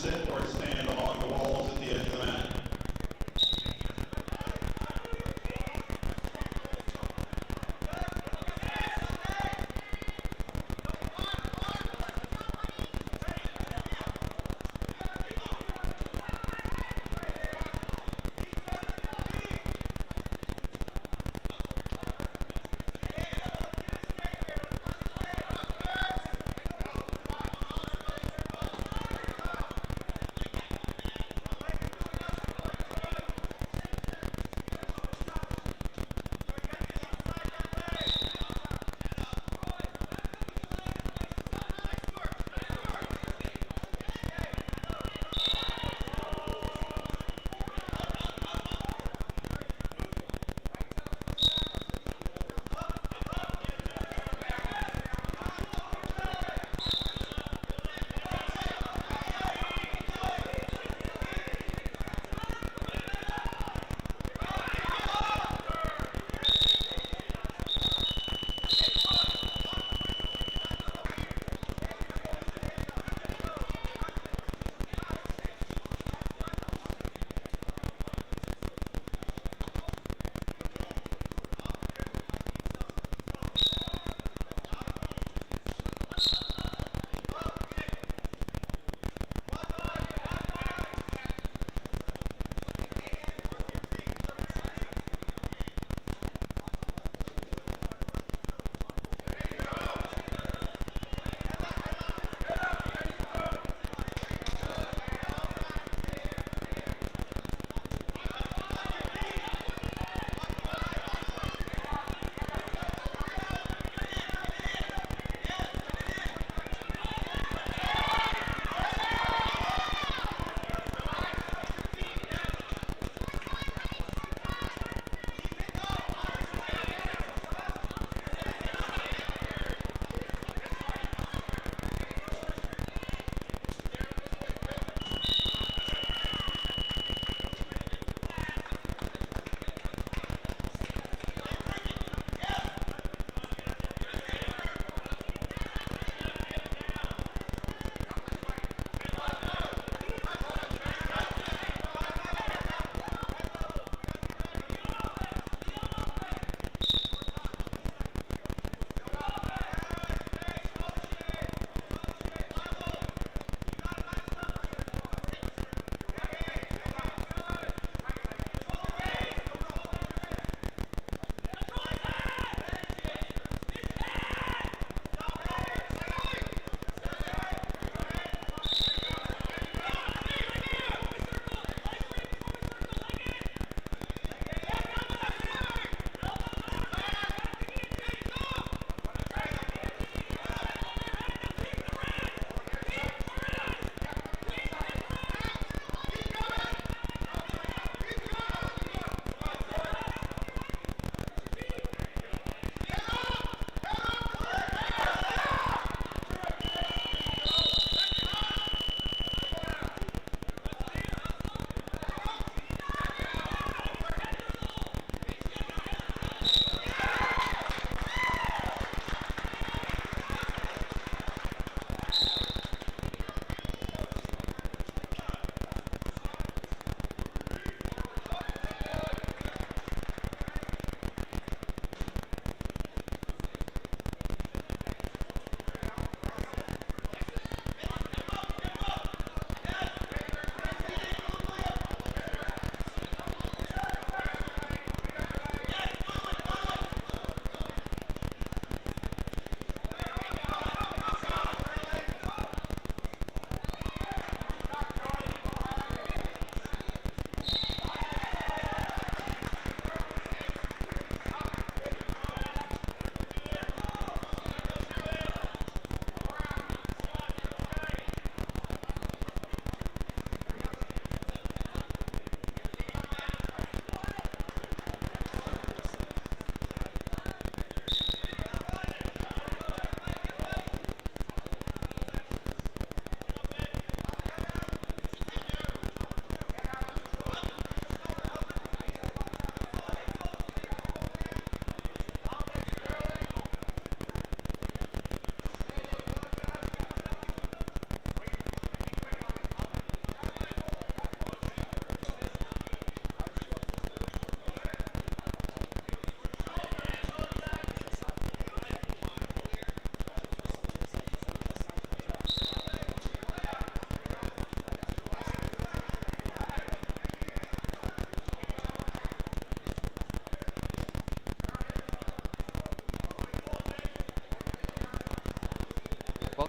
sit or stand along the walls at the edge of the mat.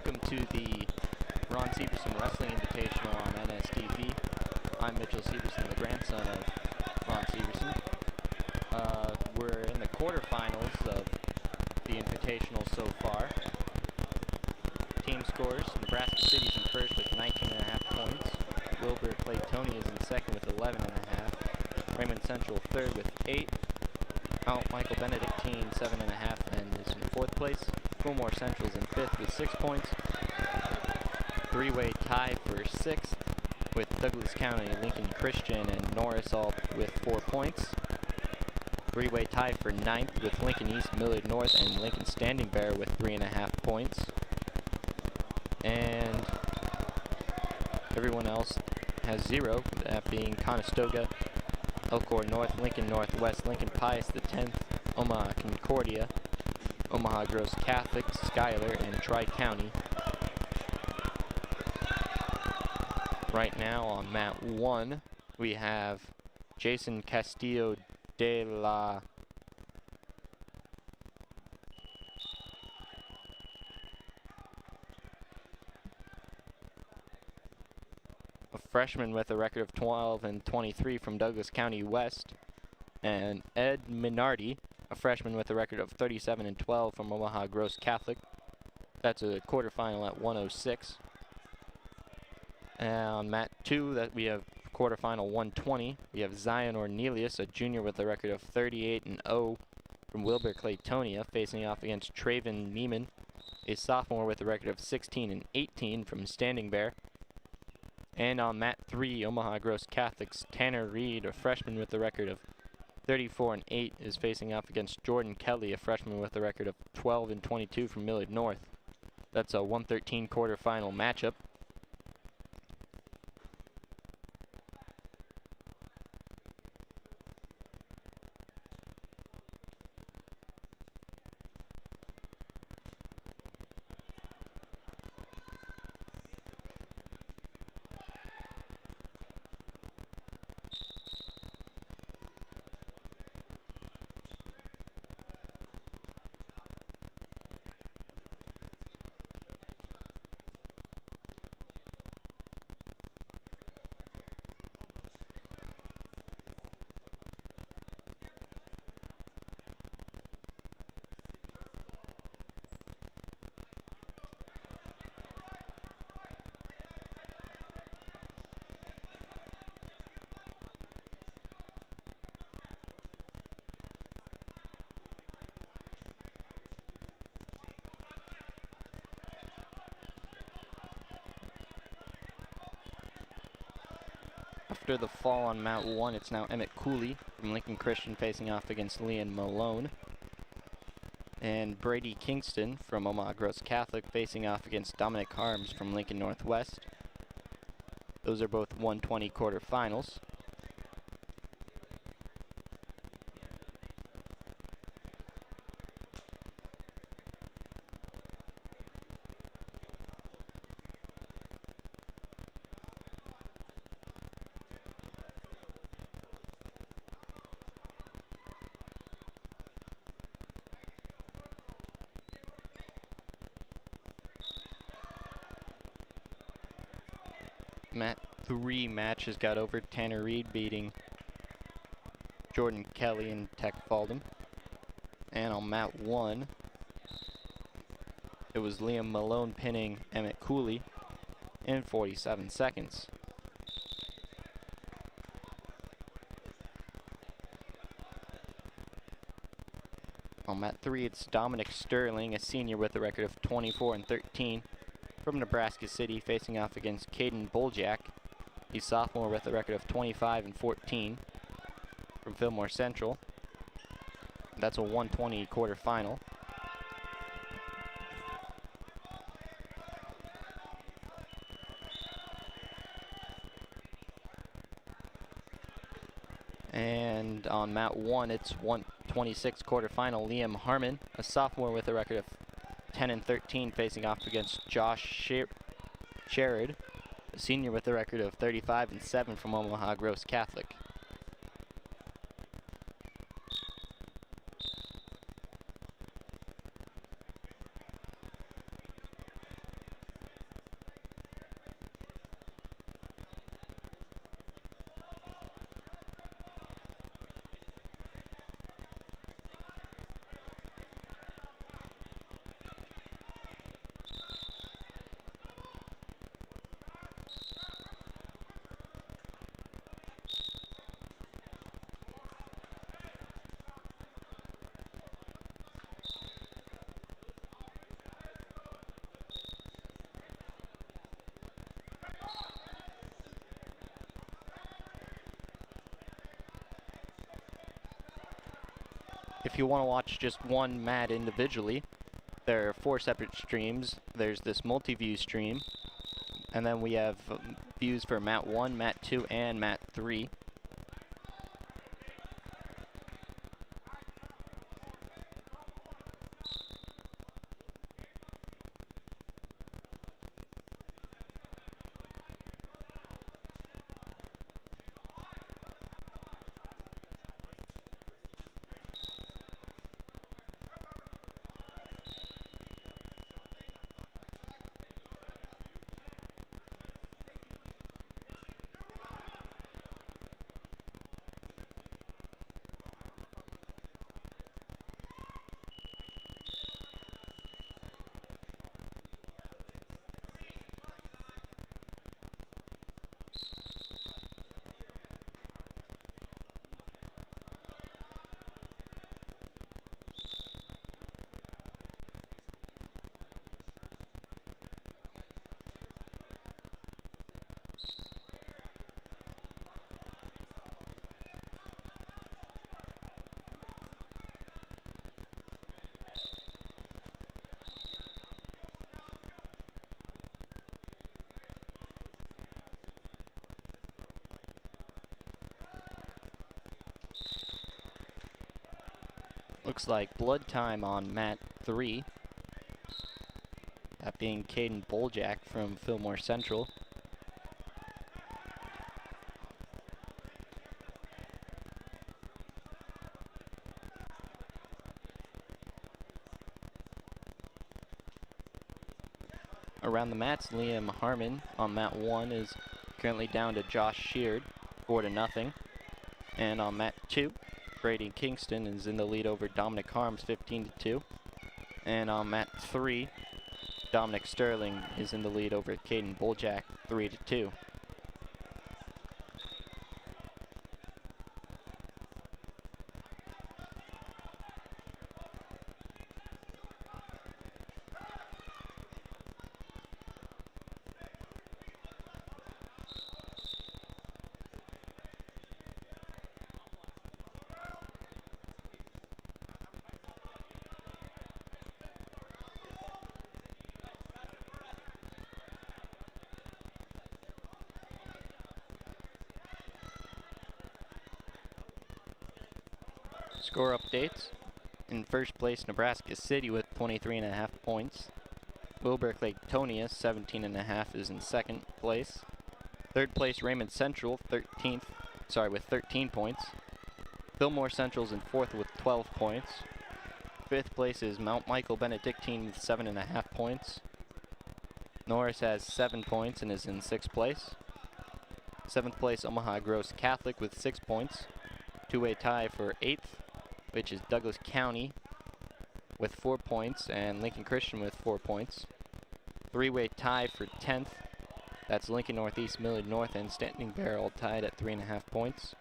Welcome to the Ron Severson Wrestling Invitational on NSTV. I'm Mitchell Severson, the grandson of Ron Severson. We're in the quarterfinals of the Invitational so far. Team scores: Nebraska City's in first with 19.5 points. Wilbur Claytonia is in second with 11.5. Raymond Central third with 8. Mount Michael Benedictine 7.5 and is in fourth place. Fillmore Central is in fifth with 6 points. Three-way tie for sixth with Douglas County, Lincoln Christian, and Norris all with 4 points. Three-way tie for ninth with Lincoln East, Millard North, and Lincoln Standing Bear with 3.5 points. And everyone else has 0, that being Conestoga, Elkhorn North, Lincoln Northwest, Lincoln Pius the 10th, Omaha Concordia, Omaha Gross Catholic, Schuyler, and Tri-County. Right now on mat 1, we have Jason Castillo de la a freshman with a record of 12 and 23 from Douglas County West, and Ed Minardi, a freshman with a record of 37 and 12 from Omaha Gross Catholic. That's a quarterfinal at 106. And on mat 2, that we have quarterfinal 120. We have Zion Ornelius, a junior with a record of 38 and 0 from Wilbur Claytonia, facing off against Traven Neiman, a sophomore with a record of 16 and 18 from Standing Bear. And on mat 3, Omaha Gross Catholic's Tanner Reed, a freshman with a record of 34 and 8, is facing off against Jordan Kelly, a freshman with a record of 12 and 22 from Millard North. That's a 113 quarterfinal matchup. After the fall on mat 1, it's now Emmett Cooley from Lincoln Christian facing off against Leon Malone. And Brady Kingston from Omaha Gross Catholic facing off against Dominic Harms from Lincoln Northwest. Those are both 120 quarterfinals. Mat 3 matches got over. Tanner Reed beating Jordan Kelly and Tech Faldham. And on mat 1, it was Liam Malone pinning Emmett Cooley in 47 seconds. On mat 3, it's Dominic Sterling, a senior with a record of 24 and 13 from Nebraska City, facing off against Caden Boljak, a sophomore with a record of 25 and 14 from Fillmore Central. That's a 120 quarterfinal. And on mat 1, it's 126 quarterfinal. Liam Harmon, a sophomore with a record of 10 and 13, facing off against Josh Sherrod, a senior with a record of 35 and 7 from Omaha Gross Catholic. if you want to watch just one mat individually, there are 4 separate streams. There's this multi-view stream, and then we have views for mat 1, mat 2, and mat 3. Looks like blood time on mat 3. That being Caden Boljack from Fillmore Central. Around the mats, Liam Harmon on mat 1 is currently down to Josh Sheard, 4-0. And on mat 2, Brady Kingston is in the lead over Dominic Harms, 15-2. And on mat 3, Dominic Sterling is in the lead over Caden Boljack, 3-2. Score updates. In first place, Nebraska City with 23.5 points. Wilbur Claytonia, 17.5, is in second place. Third place, Raymond Central, with 13 points. Fillmore Central's in fourth with 12 points. Fifth place is Mount Michael Benedictine with 7.5 points. Norris has 7 points and is in sixth place. Seventh place, Omaha Gross Catholic with 6 points. Two-way tie for eighth, which is Douglas County with 4 points, and Lincoln Christian with 4 points. Three-way tie for 10th. That's Lincoln Northeast, Millard North, and Standing Bear all tied at 3.5 points.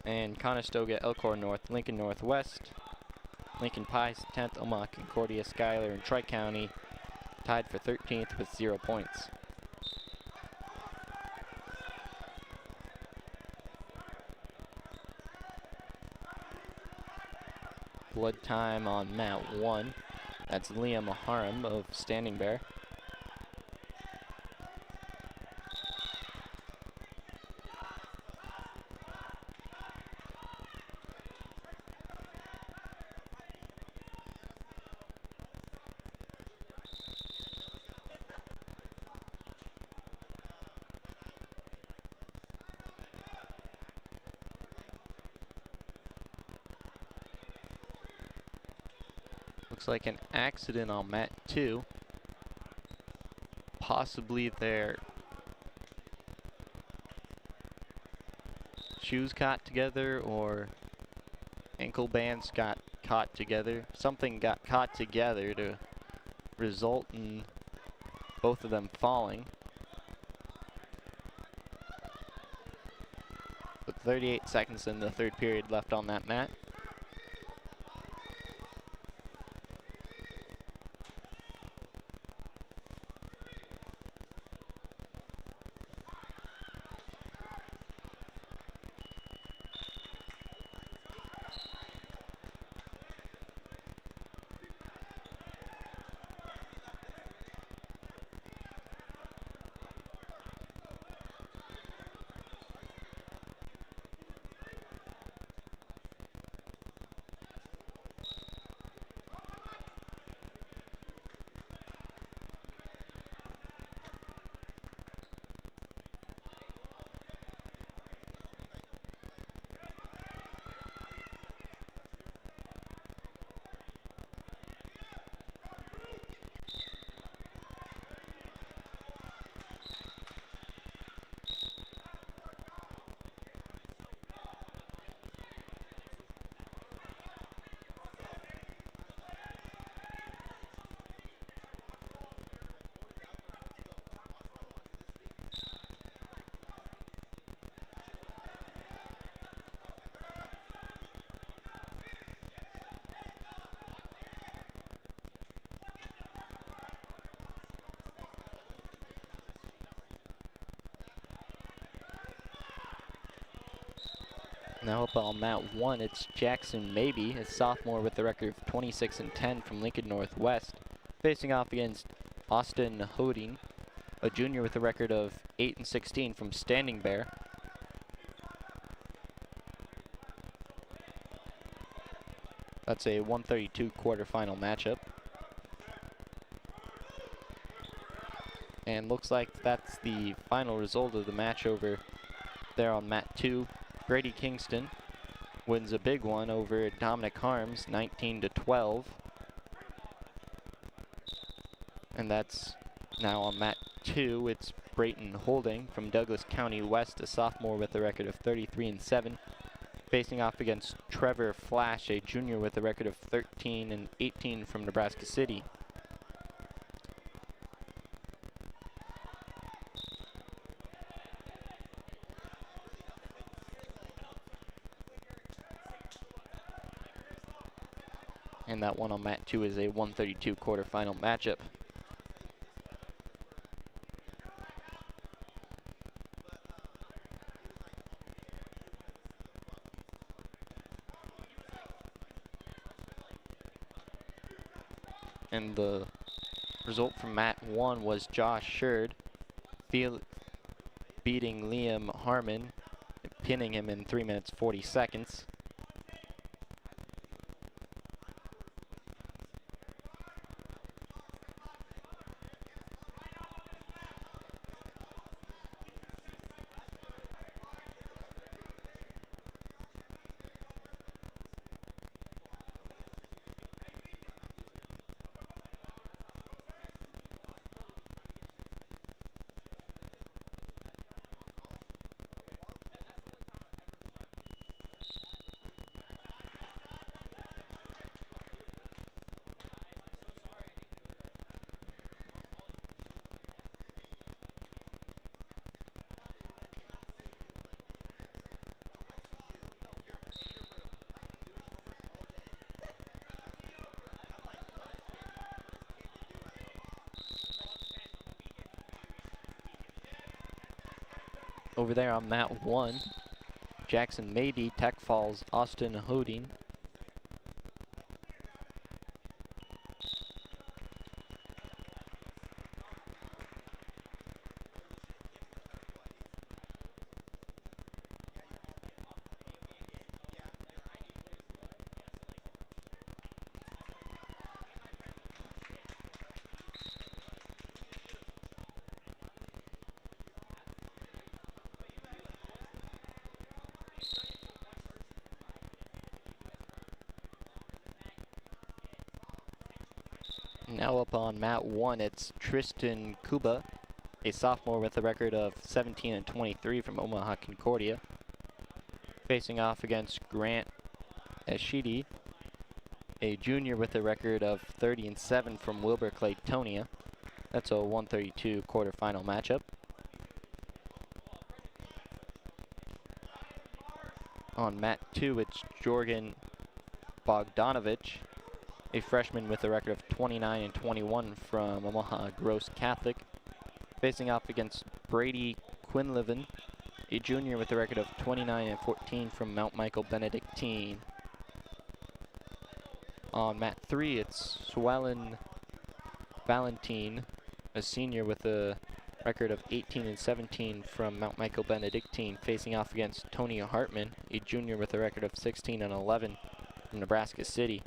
And Conestoga, Elkhorn North, Lincoln Northwest, Lincoln Pies 10th, Omaha, Concordia, Schuyler, and Tri-County tied for 13th with 0 points. Blood time on mat 1. That's Liam Maharam of Standing Bear. Looks like an accident on mat 2. Possibly their shoes caught together or ankle bands got caught together. Something got caught together to result in both of them falling. With 38 seconds in the third period left on that mat. Now up on mat 1, it's Jackson Maybe, a sophomore with the record of 26-10 from Lincoln Northwest, facing off against Austin Hoding, a junior with a record of 8-16 from Standing Bear. That's a 132 quarterfinal matchup. And looks like that's the final result of the match over there on mat 2. Brady Kingston wins a big one over Dominic Harms, 19-12. And that's now on mat 2. It's Brayton Holding from Douglas County West, a sophomore with a record of 33-7, facing off against Trevor Flash, a junior with a record of 13-18 from Nebraska City. And that one on mat 2 is a 132 quarterfinal matchup. And the result from mat 1 was Josh Sherd beating Liam Harmon, pinning him in 3 minutes 40 seconds. Over there on mat 1, Jackson Maybe Tech Falls Austin Hoding. Now up on mat 1, it's Tristan Kuba, a sophomore with a record of 17-23 from Omaha Concordia, facing off against Grant Eshidi, a junior with a record of 30-7 from Wilbur Claytonia. That's a 132 quarterfinal matchup. On mat 2, it's Jorgen Bogdanovich, a freshman with a record of 29-21 from Omaha Gross Catholic, facing off against Brady Quinlivan, a junior with a record of 29-14 from Mount Michael Benedictine. On mat 3, it's Swellen Valentine, a senior with a record of 18-17 from Mount Michael Benedictine, facing off against Tony Hartman, a junior with a record of 16-11 from Nebraska City.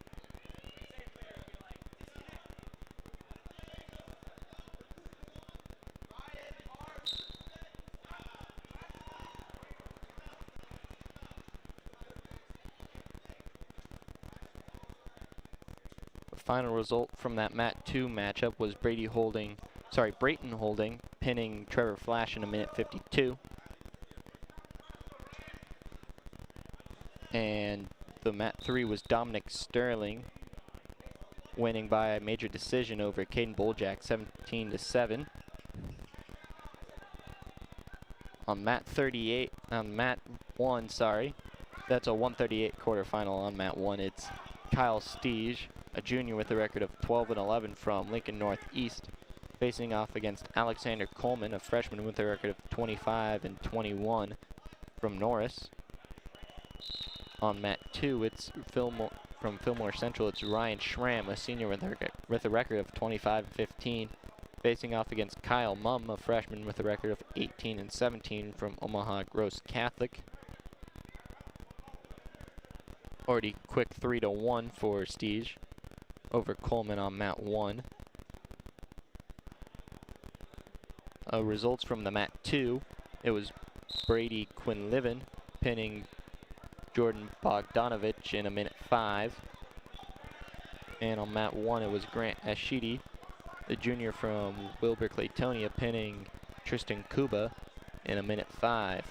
Final result from that mat 2 matchup was Brayton Holding pinning Trevor Flash in a minute 52. And the mat 3 was Dominic Sterling winning by a major decision over Caden Boljak, 17-7. On mat 1, that's a 138 quarterfinal on mat 1. It's Kyle Steege, a junior with a record of 12-11 from Lincoln Northeast, facing off against Alexander Coleman, a freshman with a record of 25-21 from Norris. On mat 2, it's from Fillmore Central. It's Ryan Schramm, a senior with a record of 25-15, facing off against Kyle Mumm, a freshman with a record of 18-17 from Omaha Gross Catholic. Already quick 3-1 for Stige over Coleman on mat 1. Results from the mat 2, it was Brady Quinlivan pinning Jordan Bogdanovich in a minute 5. And on mat 1, it was Grant Ashidi, the junior from Wilber Claytonia, pinning Tristan Kuba in a minute 5.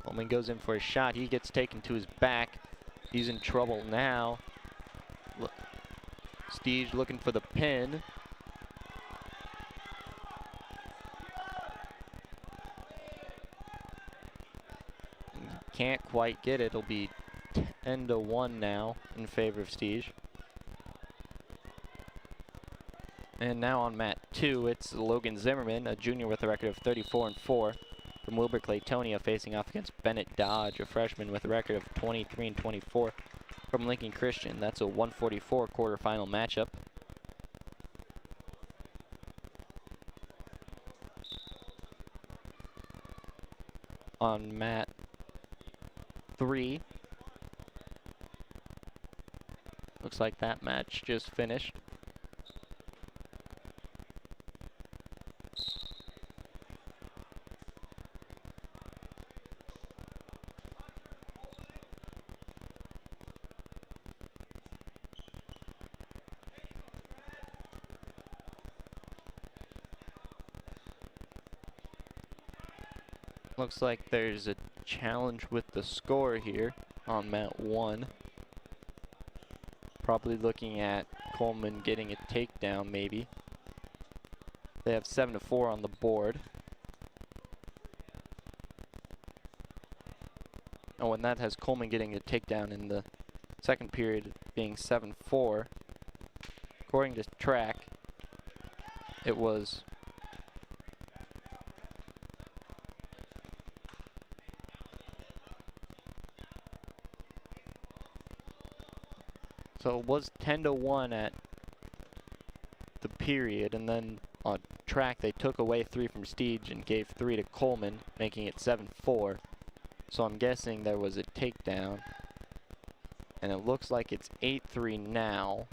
Coleman goes in for a shot. He gets taken to his back. He's in trouble now. Stige looking for the pin. Can't quite get it. It'll be 10-1 now in favor of Stige. And now on mat 2, it's Logan Zimmerman, a junior with a record of 34-4 from Wilber Claytonia, facing off against Bennett Dodge, a freshman with a record of 23-24 from Lincoln Christian. That's a 144 quarterfinal matchup. On mat 3, looks like that match just finished. Looks like there's a challenge with the score here on mat 1. Probably looking at Coleman getting a takedown, maybe. They have 7-4 on the board. Oh, and that has Coleman getting a takedown in the second period, being 7-4. According to track, it was so it was 10-1 at the period, and then on track they took away 3 from Stige and gave 3 to Coleman, making it 7-4. So I'm guessing there was a takedown, and it looks like it's 8-3 now.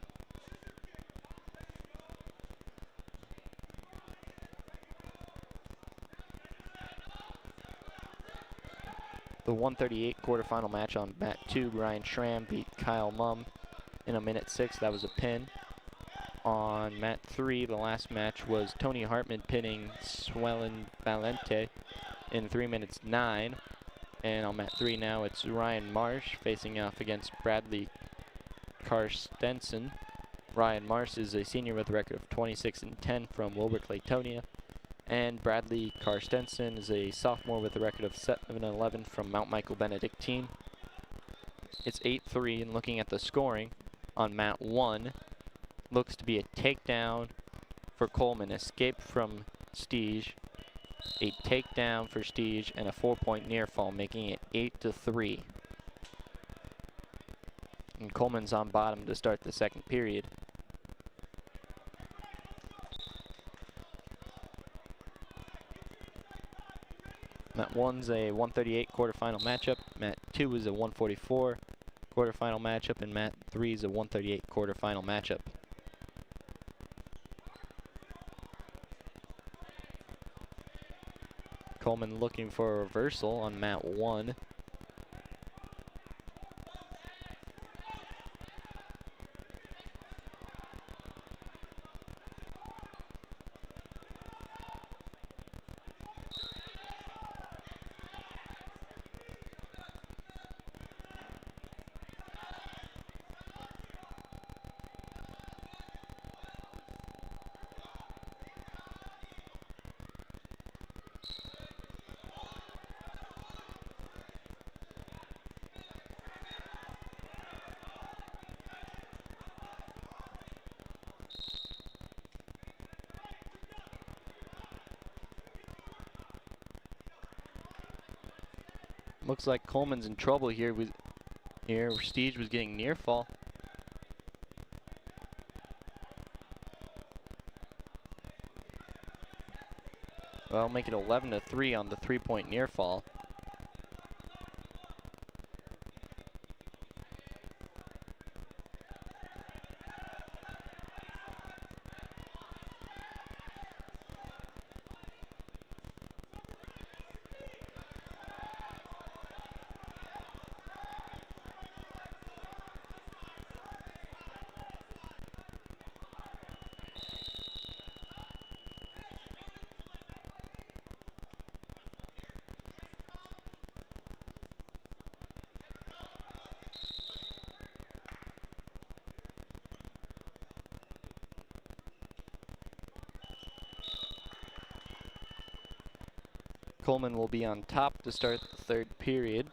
The 138 quarterfinal match on mat 2, Ryan Schramm beat Kyle Mumm in a minute 6. That was a pin. On mat 3, the last match was Tony Hartman pinning Swellen Valente in 3 minutes 9. And on mat 3 now, it's Ryan Marsh facing off against Bradley Karstensen. Ryan Marsh is a senior with a record of 26-10 from Wilber Claytonia. And Bradley Karstensen is a sophomore with a record of 7-11 from Mount Michael Benedictine. It's 8-3, and looking at the scoring on mat 1, looks to be a takedown for Coleman, escape from Stige, a takedown for Stige, and a 4-point near fall, making it 8-3. And Coleman's on bottom to start the second period. Mat 1's a 138 quarterfinal matchup. Mat 2 is a 144 quarterfinal matchup, and mat 3 is a 138 quarterfinal matchup. Coleman looking for a reversal on mat 1. Looks like Coleman's in trouble here. Steege was getting near fall. Well, make it 11-3 on the 3-point near fall. Coleman will be on top to start the third period.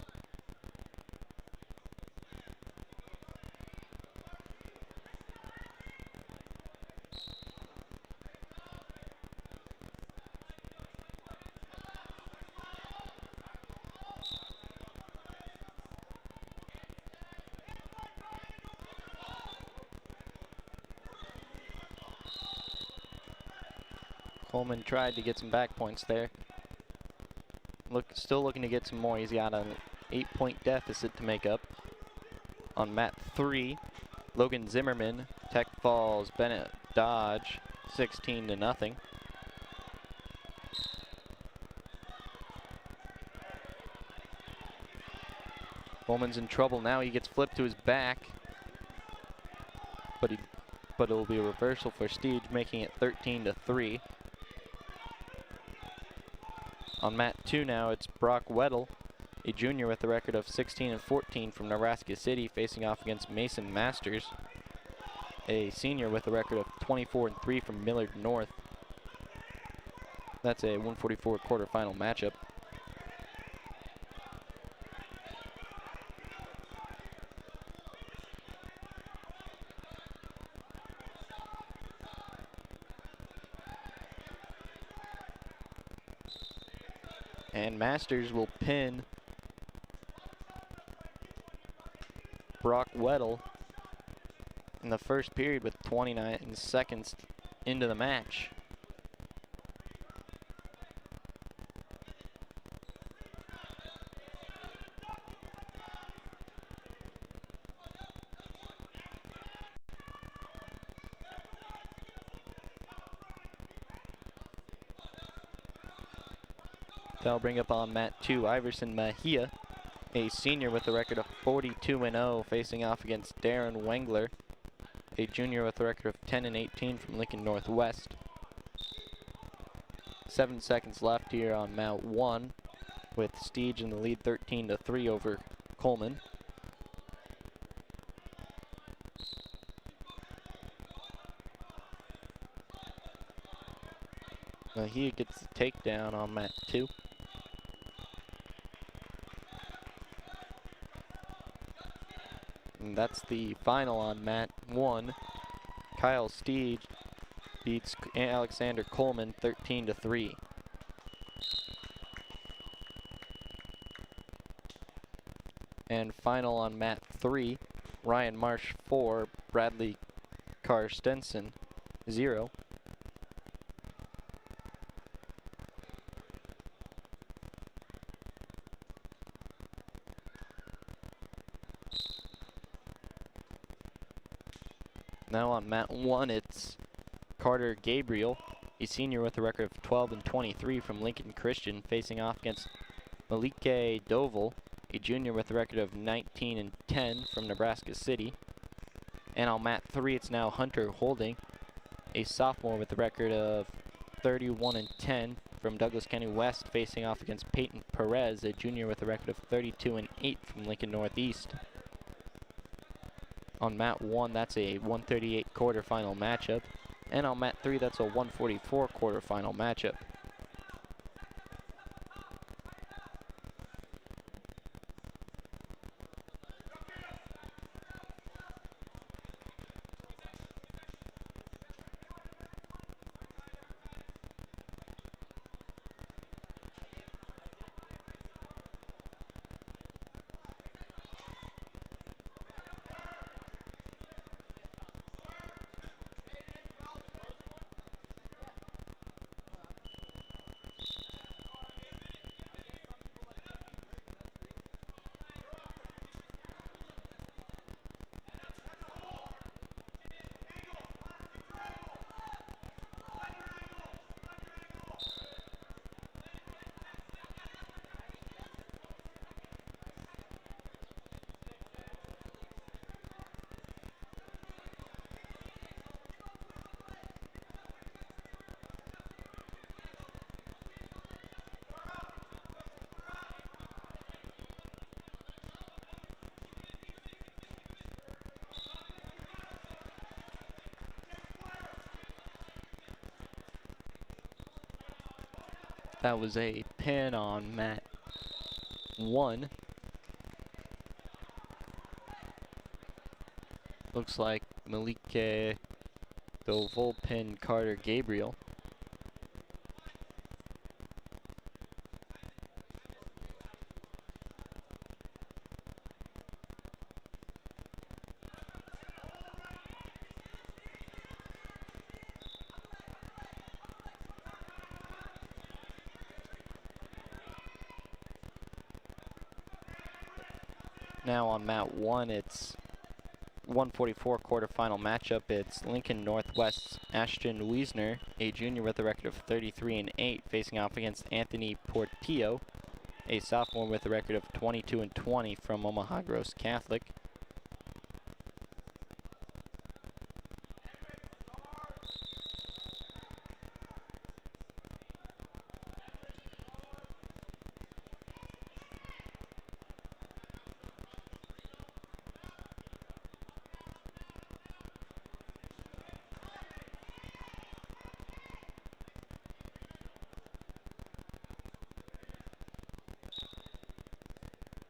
Coleman tried to get some back points there. Still looking to get some more. He's got an 8-point deficit to make up. On mat 3, Logan Zimmerman tech falls Bennett Dodge 16-0. Coleman's in trouble now. He gets flipped to his back, but it'll be a reversal for Steege, making it 13-3. On mat 2 now, it's Brock Weddle, a junior with a record of 16-14 from Nebraska City, facing off against Mason Masters, a senior with a record of 24-3 from Millard North. That's a 144 quarterfinal matchup. And Masters will pin Brock Weddle in the first period with 29 seconds into the match. That'll bring up on mat 2 Iverson Mejia, a senior with a record of 42-0, facing off against Darren Wengler, a junior with a record of 10-18 from Lincoln Northwest. 7 seconds left here on mat 1, with Steege in the lead 13-3 over Coleman. Mejia gets the takedown on mat 2. And that's the final on mat 1. Kyle Steege beats Alexander Coleman 13-3. And final on mat 3, Ryan Marsh 4, Bradley Karstensen 0. Now on mat 1, it's Carter Gabriel, a senior with a record of 12-23 from Lincoln Christian, facing off against Malike Doval, a junior with a record of 19-10 from Nebraska City. And on mat 3, it's now Hunter Holding, a sophomore with a record of 31-10 from Douglas County West, facing off against Peyton Perez, a junior with a record of 32-8 from Lincoln Northeast. On mat 1, that's a 138 quarterfinal matchup. And on mat 3, that's a 144 quarterfinal matchup. That was a pin on mat 1. Looks like Malike Dovol pin Carter Gabriel. Now on mat 1, it's 144 quarterfinal matchup. It's Lincoln Northwest's Ashton Wiesner, a junior with a record of 33-8, facing off against Anthony Portillo, a sophomore with a record of 22-20 from Omaha Gross Catholic.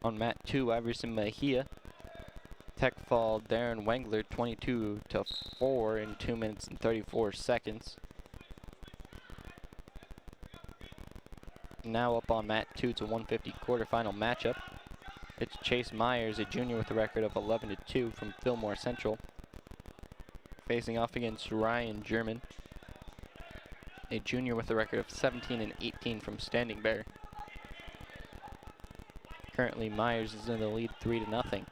On mat 2, Iverson Mejia tech fall Darren Wengler 22-4 in 2 minutes and 34 seconds. Now up on mat 2, it's a 150 quarterfinal matchup. It's Chase Myers, a junior with a record of 11-2 from Fillmore Central, facing off against Ryan German, a junior with a record of 17-18 from Standing Bear. Currently, Myers is in the lead 3-0.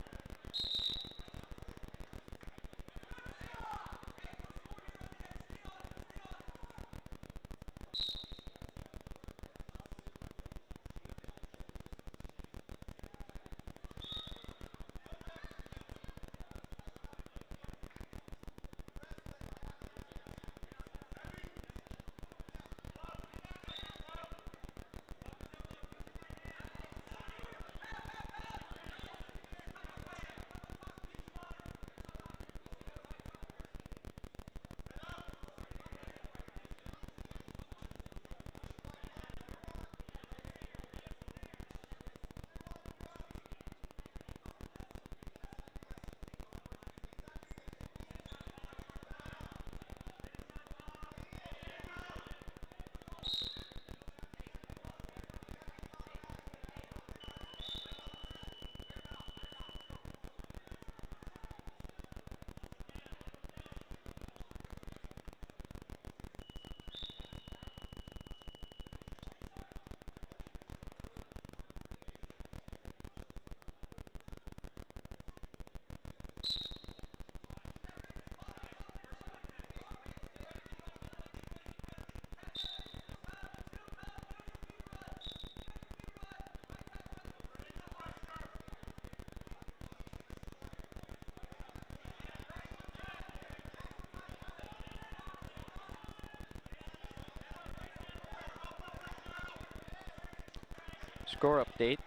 Score update.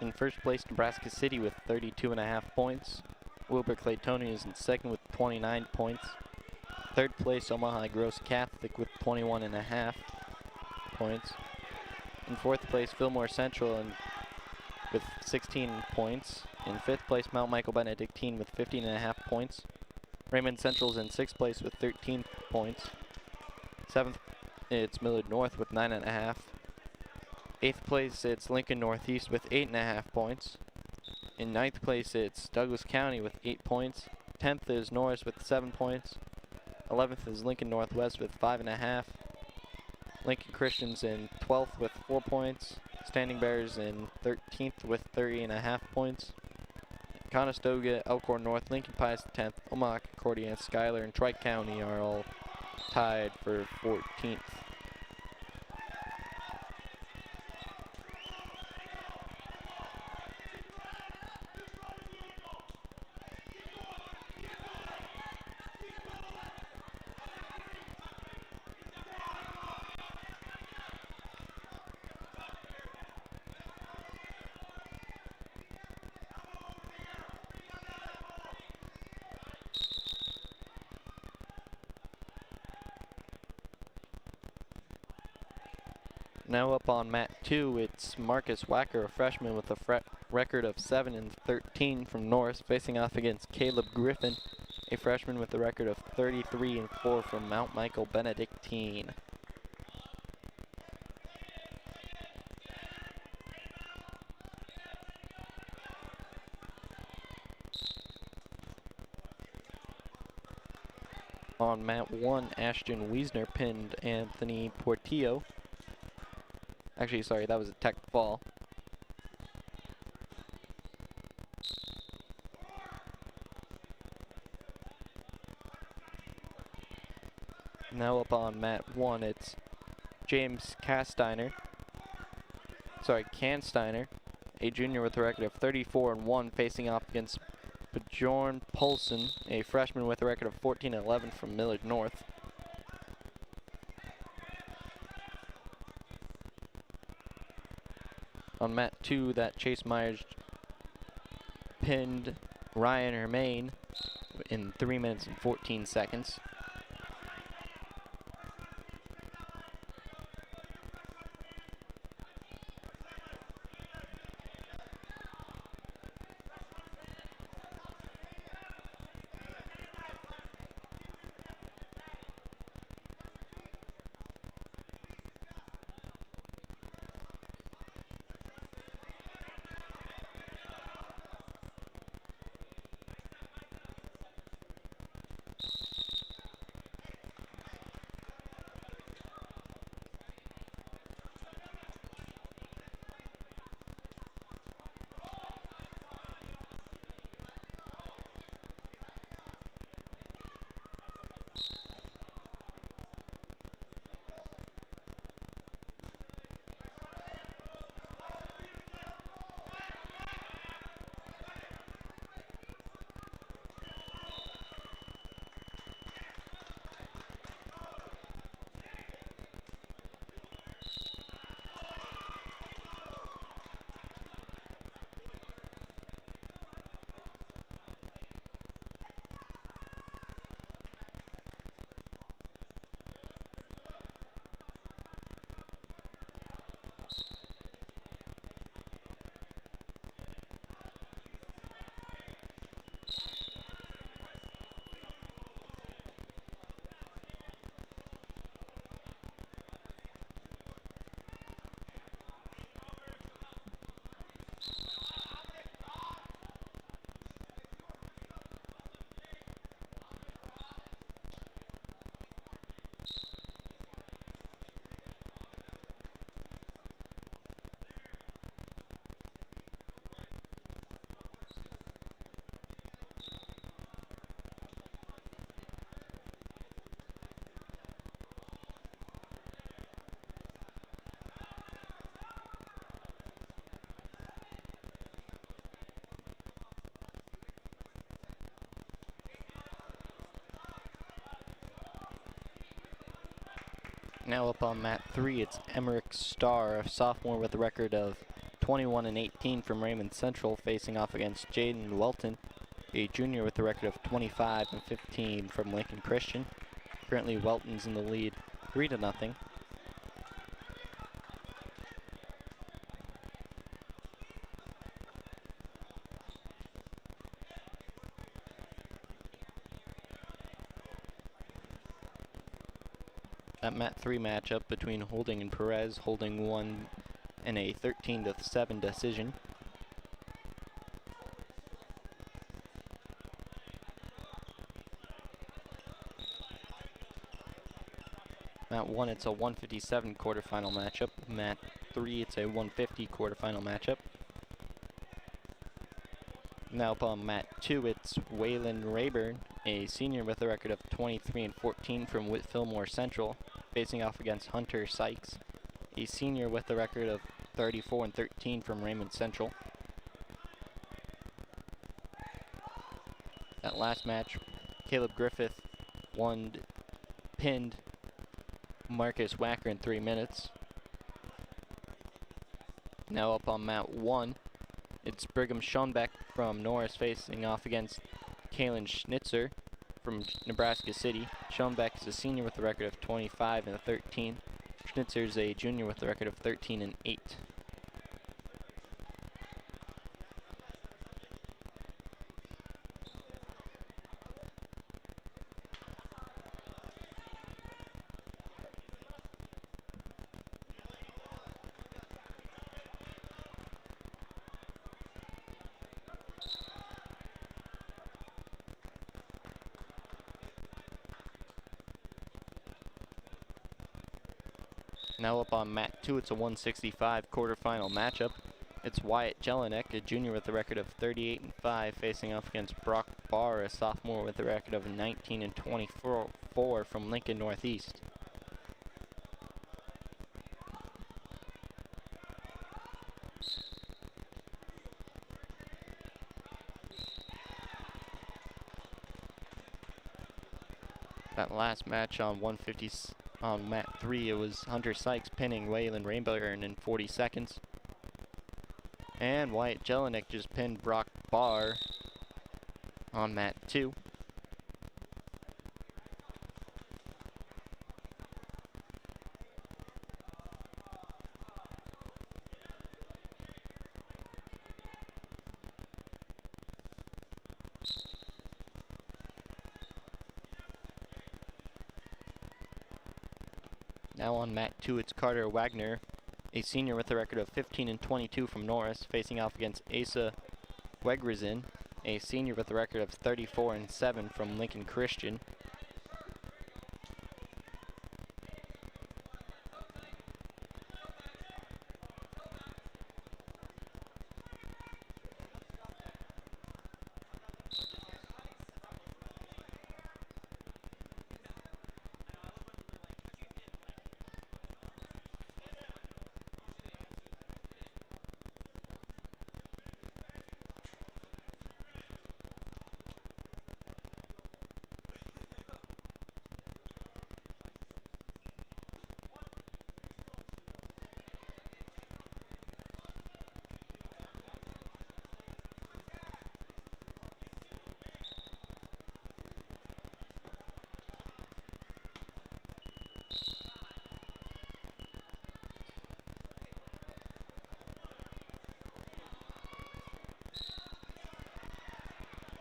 In first place, Nebraska City with 32.5 points. Wilbur Claytoni is in second with 29 points. Third place, Omaha Gross Catholic with 21.5 points. In fourth place, Fillmore Central with 16 points. In fifth place, Mount Michael Benedictine with 15.5 points. Raymond Central's in sixth place with 13 points. Seventh, it's Millard North with 9.5. Eighth place, it's Lincoln Northeast with 8.5 points. In ninth place, it's Douglas County with 8 points. 10th is Norris with 7 points. 11th is Lincoln Northwest with 5.5. Lincoln Christians in 12th with 4 points. Standing Bears in 13th with 30.5 points. Conestoga, Elkhorn North, Lincoln Pius 10th, Omaha, Concordia, Schuyler, and Trike County are all tied for 14th. Now up on mat 2, it's Marcus Wacker, a freshman with a record of 7-13 from Norris, facing off against Caleb Griffin, a freshman with a record of 33-4 from Mount Michael Benedictine. On mat 1, Ashton Wiesner pinned Anthony Portillo. Actually, sorry, that was a tech fall. Now up on mat 1, it's James Cansteiner, a junior with a record of 34-1, facing off against Bjorn Poulsen, a freshman with a record of 14-11 from Millard North. On mat 2, that Chase Myers pinned Ryan Hermain in 3 minutes and 14 seconds. Now up on mat 3, it's Emmerich Starr, a sophomore with a record of 21-18 from Raymond Central, facing off against Jaden Welton, a junior with a record of 25-15 from Lincoln Christian. Currently, Welton's in the lead, 3-0. That mat 3 matchup between Holding and Perez. Holding won in a 13-7 decision. Mat 1, it's a 157 quarterfinal matchup. Mat 3, it's a 150 quarterfinal matchup. Now up on mat 2, it's Waylon Rayburn, a senior with a record of 23-14 from Fillmore Central, facing off against Hunter Sykes, a senior with a record of 34-13 from Raymond Central. That last match, Caleb Griffith pinned Marcus Wacker in 3 minutes. Now up on mat 1, it's Brigham Schoenbeck from Norris facing off against Kalen Schnitzer from Nebraska City. Schoenbeck is a senior with a record of 25-13, Schnitzer's a junior with a record of 13-8. Now up on mat 2, it's a 165 quarterfinal matchup. It's Wyatt Jelinek, a junior with a record of 38-5, facing off against Brock Barr, a sophomore with a record of 19-24 from Lincoln Northeast. That last match on 150 on mat 3, it was Hunter Sykes pinning Waylon Rainburn in 40 seconds. And Wyatt Jelinek just pinned Brock Barr on mat 2. Now on mat 2, it's Carter Wagner, a senior with a record of 15-22 from Norris, facing off against Asa Wegrizin, a senior with a record of 34-7 from Lincoln Christian.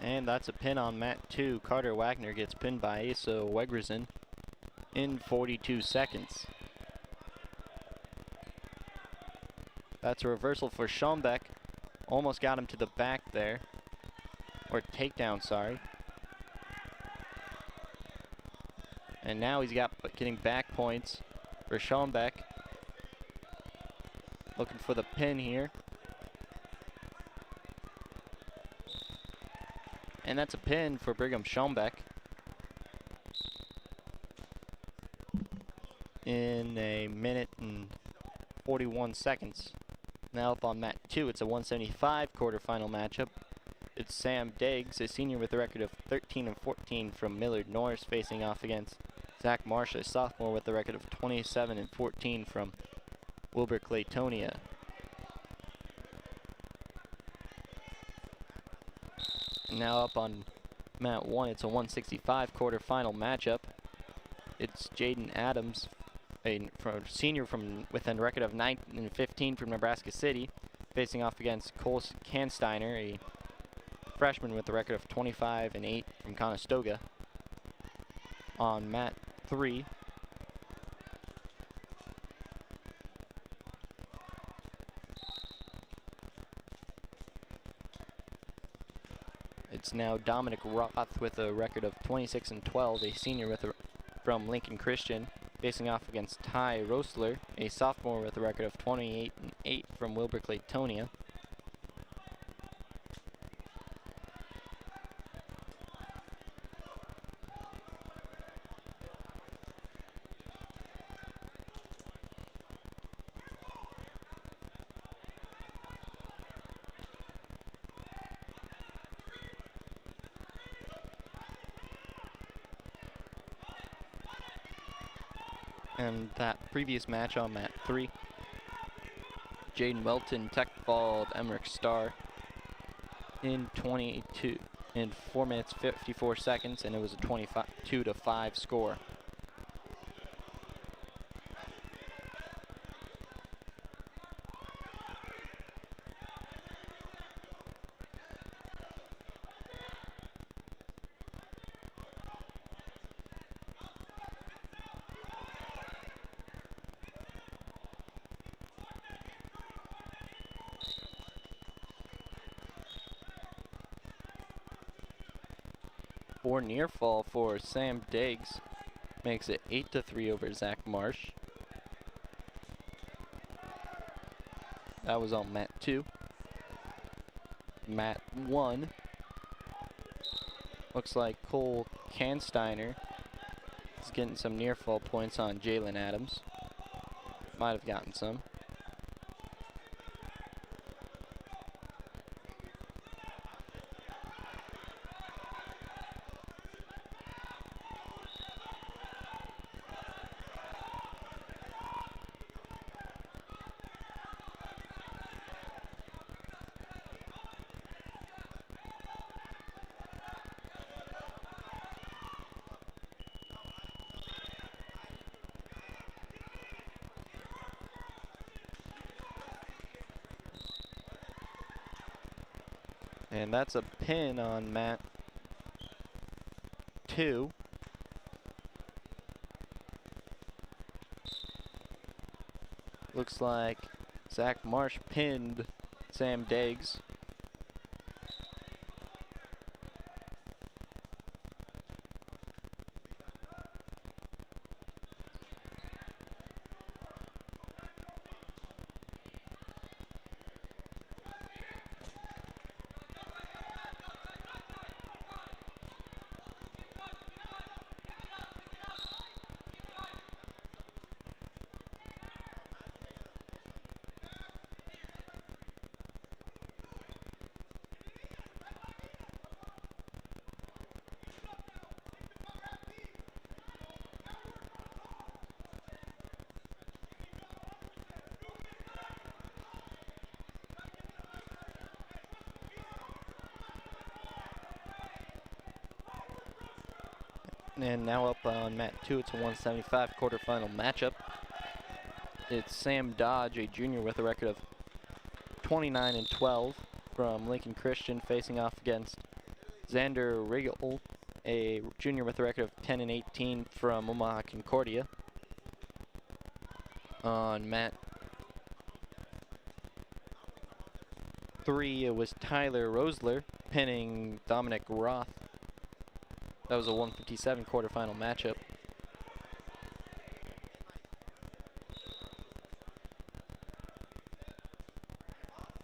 And that's a pin on mat 2. Carter Wagner gets pinned by Asa Wegrizin in 42 seconds. That's a reversal for Schombeck. Almost got him to the back there. Or takedown, sorry. And now he's getting back points for Schombeck. Looking for the pin here. And that's a pin for Brigham Schombeck in a minute and 41 seconds. Now up on mat 2, it's a 175 quarterfinal matchup. It's Sam Diggs, a senior with a record of 13-14 from Millard Norris, facing off against Zach Marsh, a sophomore with a record of 27-14 from Wilbur Claytonia. Now up on mat 1, it's a 165 quarterfinal matchup. It's Jaden Adams, a senior with a record of 9-15 from Nebraska City, facing off against Cole Kansteiner, a freshman with a record of 25-8 from Conestoga. On mat 3, it's now Dominic Roth with a record of 26-12, a senior from Lincoln Christian, facing off against Ty Rosler, a sophomore with a record of 28-8 from Wilbur Claytonia. And that previous match on mat 3, Jaden Welton tech-balled Emmerich Starr in 4 minutes 54 seconds, and it was a 22-5 score. or near fall for Sam Diggs. Makes it 8-3 over Zach Marsh. That was on mat 2. Mat 1. Looks like Cole Cansteiner is getting some near fall points on Jalen Adams. Might have gotten some. And that's a pin on mat 2. Looks like Zach Marsh pinned Sam Diggs. And now up on mat 2, it's a 175 quarterfinal matchup. It's Sam Dodge, a junior with a record of 29-12 from Lincoln Christian, facing off against Xander Riggle, a junior with a record of 10-18 from Omaha Concordia. On mat 3, it was Tyler Rosler pinning Dominic Roth. That was a 157 quarterfinal matchup.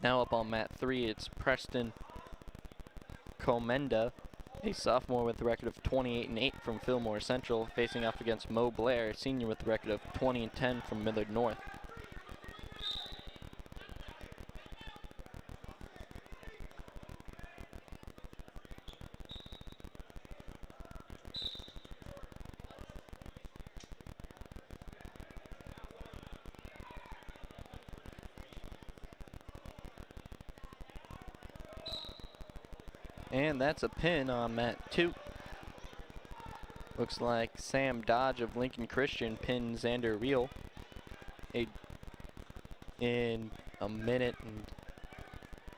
Now up on mat 3, it's Preston Comenda, a sophomore with a record of 28-8 from Fillmore Central, facing off against Mo Blair, a senior with a record of 20-10 from Millard North. And that's a pin on mat 2. Looks like Sam Dodge of Lincoln Christian pinned Xander Reel in a minute and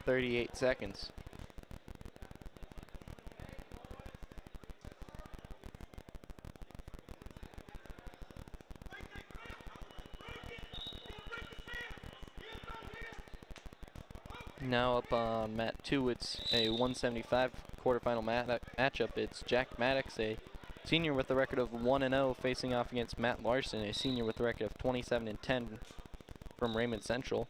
38 seconds. Now up on mat 2, it's a 175 quarterfinal matchup. It's Jack Maddox, a senior with a record of 1-0, facing off against Matt Larson, a senior with a record of 27-10 from Raymond Central.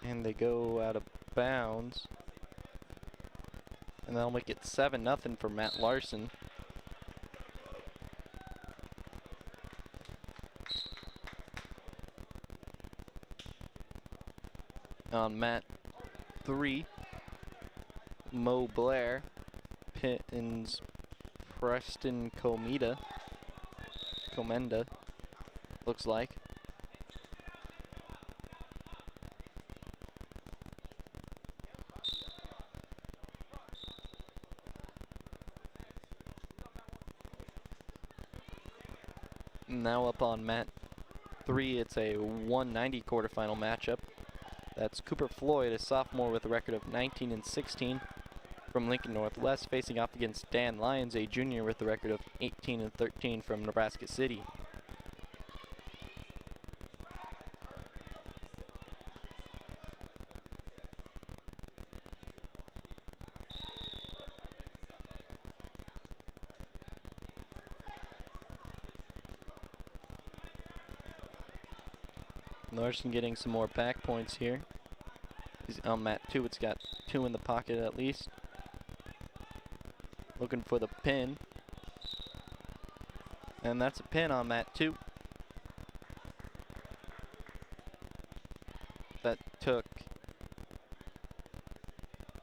And they go out of bounds. And that'll make it 7-0 for Matt Larson. On mat 3, Mo Blair pins Preston Comenda, looks like. Now up on mat 3, it's a 190 quarterfinal matchup. That's Cooper Floyd, a sophomore with a record of 19-16 from Lincoln Northwest, facing off against Dan Lyons, a junior with a record of 18-13 from Nebraska City. Norris getting some more back points here. He's on mat 2, it's got 2 in the pocket at least. Looking for the pin. And that's a pin on mat 2. That took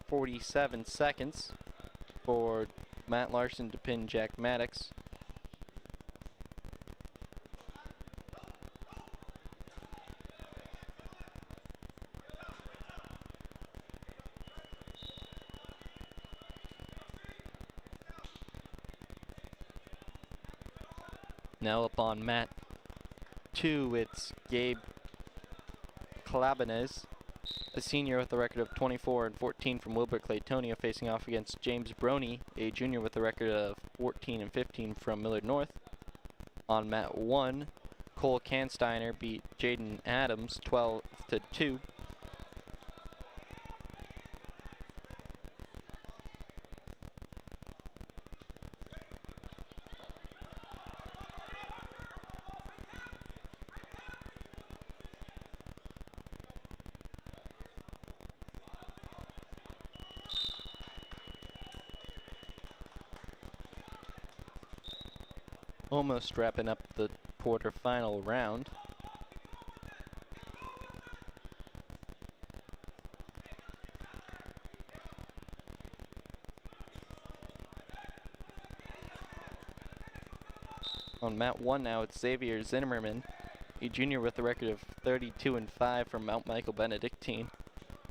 47 seconds for Matt Larson to pin Jack Maddox. Now up on mat 2, it's Gabe Clabanez, a senior with a record of 24-14 from Wilbur Claytonia, facing off against James Broney, a junior with a record of 14-15 from Millard North. On mat 1, Cole Kansteiner beat Jaden Adams 12-2. Almost wrapping up the quarterfinal round. On mat 1 now, it's Xavier Zimmerman, a junior with a record of 32-5 from Mount Michael Benedictine,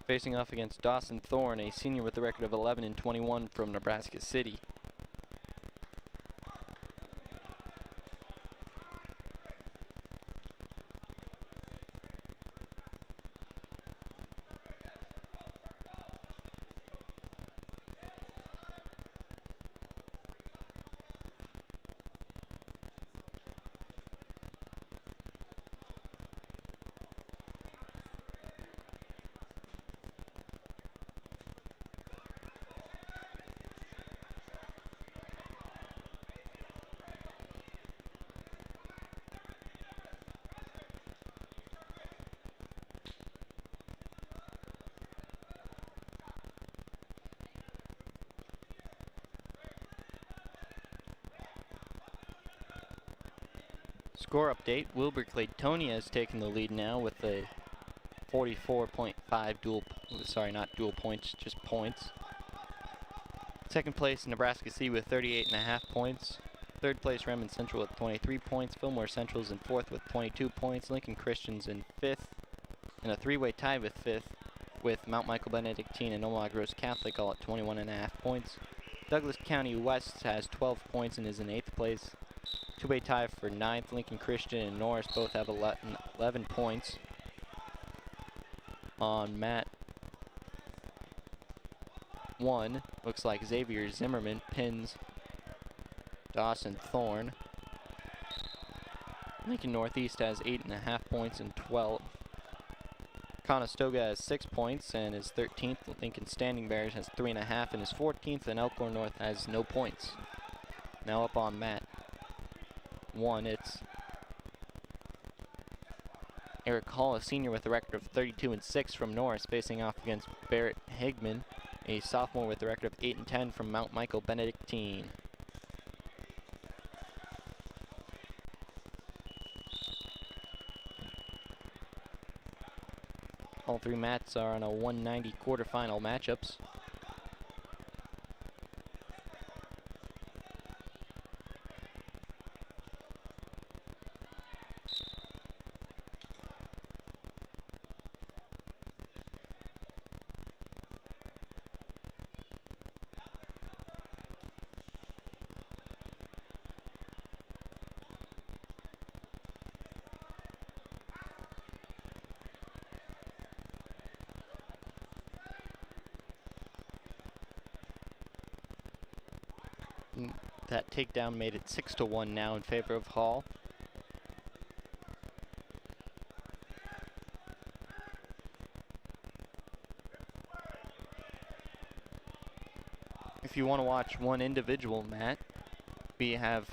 facing off against Dawson Thorne, a senior with a record of 11-21 from Nebraska City. Score update, Wilbur Claytonia has taken the lead now with a 44.5 not dual points, just points. Second place, Nebraska City with 38.5 points. Third place, Redmond Central with 23 points. Fillmore Central's in fourth with 22 points. Lincoln Christian's in fifth. And a three-way tie with fifth with Mount Michael Benedictine and Omaha Gross Catholic all at 21.5 points. Douglas County West has 12 points and is in eighth place. Two-way tie for ninth. Lincoln Christian and Norris both have 11 points. On mat 1, looks like Xavier Zimmerman pins Dawson Thorne. Lincoln Northeast has 8.5 points and 12. Conestoga has 6 points and is 13th. Lincoln Standing Bears has 3.5 and is 14th. And Elkhorn North has no points. Now up on mat 1, it's Eric Hall, a senior with a record of 32-6 from Norris, facing off against Barrett Higman, a sophomore with a record of 8-10 from Mount Michael Benedictine. All three mats are on a 190 quarterfinal matchups. That takedown made it 6-1 now in favor of Hall. If you want to watch one individual mat, we have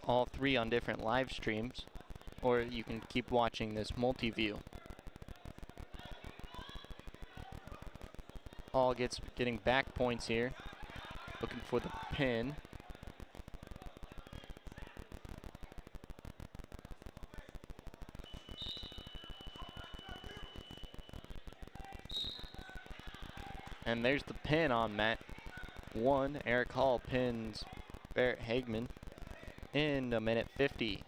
all three on different live streams, or you can keep watching this multi-view. Hall getting back points here, looking for the pin. And there's the pin on mat 1. Eric Hall pins Barrett Hagman in 1:50.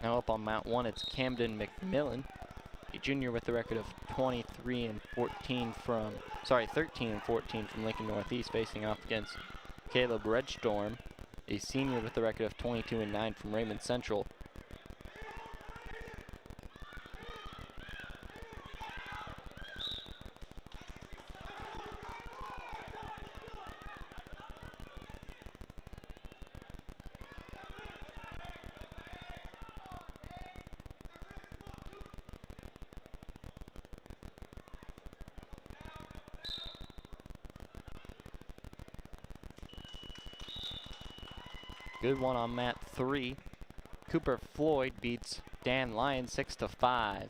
Now up on mat 1, it's Camden McMillan, a junior with a record of 13 and 14 from Lincoln Northeast, facing off against Caleb Redstorm, a senior with a record of 22 and 9 from Raymond Central. Good one on mat 3. Cooper Floyd beats Dan Lyon 6-5.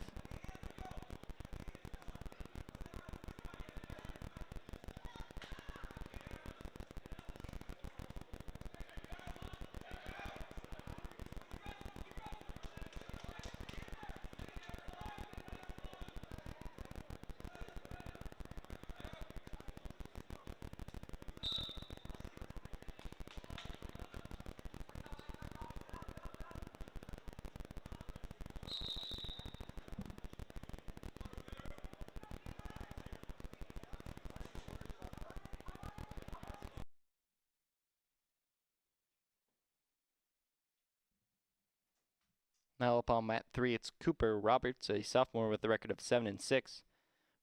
Now up on mat 3, it's Cooper Roberts, a sophomore with a record of 7 and 6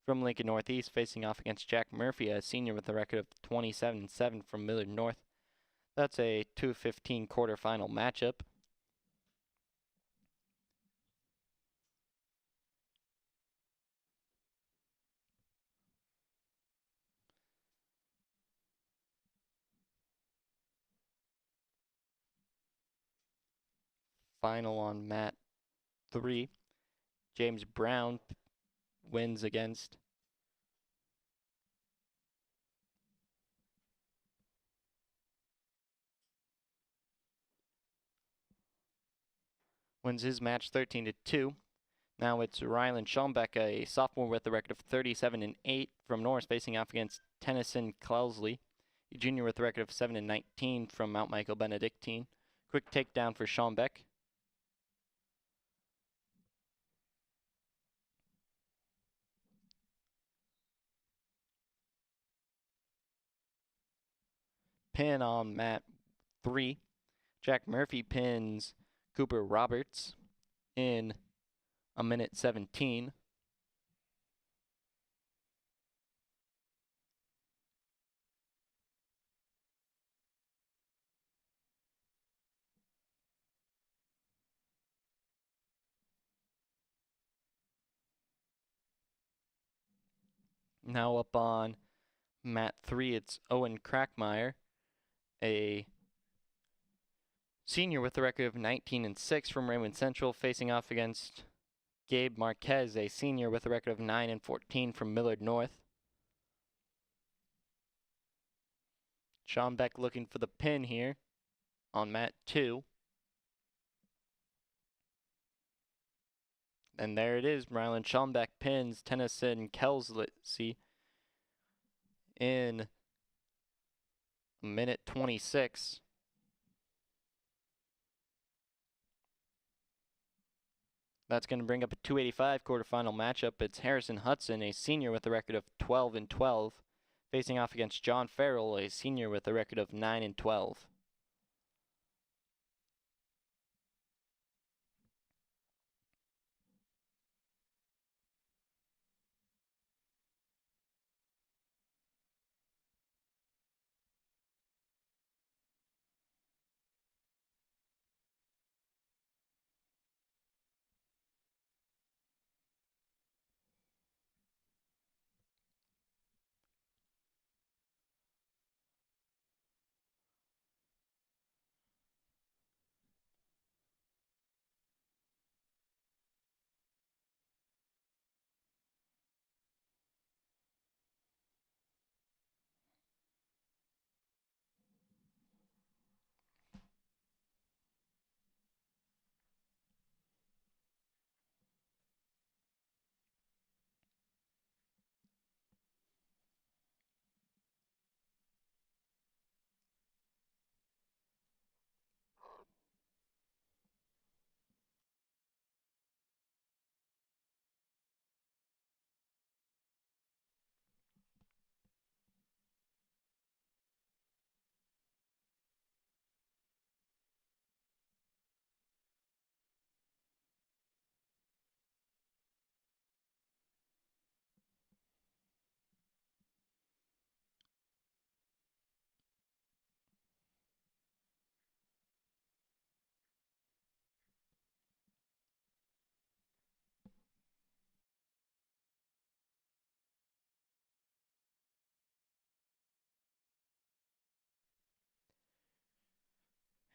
from Lincoln Northeast, facing off against Jack Murphy, a senior with a record of 27 and 7 from Millard North. That's a 2:15 quarterfinal matchup. Final on mat 3, James Brown wins against wins his match 13-2. Now it's Rylan Schombeck, a sophomore with a record of 37 and 8 from Norris, facing off against Tennyson Clousley, a junior with a record of 7 and 19 from Mount Michael Benedictine. Quick takedown for Schombeck. Pin on mat 3. Jack Murphy pins Cooper Roberts in 1:17. Now up on mat 3, it's Owen Crackmeyer, a senior with a record of 19 and 6 from Raymond Central, facing off against Gabe Marquez, a senior with a record of 9 and 14 from Millard North. Schombeck looking for the pin here on mat 2. And there it is. Rylan Schombeck pins Tennyson Kelsley in 1:26. That's going to bring up a 285 quarterfinal matchup. It's Harrison Hudson, a senior with a record of 12-12, facing off against John Farrell, a senior with a record of 9-12.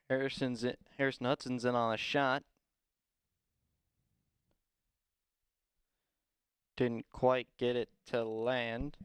Harrison Hudson's in on a shot. Didn't quite get it to land.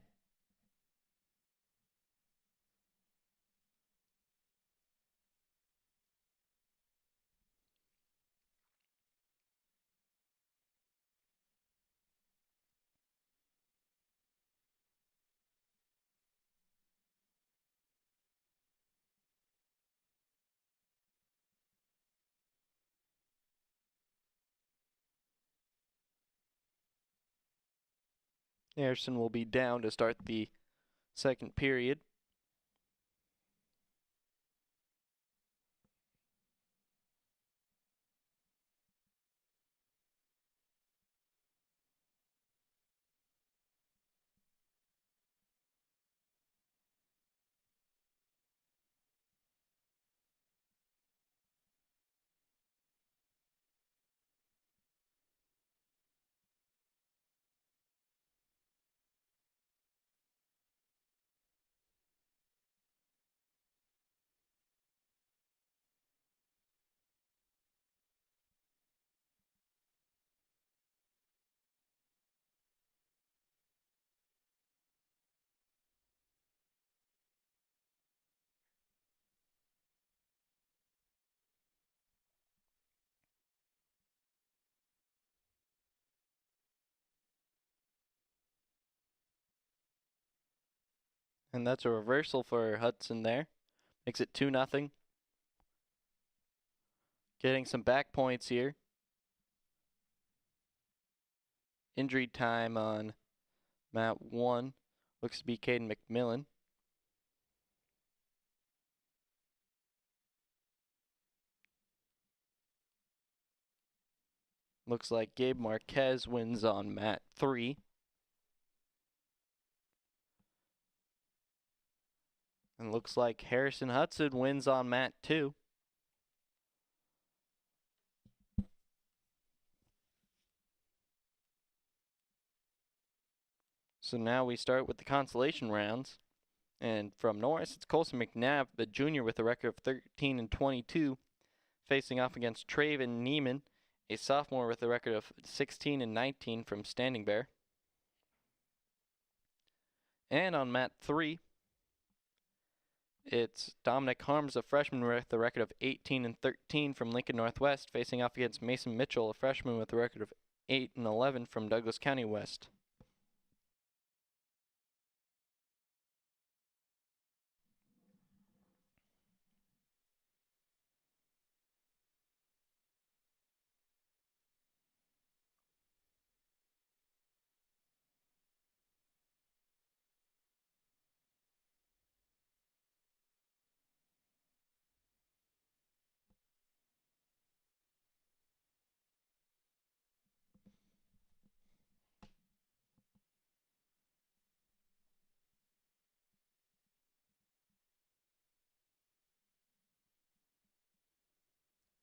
Harrison will be down to start the second period. And that's a reversal for Hudson there. Makes it 2-0. Getting some back points here. Injury time on mat 1 looks to be Caden McMillan. Looks like Gabe Marquez wins on mat 3. And looks like Harrison Hudson wins on mat 2. So now we start with the consolation rounds. And from Norris, it's Colson McNabb, the junior with a record of 13-22, facing off against Traven Neiman, a sophomore with a record of 16-19 from Standing Bear. And on mat 3, it's Dominic Harms, a freshman with a record of 18-13 from Lincoln Northwest, facing off against Mason Mitchell, a freshman with a record of 8-11 from Douglas County West.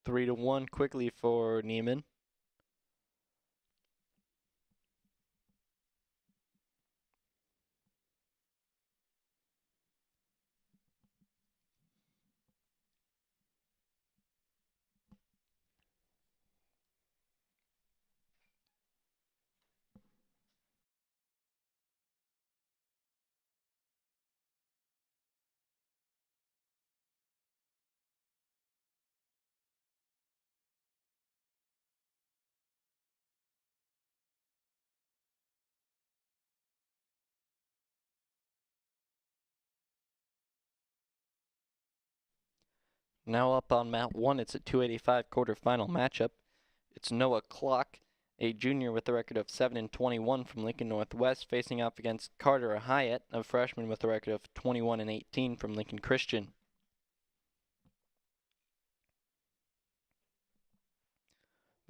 3-1 quickly for Neiman. Now up on mat 1, it's a 285 quarterfinal matchup. It's Noah Clock, a junior with a record of 7-21 from Lincoln Northwest, facing off against Carter Hyatt, a freshman with a record of 21-18 from Lincoln Christian.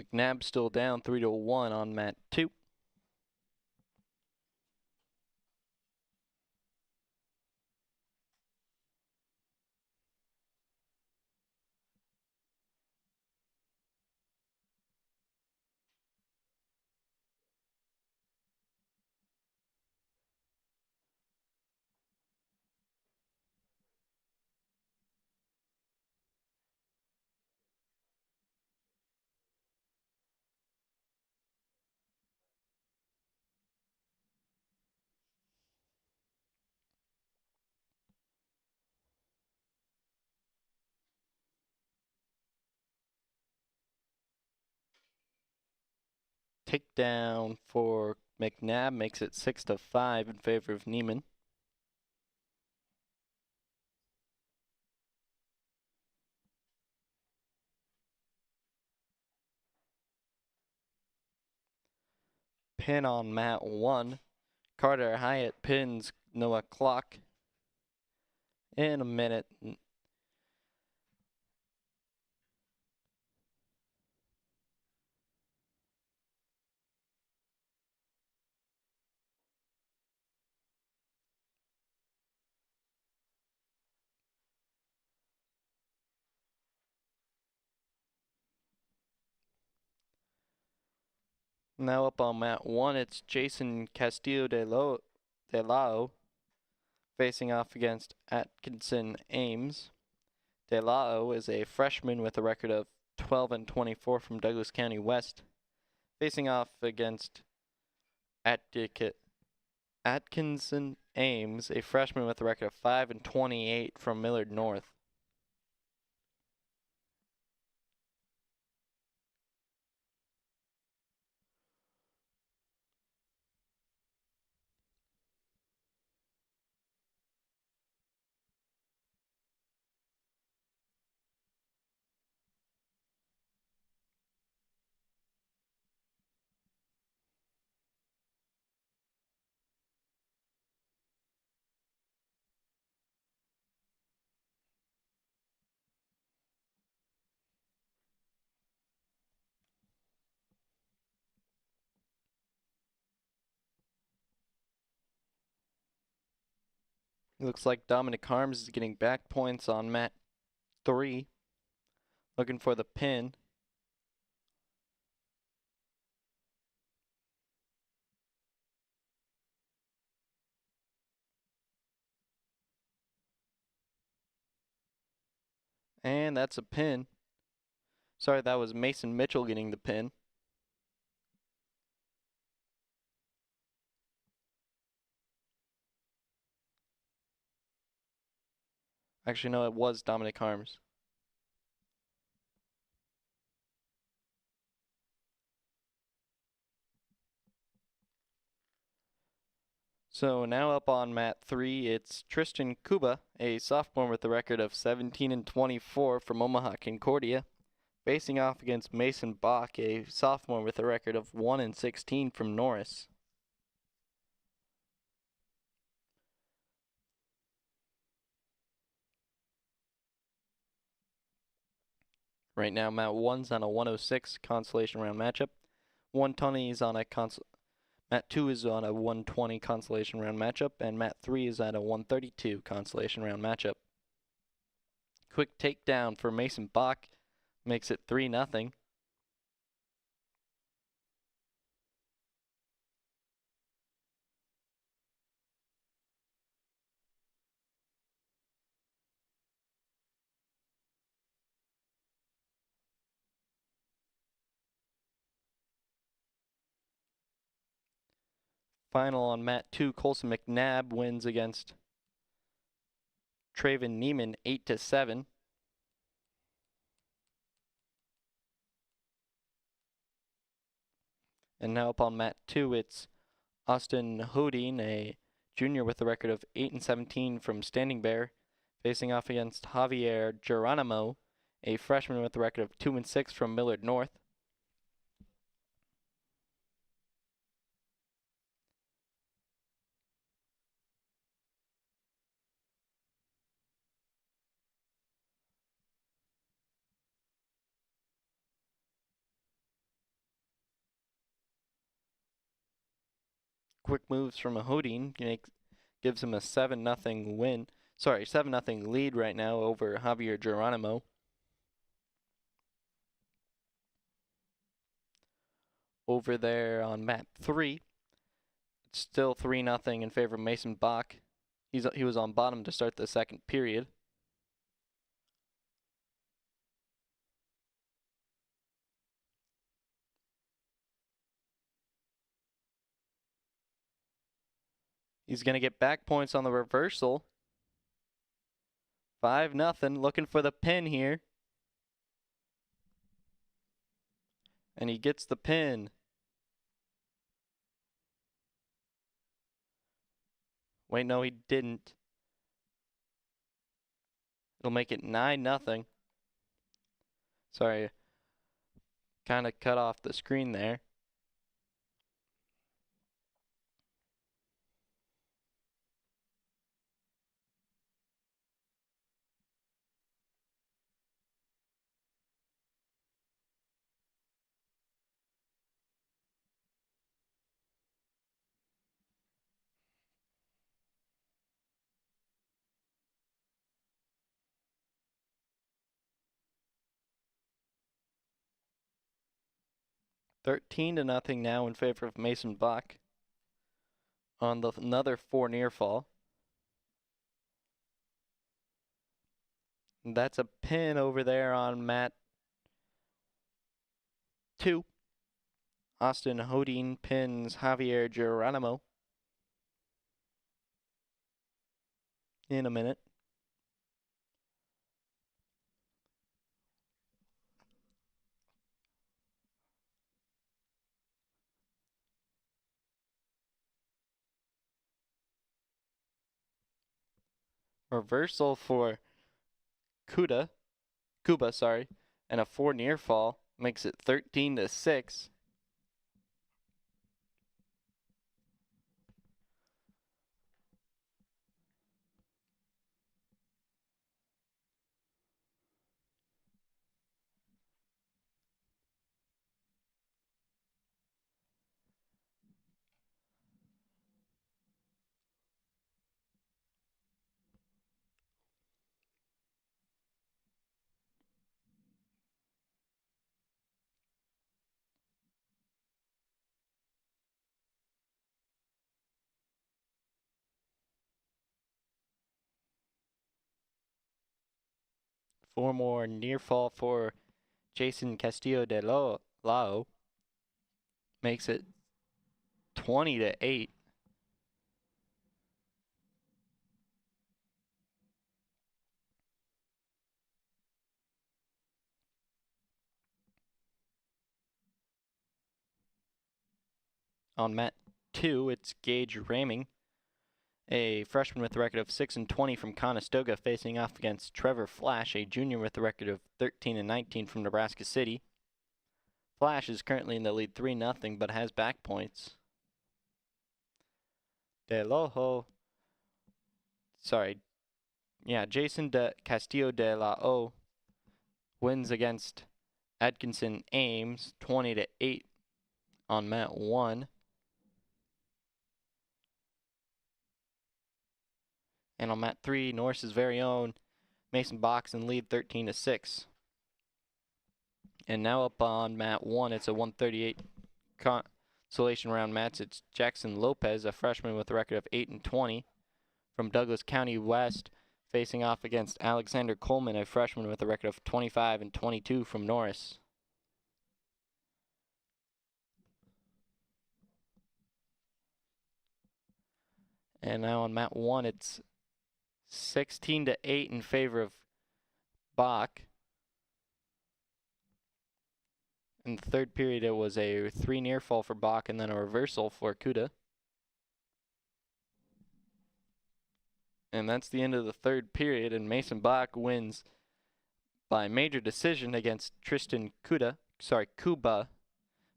McNabb still down 3-1 on mat 2. Takedown for McNabb makes it 6-5 in favor of Neiman. Pin on mat 1. Carter Hyatt pins Noah Clock in a minute. Now up on mat 1, it's Jason Castillo de Lao facing off against Atkinson Ames. De Lao is a freshman with a record of 12-24 from Douglas County West, facing off against Atkinson Ames, a freshman with a record of 5-28 from Millard North. Looks like Dominic Harms is getting back points on mat 3, looking for the pin. And that's a pin. Sorry, that was Mason Mitchell getting the pin. Actually, no, it was Dominic Harms. So now up on mat 3, it's Tristan Kuba, a sophomore with a record of 17-24 from Omaha Concordia, facing off against Mason Bach, a sophomore with a record of 1-16 from Norris. Right now, mat 1's on a 106 consolation round matchup. 120 is on a mat 2 is on a 120 consolation round matchup, and mat 3 is at a 132 consolation round matchup. Quick takedown for Mason Bach Makes it 3-0. Final on mat 2, Colson McNabb wins against Traven Neiman 8-7. And now up on mat 2, it's Austin Hodin, a junior with a record of 8-17 from Standing Bear, facing off against Javier Geronimo, a freshman with a record of 2-6 from Millard North. Quick moves from Hodin gives him a 7-0 win. Sorry, 7-0 lead right now over Javier Geronimo. Over there on mat 3, it's still 3-0 in favor of Mason Bach. He was on bottom to start the second period. He's going to get back points on the reversal. 5-0, looking for the pin here. And he gets the pin. Wait, no, he didn't. It'll make it 9-0. Sorry, kind of cut off the screen there. $13-0 now in favor of Mason Bach on another 4 near fall. And that's a pin over there on mat 2. Austin Hodin pins Javier Geronimo in a minute. Reversal for Kuba, and a 4 near fall makes it 13-6. Four more near fall for Jason Castillo de Lao makes it 20-8. On mat 2, it's Gage Raming, a freshman with a record of 6-20 from Conestoga, facing off against Trevor Flash, a junior with a record of 13-19 from Nebraska City. Flash is currently in the lead 3-0, but has back points. Jason Castillo de la O wins against Atkinson Ames 20-8 on mat 1. And on mat 3, Norris's very own Mason Bach in lead 13-6. And now up on mat 1, it's a 138 consolation round match. It's Jackson Lopez, a freshman with a record of 8-20 from Douglas County West, facing off against Alexander Coleman, a freshman with a record of 25-22 from Norris. And now on mat 1, it's 16-8 in favor of Bach. In the third period, it was a 3 near fall for Bach and then a reversal for Kuda. And that's the end of the third period, and Mason Bach wins by major decision against Tristan Kuba,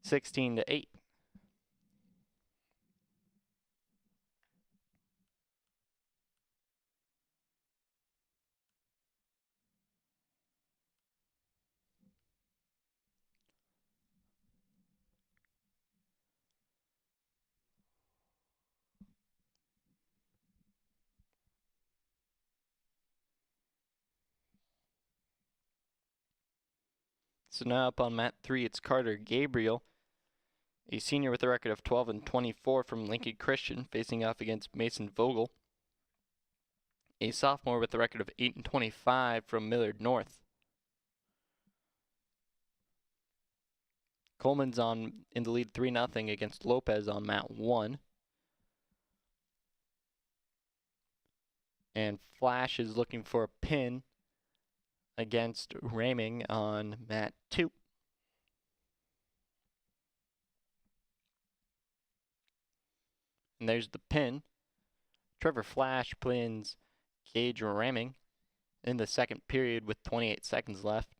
16-8. So now up on mat 3, it's Carter Gabriel, a senior with a record of 12-24 from Lincoln Christian, facing off against Mason Vogel, a sophomore with a record of 8-25 from Millard North. Coleman's in the lead 3-0 against Lopez on mat 1. And Flash is looking for a pin against Raming on mat 2. And there's the pin. Trevor Flash pins Gage Raming in the second period with 28 seconds left.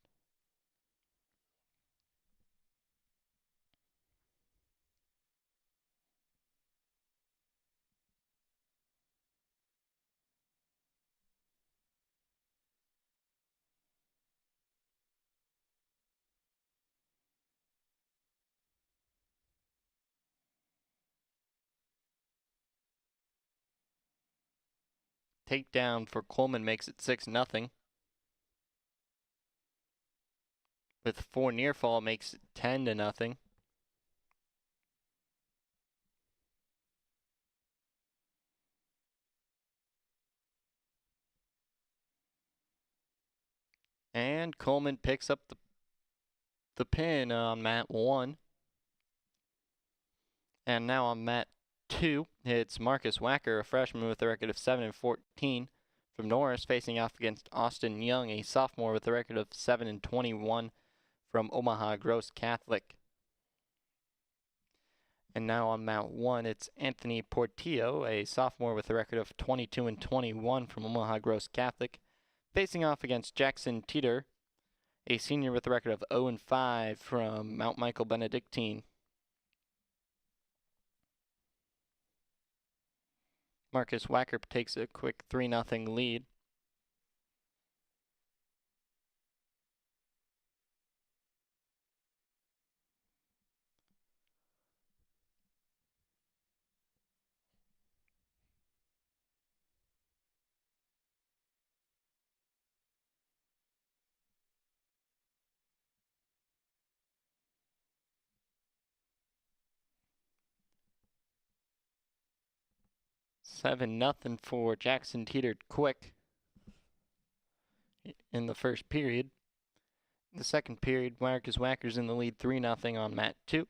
Takedown for Coleman makes it 6-0. With 4 near fall makes it 10-0. And Coleman picks up the pin on mat 1. And now on mat 2, it's Marcus Wacker, a freshman with a record of 7-14 from Norris, facing off against Austin Young, a sophomore with a record of 7-21 from Omaha Gross Catholic. And now on mat 1, it's Anthony Portillo, a sophomore with a record of 22-21 from Omaha Gross Catholic, facing off against Jackson Teeter, a senior with a record of 0-5 from Mount Michael Benedictine. Marcus Wacker takes a quick 3-0 lead. Seven nothing for Jackson Teeter quick in the first period. In the second period, Marcus Wacker's in the lead 3-0 on mat 2.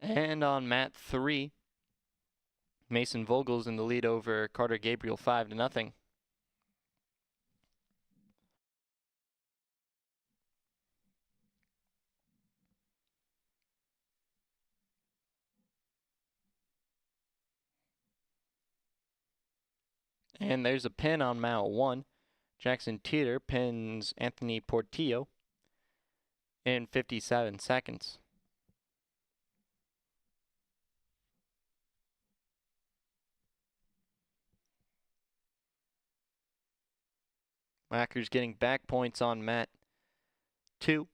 And on mat 3, Mason Vogel's in the lead over Carter Gabriel 5-0. And there's a pin on mat 1. Jackson Teeter pins Anthony Portillo in 57 seconds. Wacker's getting back points on mat 2.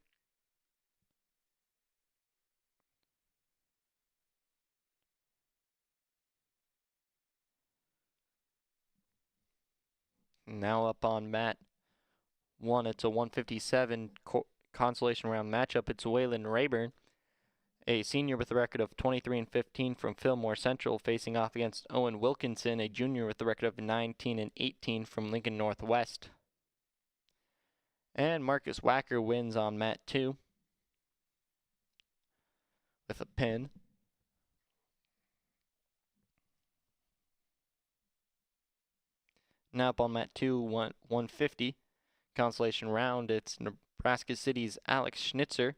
Now up on mat 1, it's a 157 consolation round matchup, it's Waylon Rayburn, a senior with a record of 23-15 from Fillmore Central, facing off against Owen Wilkinson, a junior with a record of 19-18 from Lincoln Northwest. And Marcus Wacker wins on mat 2 with a pin. Now up on mat 2, 150 consolation round, it's Nebraska City's Alex Schnitzer,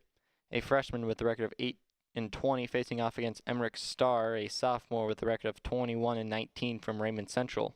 a freshman with a record of 8-20, facing off against Emmerich Starr, a sophomore with a record of 21-19 from Raymond Central.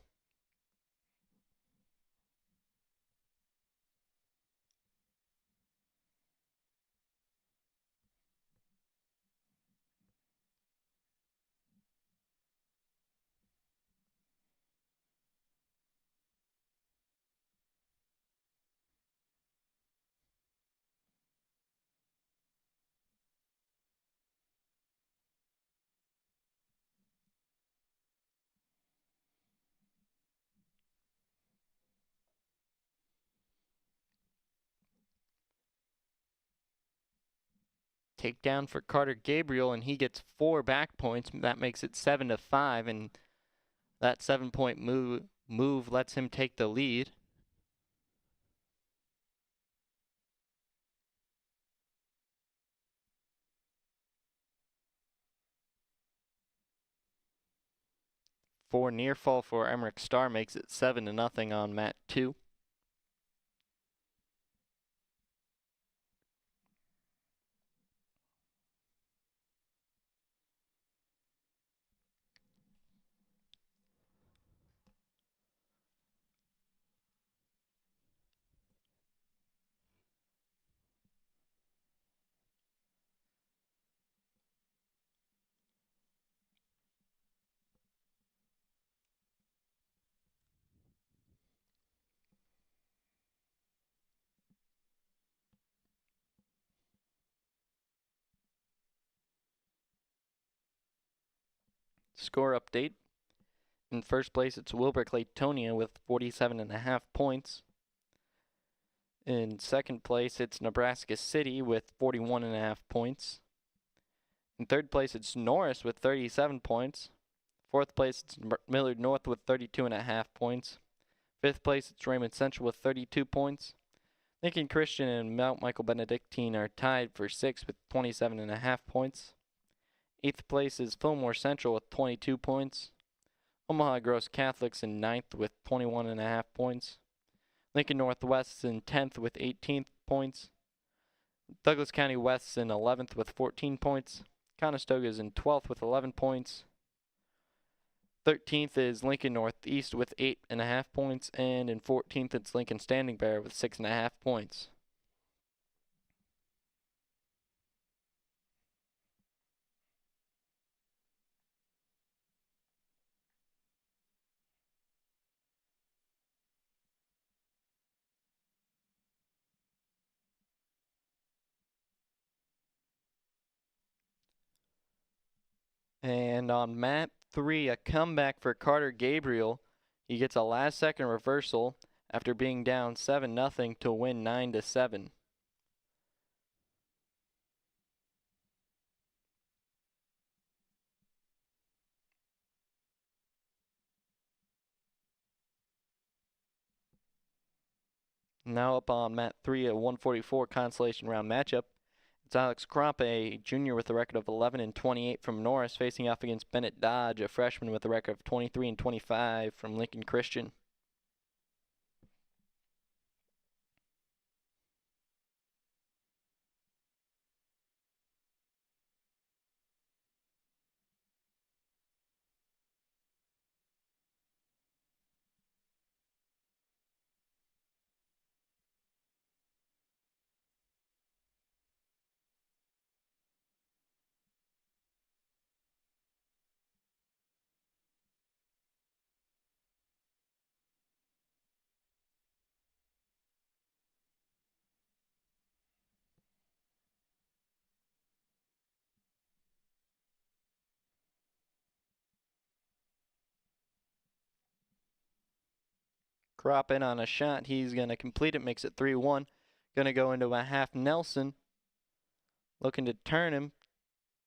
Takedown for Carter Gabriel, and he gets 4 back points. That makes it 7-5, and that 7-point move lets him take the lead. For near fall for Emmerich Starr makes it 7-0 on mat 2. Score update. In first place, it's Wilbur Claytonia with 47.5 points. In second place, it's Nebraska City with 41.5 points. In third place, it's Norris with 37 points. Fourth place, it's Millard North with 32.5 points. Fifth place, it's Raymond Central with 32 points. Lincoln Christian and Mount Michael Benedictine are tied for 6th with 27.5 points. 8th place is Fillmore Central with 22 points. Omaha Gross Catholics in 9th with 21.5 points. Lincoln Northwest's in 10th with 18 points. Douglas County West's in 11th with 14 points. Conestoga's in 12th with 11 points. 13th is Lincoln Northeast with 8.5 points. And in 14th, it's Lincoln Standing Bear with 6.5 points. And on mat 3, a comeback for Carter Gabriel. He gets a last-second reversal after being down 7-0 to win 9-7. Now up on mat 3, a 144 consolation round matchup. It's Alex Crop, a junior with a record of 11-28 from Norris, facing off against Bennett Dodge, a freshman with a record of 23-25 from Lincoln Christian. Crop in on a shot. He's going to complete it, makes it 3-1. Gonna go into a half Nelson. Looking to turn him.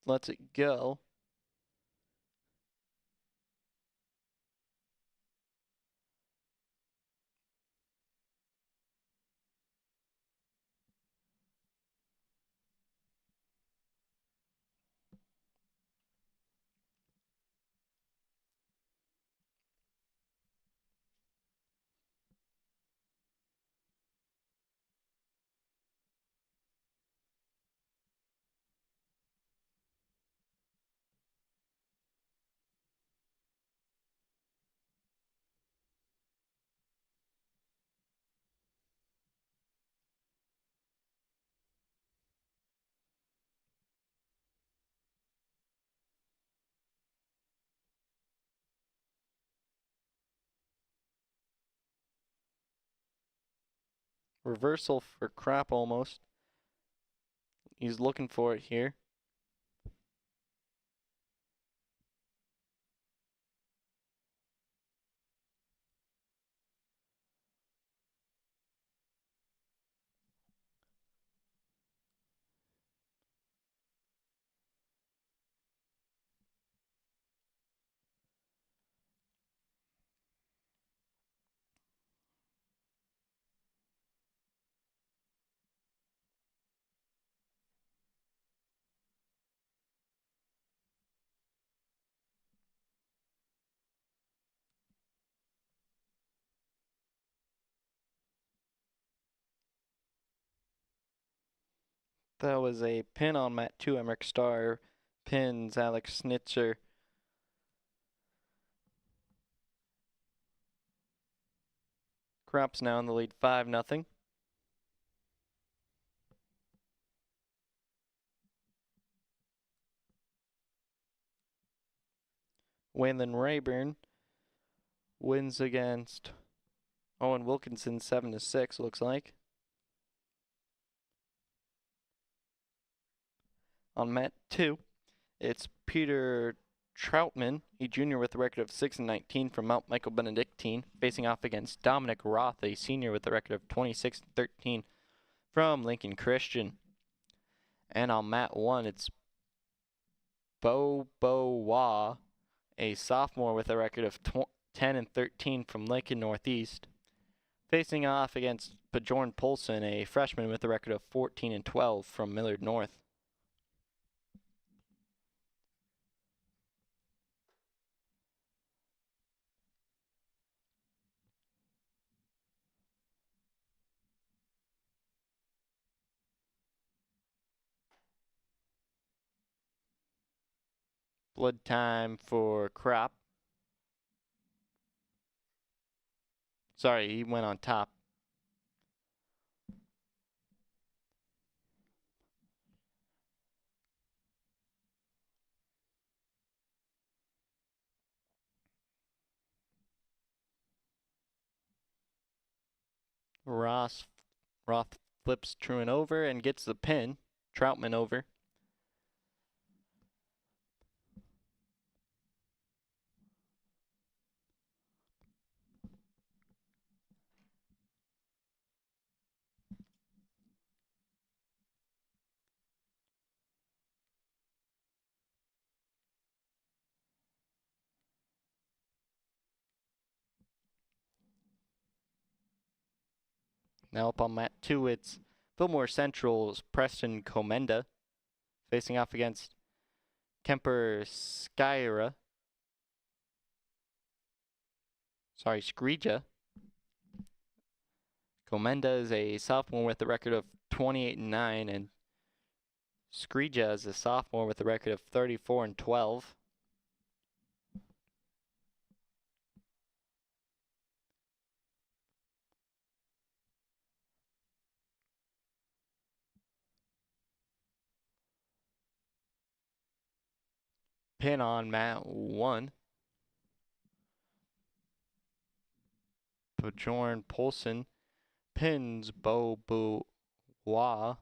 Lets it go. Reversal for crap almost. He's looking for it here. That was a pin on mat 2. Emmerich Starr pins Alex Snitzer. Crop's now in the lead 5-0. Waylon Rayburn wins against Owen Wilkinson 7-6, looks like. On mat 2, it's Peter Troutman, a junior with a record of 6-19 from Mount Michael Benedictine, facing off against Dominic Roth, a senior with a record of 26-13 from Lincoln Christian. And on mat 1, it's Bo Wah, a sophomore with a record of 10-13 from Lincoln Northeast, facing off against Bjorn Polson, a freshman with a record of 14-12 from Millard North. Blood time for Crop. Sorry, he went on top. Roth flips Truman over and gets the pin. Troutman over. Now up on mat 2, it's Fillmore Central's Preston Comenda facing off against Kemper Skyra. Sorry, Skrija. Comenda is a sophomore with a record of 28-9, and Skrija is a sophomore with a record of 34-12. Pin on mat 1. Bjorn Polson pins Bo Wah.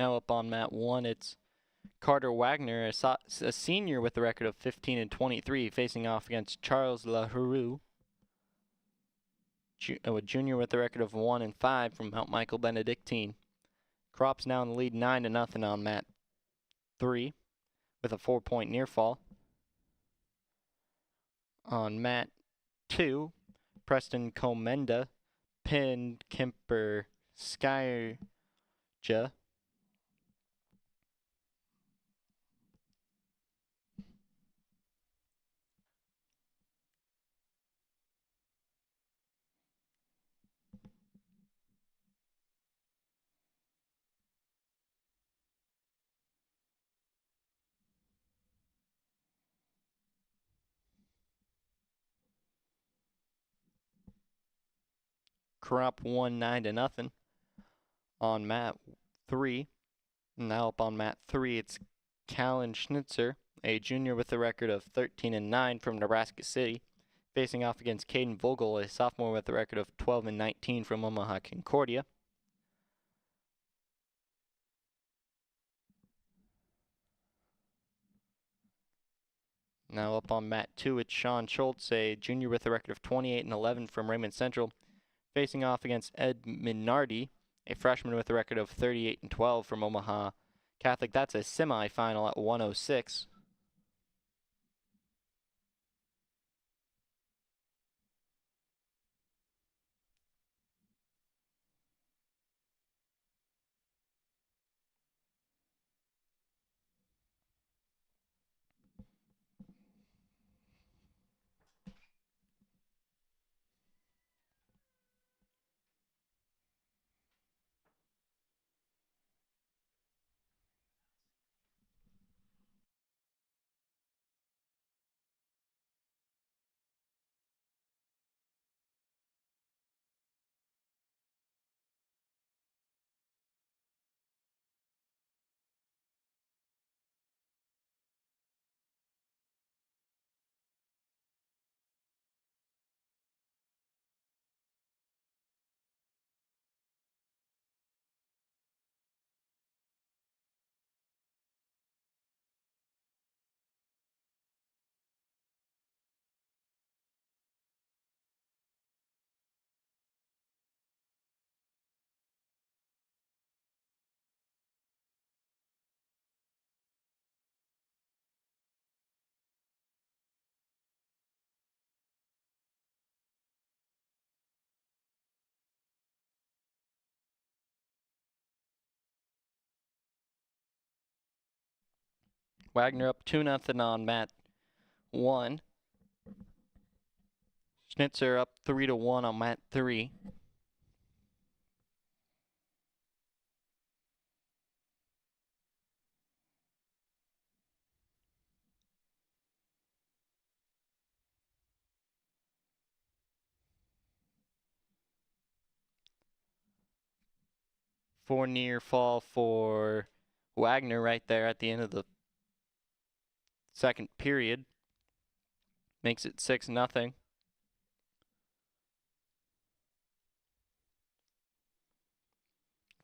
Now up on mat 1, it's Carter Wagner, a senior with a record of 15 and 23, facing off against Charles LaHoureux, a junior with a record of 1 and 5 from Mount Michael Benedictine. Crop's now in the lead 9-0 on mat 3 with a 4-point near fall. On mat 2, Preston Comenda pinned Kemper Skyja. Crop won 9-0 on mat 3. Now up on mat 3, it's Callan Schnitzer, a junior with a record of 13 and 9 from Nebraska City, facing off against Caden Vogel, a sophomore with a record of 12 and 19 from Omaha Concordia. Now up on mat 2, it's Sean Schultz, a junior with a record of 28 and 11 from Raymond Central, facing off against Ed Minardi, a freshman with a record of 38 and 12 from Omaha Catholic. That's a semifinal at 106. Wagner up 2-0 on mat 1. Schnitzer up 3-1 on mat 3. For near fall for Wagner right there at the end of the second period. Makes it 6-0. If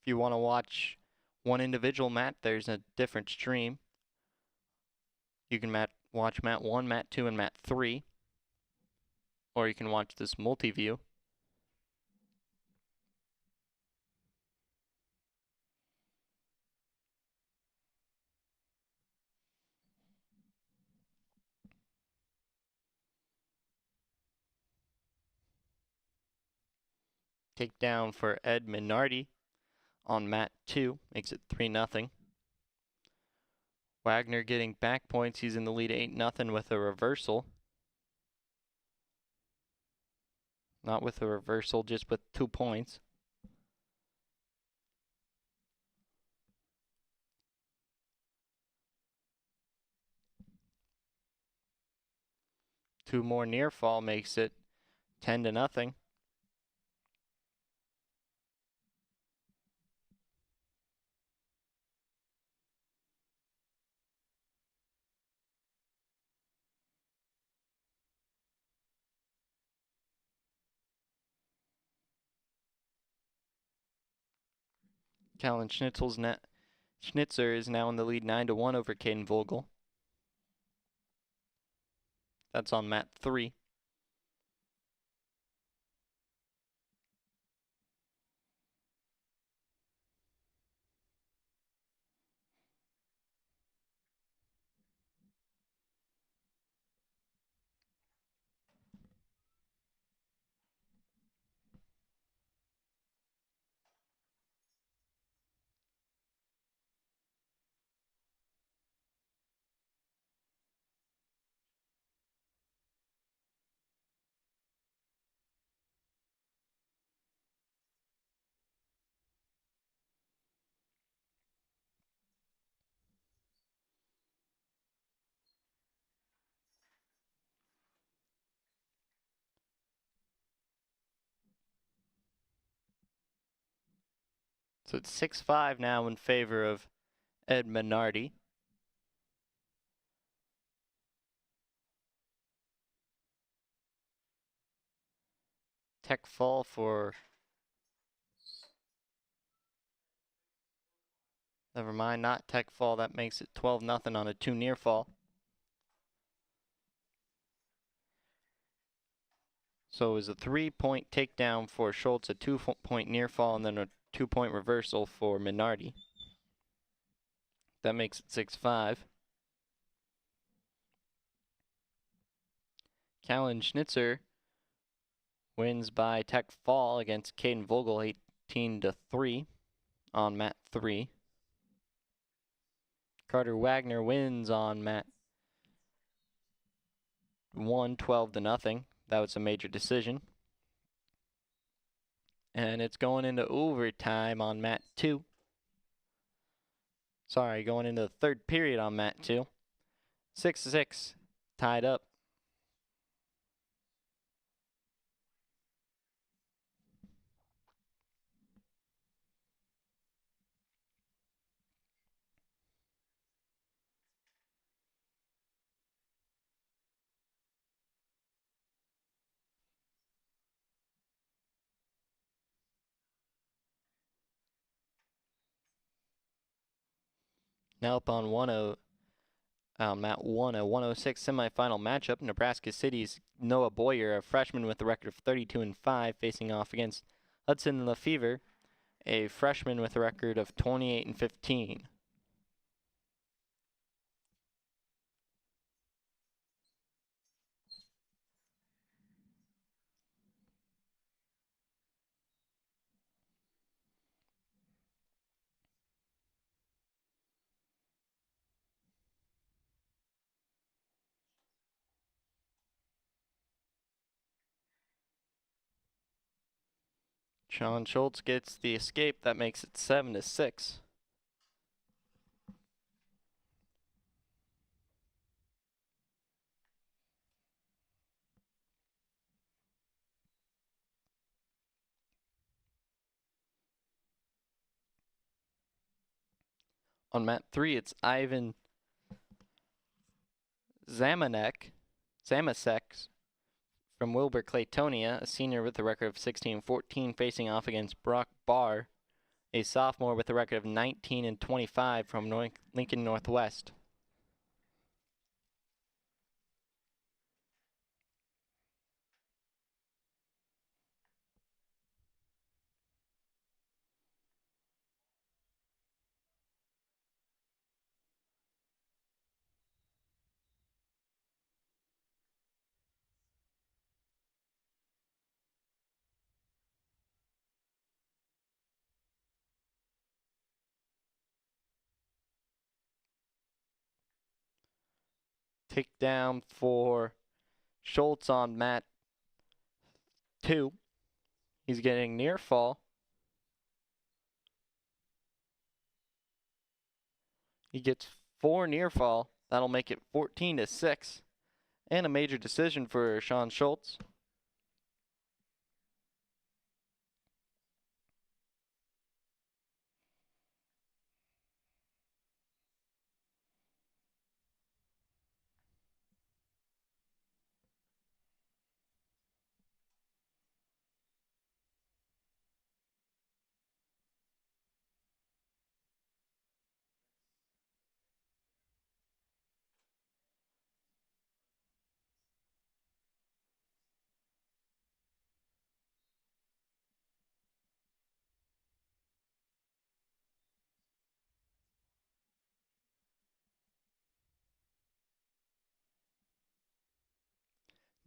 you want to watch one individual mat, there's a different stream. You can watch mat 1, mat 2, and mat 3. Or you can watch this multi-view. Takedown for Ed Minardi on mat 2. Makes it 3-0. Wagner getting back points. He's in the lead 8-0 with a reversal. Not with a reversal, just with 2 points. Two more near fall makes it 10-0. Callan Schnitzel's Schnitzer is now in the lead 9-1 over Caden Vogel. That's on mat 3. So it's 6-5 now in favor of Ed Minardi. Tech fall for... Never mind, not tech fall. That makes it 12-0 on a 2 near fall. So it was a 3-point takedown for Schultz, a 2-point near fall, and then a 2-point reversal for Minardi. That makes it 6-5. Callan Schnitzer wins by tech fall against Caden Vogel, 18-3 on mat 3. Carter Wagner wins on mat 1, 12-0. That was a major decision. And it's going into overtime on mat 2. Sorry, going into the third period on mat 2. 6-6, tied up. Now up on mat 1, a 106 semifinal matchup. Nebraska City's Noah Boyer, a freshman with a record of 32-5, facing off against Hudson Lefevre, a freshman with a record of 28-15. Sean Schultz gets the escape. That makes it 7-6. On mat 3, it's Ivan Zamasek from Wilbur Claytonia, a senior with a record of 16-14, facing off against Brock Barr, a sophomore with a record of 19-25 from Lincoln Northwest. Takedown for Schultz on mat 2. He's getting near fall. He gets 4 near fall. That'll make it 14-6. And a major decision for Sean Schultz.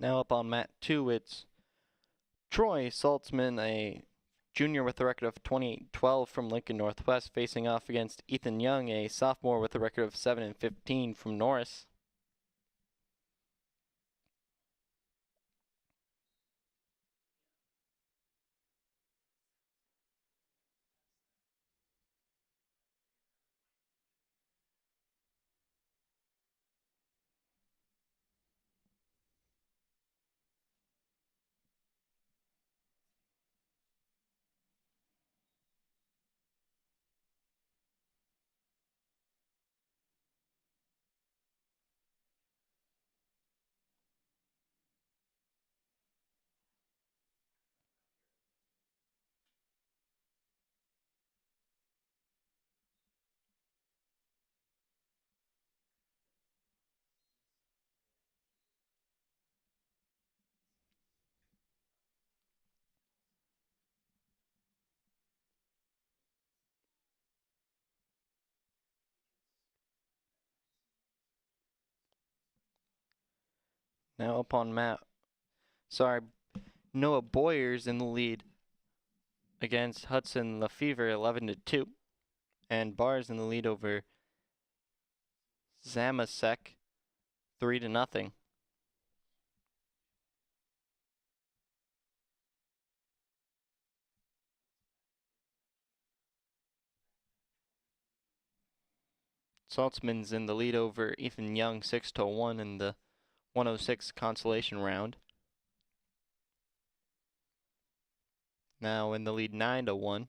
Now up on mat 2, it's Troy Saltzman, a junior with a record of 28-12 from Lincoln Northwest, facing off against Ethan Young, a sophomore with a record of 7-15 from Norris. Now up on Noah Boyer's in the lead against Hudson Lefevre 11-2, and Barr's in the lead over Zamasek 3-0. Saltzman's in the lead over Ethan Young 6-1 in the 106 consolation round. Now in the lead 9-1.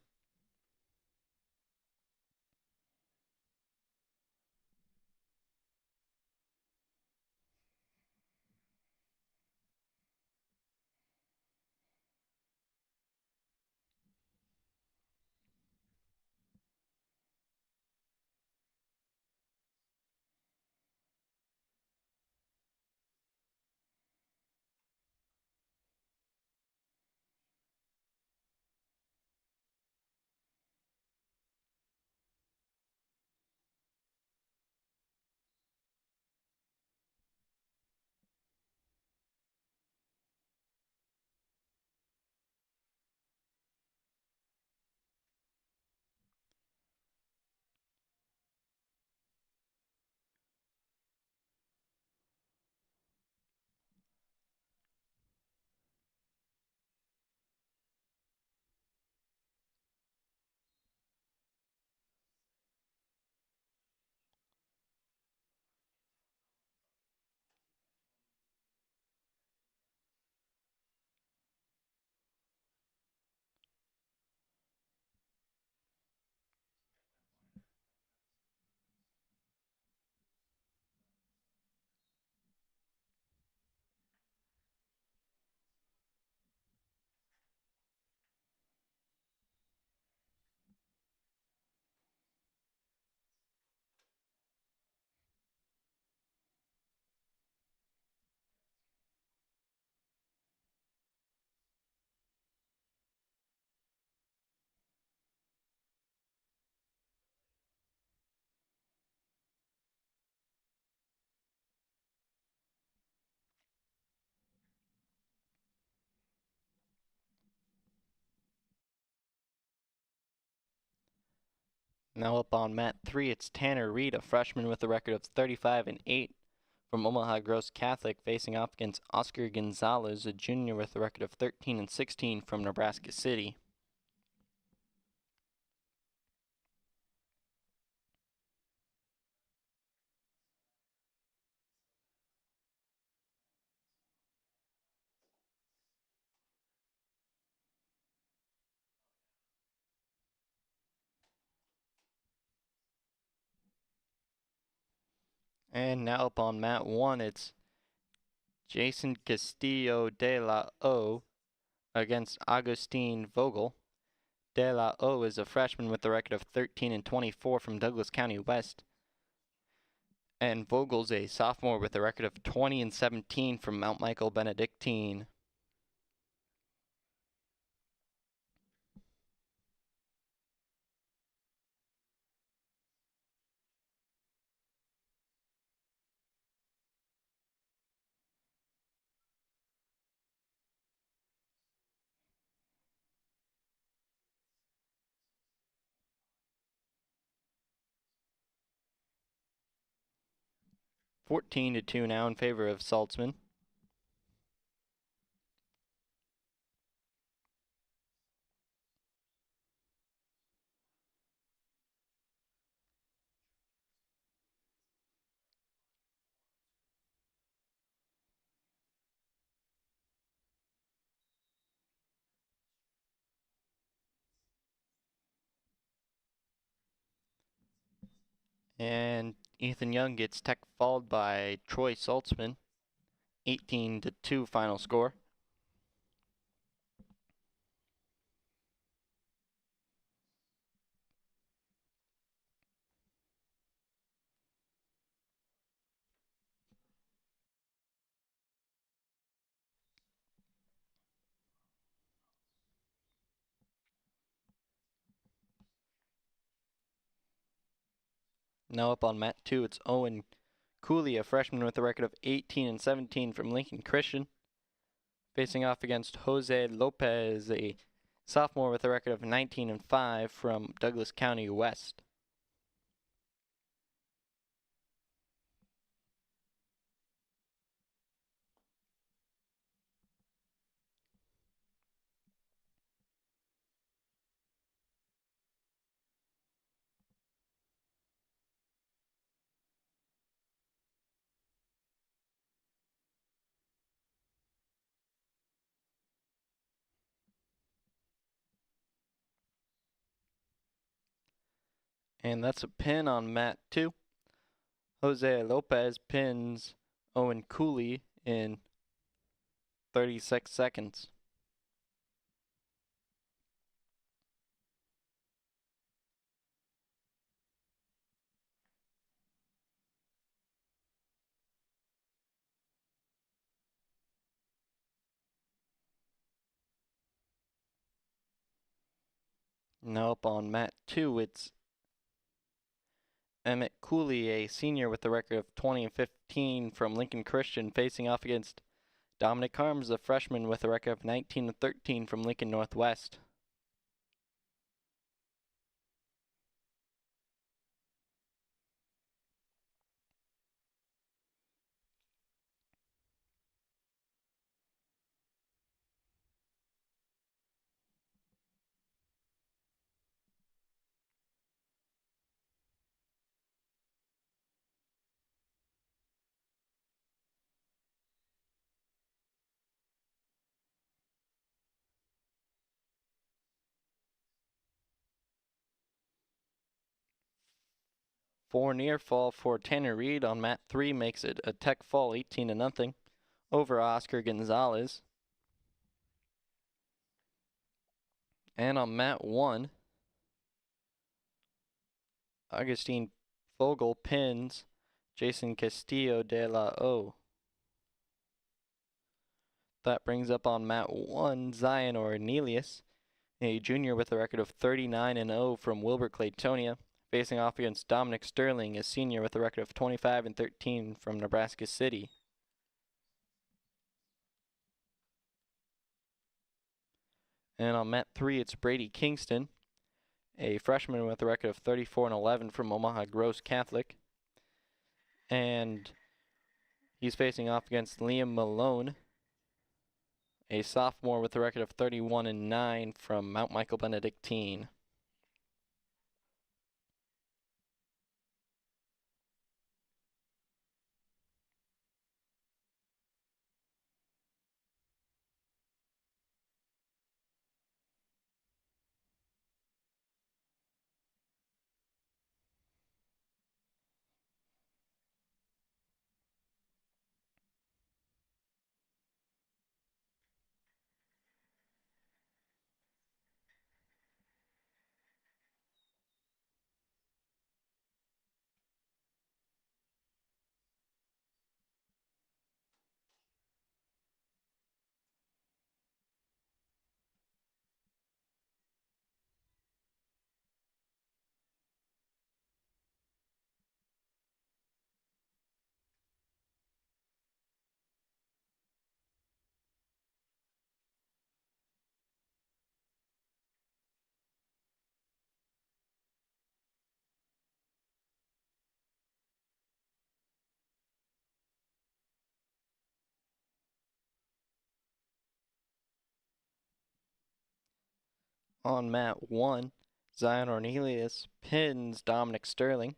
Now up on mat 3, it's Tanner Reed, a freshman with a record of 35-8 from Omaha Gross Catholic, facing off against Oscar Gonzalez, a junior with a record of 13-16 from Nebraska City. And now up on mat 1, it's Jason Castillo de la O against Agustin Vogel. De La O is a freshman with a record of 13-24 from Douglas County West. And Vogel's a sophomore with a record of 20-17 from Mount Michael Benedictine. 14-2 now in favor of Saltzman. And Ethan Young gets tech fouled by Troy Saltzman. 18-2 final score. Now up on mat 2, it's Owen Cooley, a freshman with a record of 18-17 from Lincoln Christian, facing off against Jose Lopez, a sophomore with a record of 19-5 from Douglas County West. And that's a pin on mat 2. Jose Lopez pins Owen Cooley in 36 seconds. Now up on mat 2, it's Emmett Cooley, a senior with a record of 20-15 from Lincoln Christian, facing off against Dominic Harms, a freshman with a record of 19-13 from Lincoln Northwest. For near fall for Tanner Reed on mat 3 makes it a tech fall 18-0 over Oscar Gonzalez. And on mat 1, Augustine Fogel pins Jason Castillo de la O. That brings up on mat 1 Zion Ornelius, a junior with a record of 39-0 from Wilbur Claytonia, facing off against Dominic Sterling, a senior with a record of 25-13 from Nebraska City. And on mat 3, it's Brady Kingston, a freshman with a record of 34-11 from Omaha Gross Catholic. And he's facing off against Liam Malone, a sophomore with a record of 31-9 from Mount Michael Benedictine. On mat 1, Zion Ornelius pins Dominic Sterling.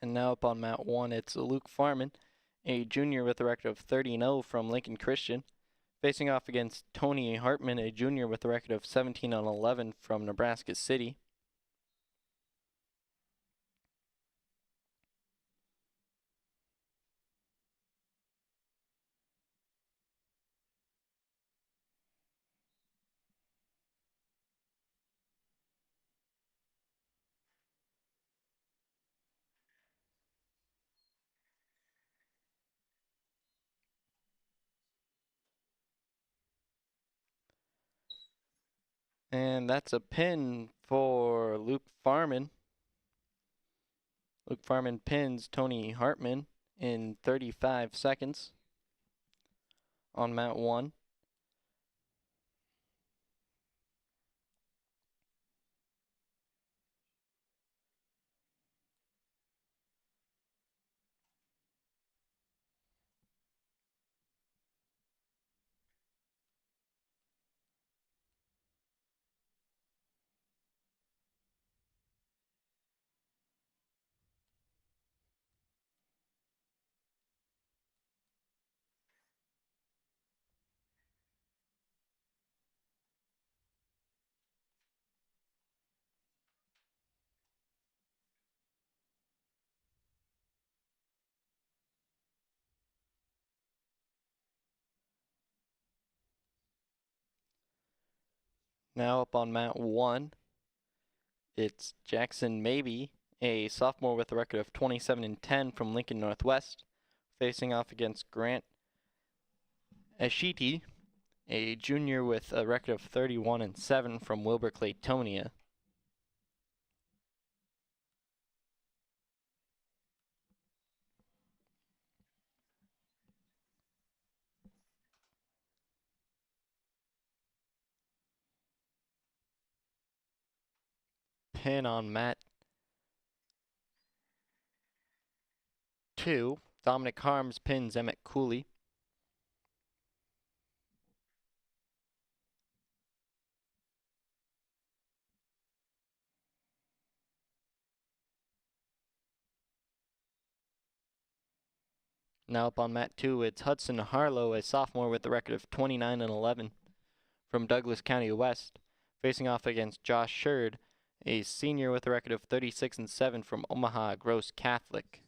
And now up on mat 1, it's Luke Farman, a junior with a record of 30-0 from Lincoln Christian, facing off against Tony Hartman, a junior with a record of 17-11 from Nebraska City. And that's a pin for Luke Farman. Luke Farman pins Tony Hartman in 35 seconds on mat 1. Now up on mat 1, it's Jackson Maybe, a sophomore with a record of 27-10 from Lincoln Northwest, facing off against Grant Ashiti, a junior with a record of 31-7 from Wilbur Claytonia. Pin on mat 2, Dominic Harms pins Emmett Cooley. Now up on mat 2, it's Hudson Harlow, a sophomore with a record of 29-11 from Douglas County West, facing off against Josh Sherd, a senior with a record of 36-7 from Omaha Gross Catholic.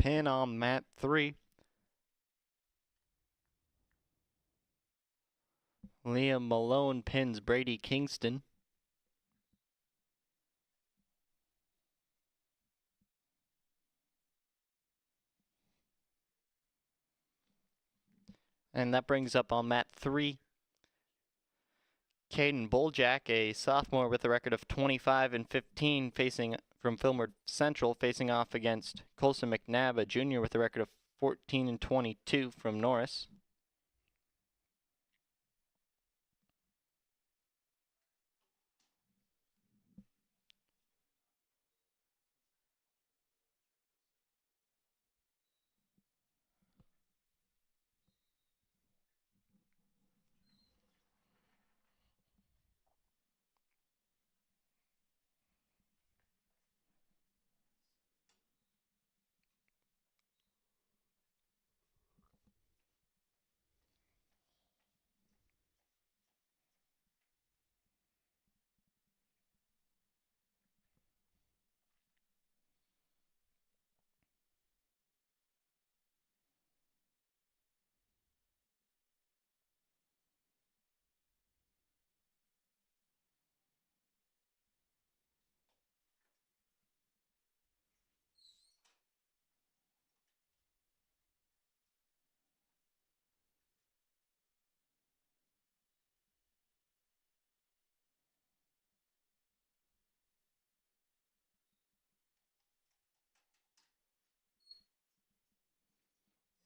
pin on mat 3. Liam Malone pins Brady Kingston. And that brings up on mat 3, Caden Boljack, a sophomore with a record of 25-15, facing from Fillmore Central, facing off against Colson McNabb, a junior with a record of 14-22 from Norris.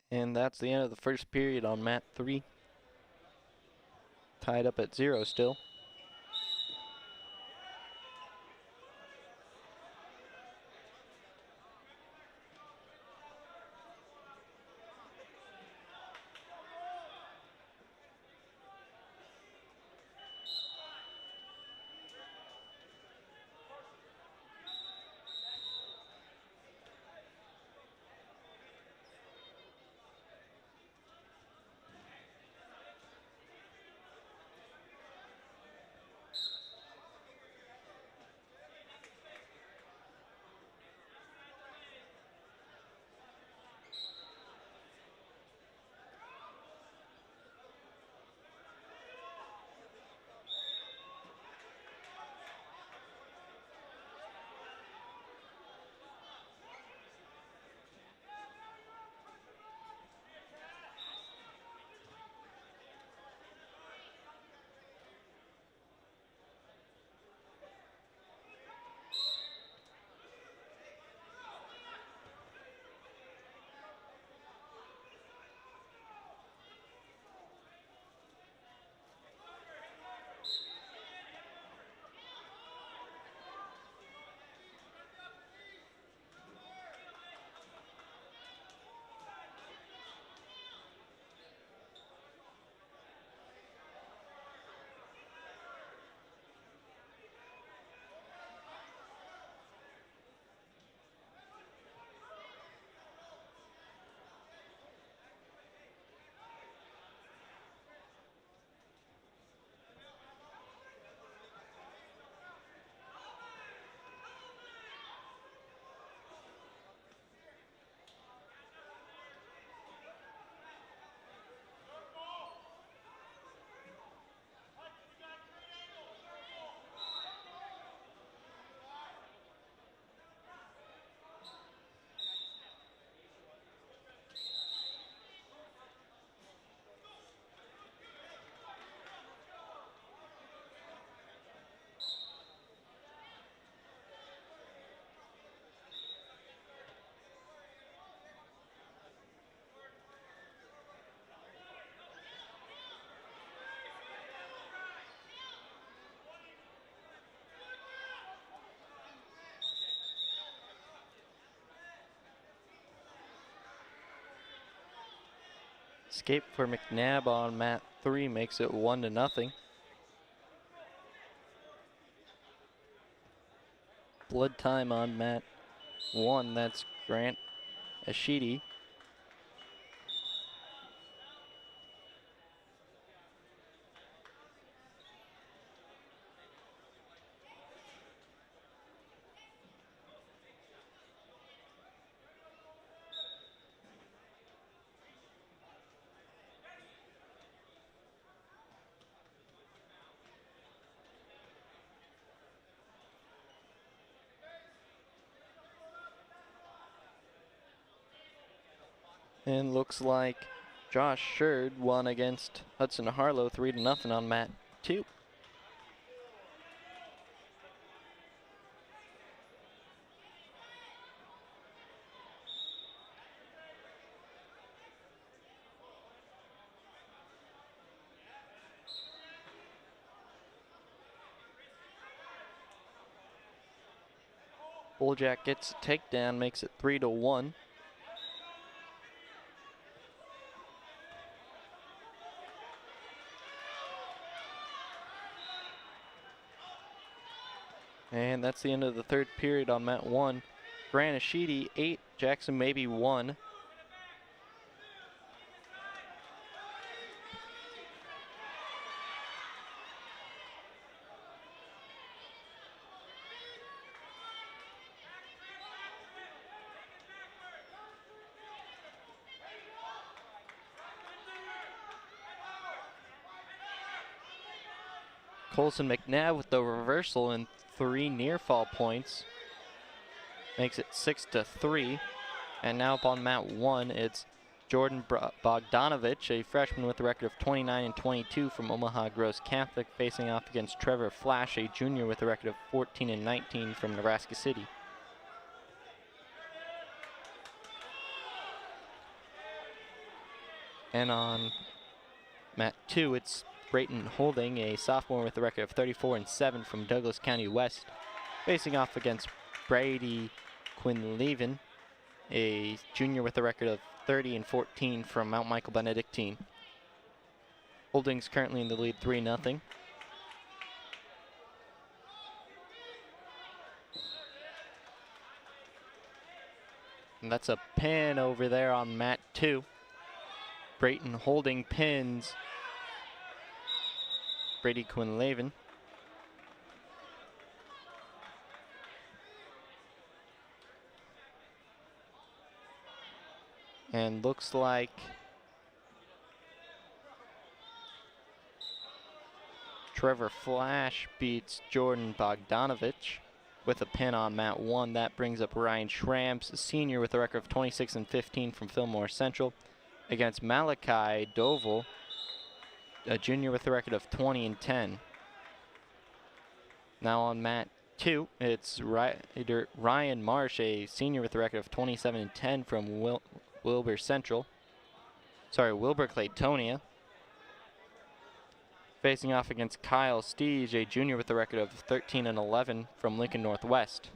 And that's the end of the first period on mat 3. Tied up at 0 still. Escape for McNabb on mat 3 makes it 1-0. Blood time on mat 1, that's Grant Ashidi. And looks like Josh Sherd won against Hudson Harlow 3-0 on mat 2. Bulljack gets a takedown, makes it 3-1. And that's the end of the third period on mat 1. Granashidi 8, Jackson maybe 1. Colson McNabb with the reversal and 3 near fall points. Makes it 6-3. And now up on mat 1, it's Jordan Bogdanovich, a freshman with a record of 29-22 from Omaha Gross Catholic, facing off against Trevor Flash, a junior with a record of 14-19 from Nebraska City. And on mat 2, it's Brayton Holding, a sophomore with a record of 34-7 from Douglas County West, facing off against Brady Quinlevin, a junior with a record of 30-14 from Mount Michael Benedictine. Holding's currently in the lead 3-0. And that's a pin over there on mat 2. Brayton Holding pins Brady Quinlevin. And looks like Trevor Flash beats Jordan Bogdanovich with a pin on mat 1. That brings up Ryan Schramps, a senior with a record of 26-15 from Fillmore Central, against Malachi Doval, a junior with a record of 20-10. Now on mat 2, it's Ryan Marsh, a senior with a record of 27-10 from Wilbur Claytonia, facing off against Kyle Steege, a junior with a record of 13-11 from Lincoln Northwest.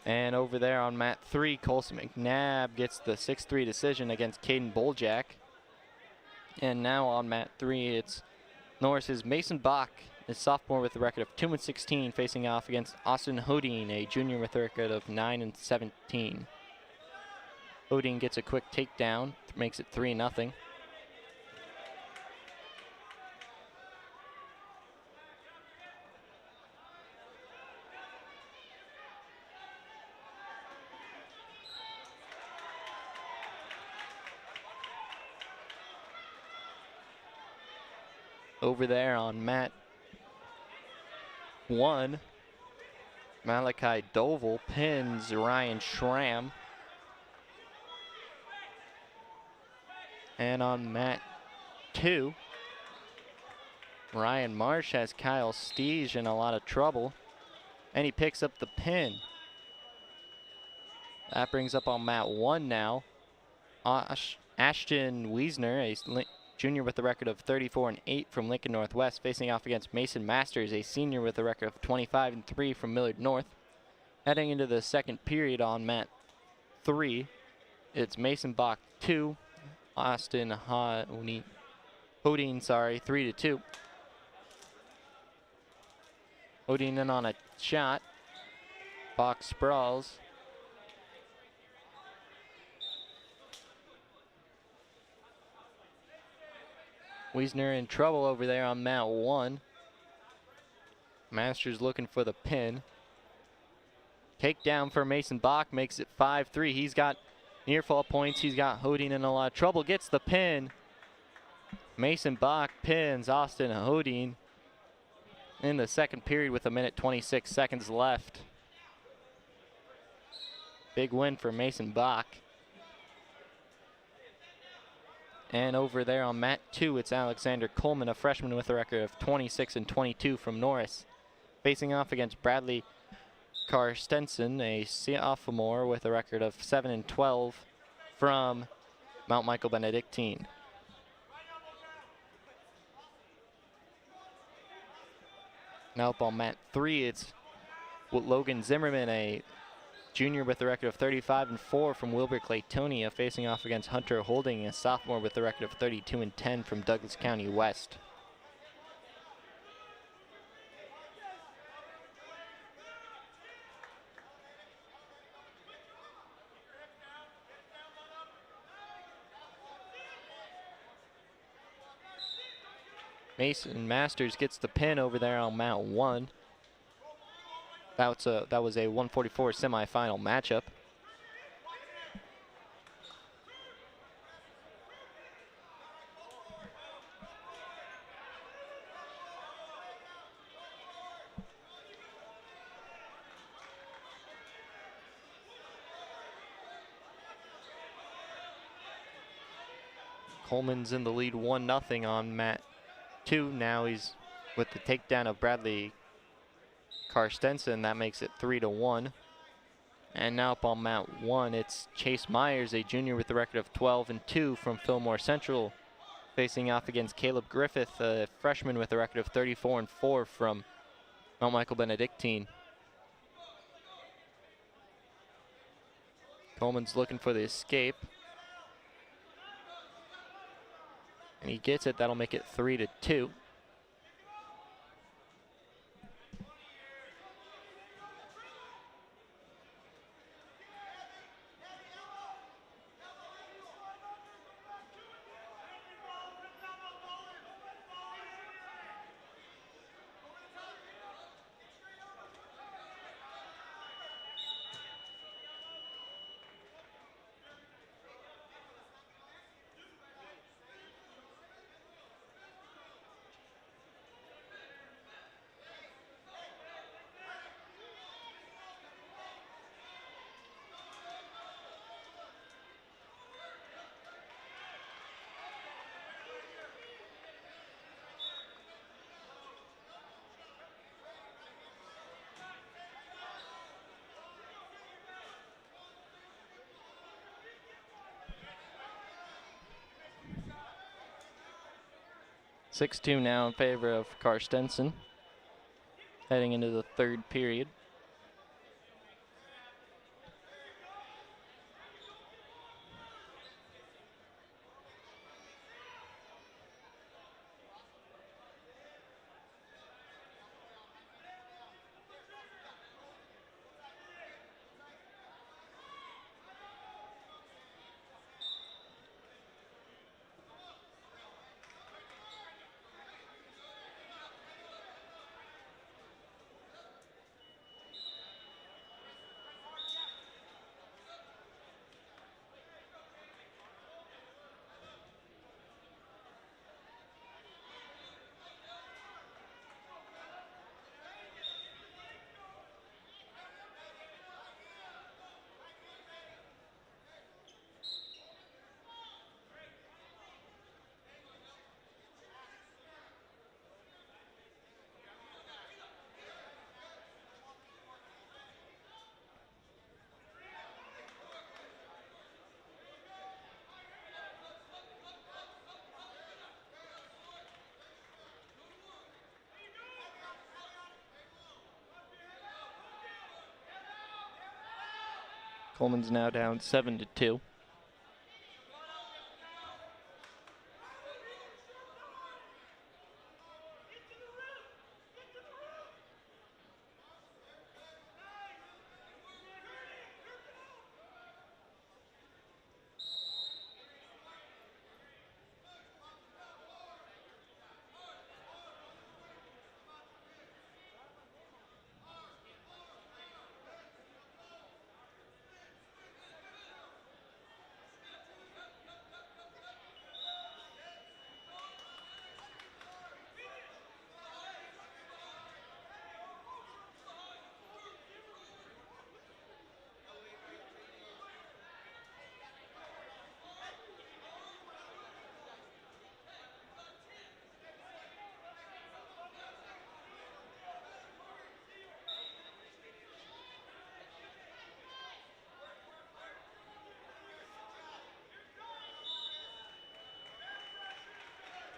And over there on mat 3, Colson McNabb gets the 6-3 decision against Caden Bulljack. And now on mat 3, it's Norris's Mason Bach, a sophomore with a record of 2-16, facing off against Austin Hodine, a junior with a record of 9-17. Hodine gets a quick takedown, makes it 3-0. Over there on mat 1, Malachi Doval pins Ryan Schramm. And on mat 2, Ryan Marsh has Kyle Steege in a lot of trouble, and he picks up the pin. That brings up on mat 1 now Ashton Wiesner, a junior with a record of 34-8 from Lincoln Northwest, facing off against Mason Masters, a senior with a record of 25-3 from Millard North. Heading into the second period on mat 3, it's Mason Bach 2, Austin Hodine, 3-2. Hodine in on a shot. Bach sprawls. Wiesner in trouble over there on mat 1. Masters looking for the pin. Takedown for Mason Bach makes it 5-3. He's got near fall points. He's got Hodine in a lot of trouble. Gets the pin. Mason Bach pins Austin Hodine in the second period with 1:26 left. Big win for Mason Bach. And over there on mat 2, it's Alexander Coleman, a freshman with a record of 26 and 22 from Norris, facing off against Bradley Carstensen, a sophomore with a record of 7 and 12 from Mount Michael Benedictine. Now up on mat 3, it's Logan Zimmerman, a junior with a record of 35 and 4 from Wilbur Claytonia, facing off against Hunter Holding, a sophomore with a record of 32 and 10 from Douglas County West. Mason Masters gets the pin over there on mat 1. That was a 144 semifinal matchup. Coleman's in the lead 1-0 on mat 2. Now he's with the takedown of Bradley Carstensen. That makes it 3-1. And now up on mat 1, it's Chase Myers, a junior with a record of 12 and 2 from Fillmore Central, facing off against Caleb Griffith, a freshman with a record of 34 and 4 from Mount Michael Benedictine. Coleman's looking for the escape. And he gets it. That'll make it 3-2. (6-2) now in favor of Carstensen, heading into the third period. Coleman's now down 7-2.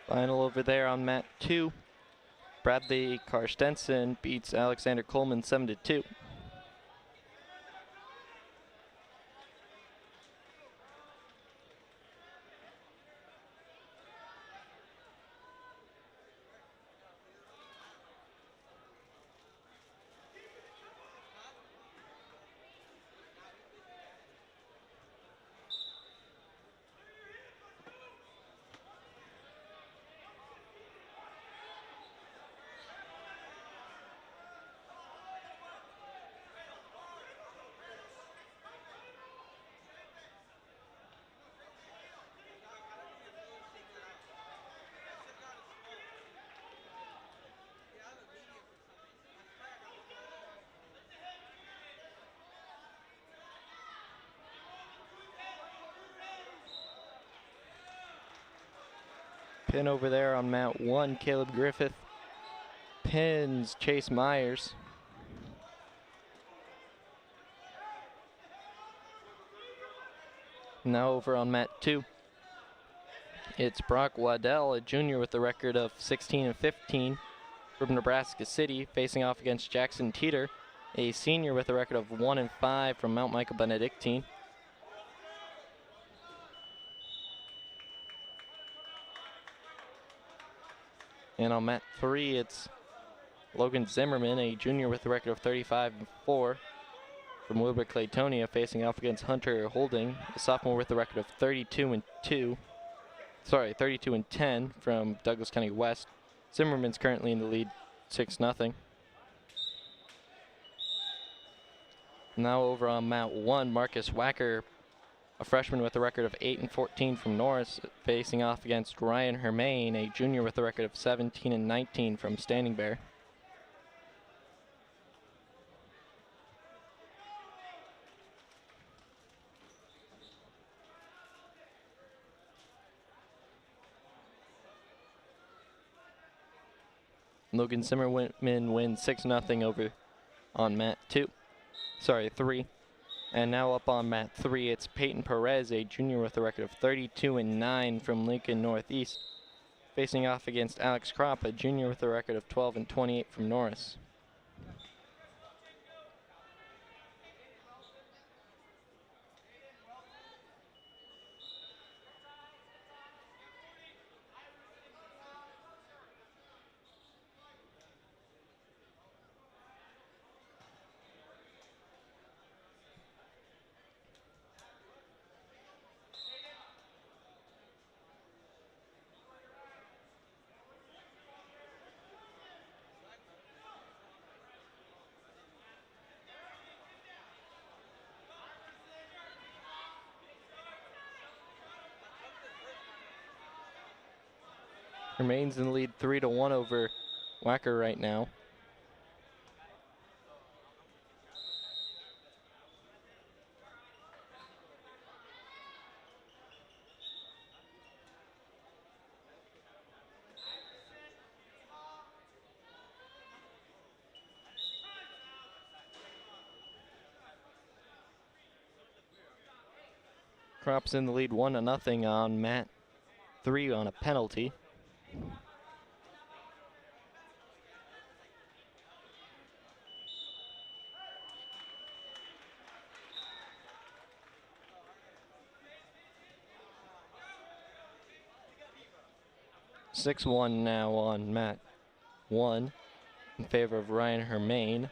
Final over there on mat 2. Bradley Karstensen beats Alexander Coleman 7-2. Pin over there on mat 1, Caleb Griffith pins Chase Myers. Now over on mat 2, it's Brock Waddell, a junior with a record of 16-15 from Nebraska City, facing off against Jackson Teeter, a senior with a record of 1-5 from Mount Michael Benedictine. And on mat 3, it's Logan Zimmerman, a junior with a record of 35-4 from Wilbur Claytonia, facing off against Hunter Holding, a sophomore with a record of 32-10 from Douglas County West. Zimmerman's currently in the lead 6-0. Now over on mat 1, Marcus Wacker, a freshman with a record of 8-14 from Norris, facing off against Ryan Hermain, a junior with a record of 17-19 from Standing Bear. Logan Zimmerman wins 6-0 over on mat 3. And now up on mat 3, it's Peyton Perez, a junior with a record of 32-9 from Lincoln Northeast, facing off against Alex Kropp, a junior with a record of 12-28 from Norris. Remains in the lead 3-1 over Wacker right now. Kropp's in the lead 1-0 on mat 3 on a penalty. (6-1) now on mat 1 in favor of Ryan Hermain.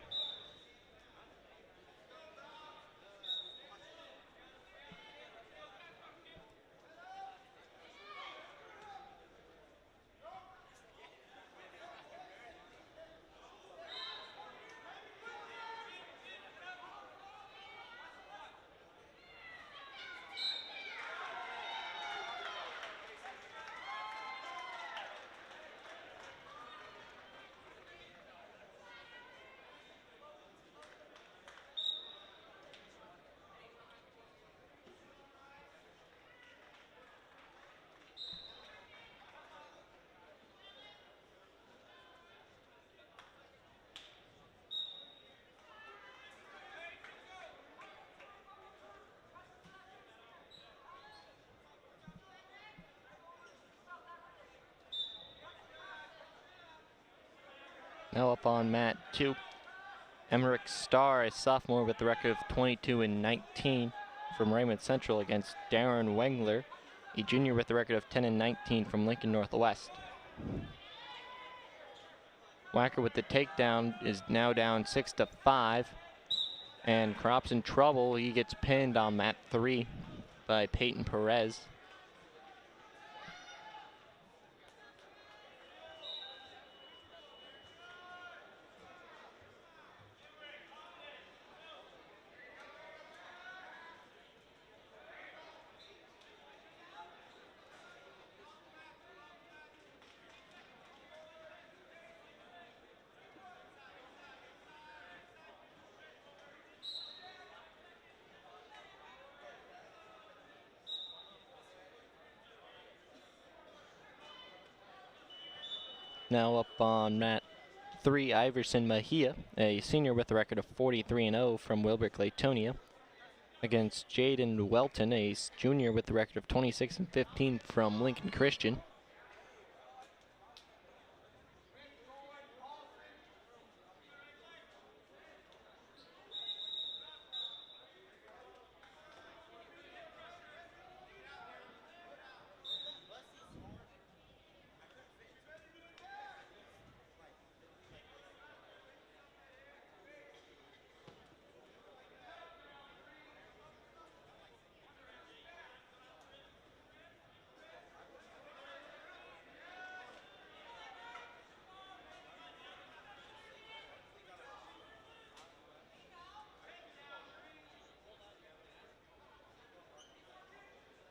Now up on mat 2, Emmerich Starr, a sophomore with the record of 22-19 from Raymond Central against Darren Wengler, a junior with the record of 10-19 from Lincoln Northwest. Wacker with the takedown is now down 6-5, and Kropp's in trouble. He gets pinned on mat 3 by Peyton Perez. Now up on mat 3, Iverson Mejia, a senior with a record of 43-0 from Wilbur Claytonia, against Jaden Welton, a junior with a record of 26-15 from Lincoln Christian.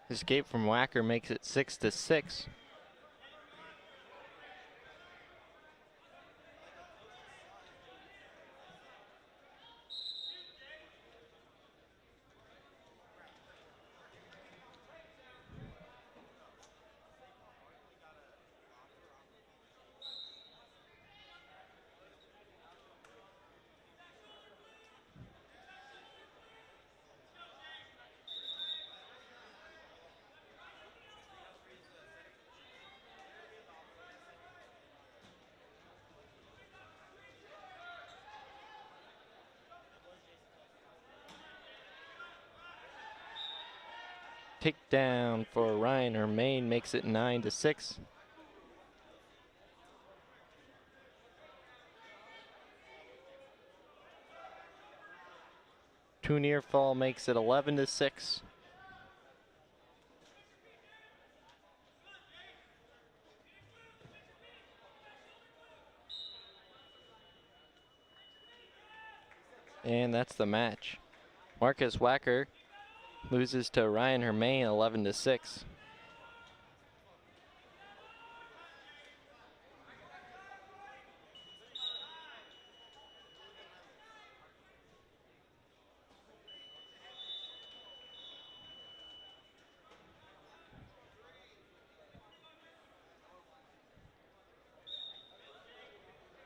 Escape from Wacker makes it 6-6. Takedown for Ryan Hermain makes it 9-6. Two near fall makes it 11-6. And that's the match. Marcus Wacker loses to Ryan Hermain 11-6.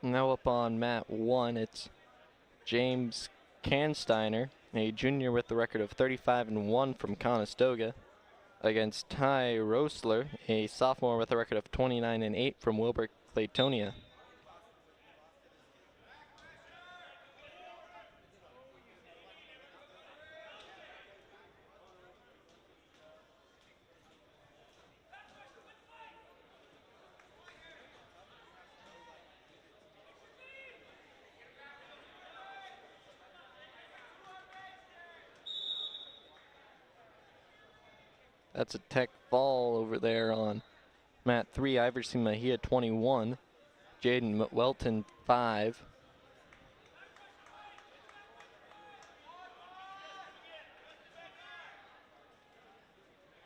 Now up on mat 1, it's James Cansteiner, a junior with the record of 35-1 from Conestoga, against Ty Rosler, a sophomore with a record of 29-8 from Wilbur Claytonia. That's a tech fall over there on mat 3. Iverson Mejia 21, Jaden Welton 5.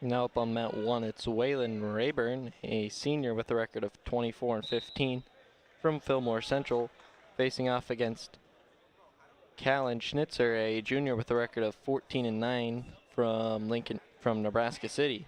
Now up on mat 1, it's Waylon Rayburn, a senior with a record of 24-15 from Fillmore Central, facing off against Callan Schnitzer, a junior with a record of 14-9 from Nebraska City.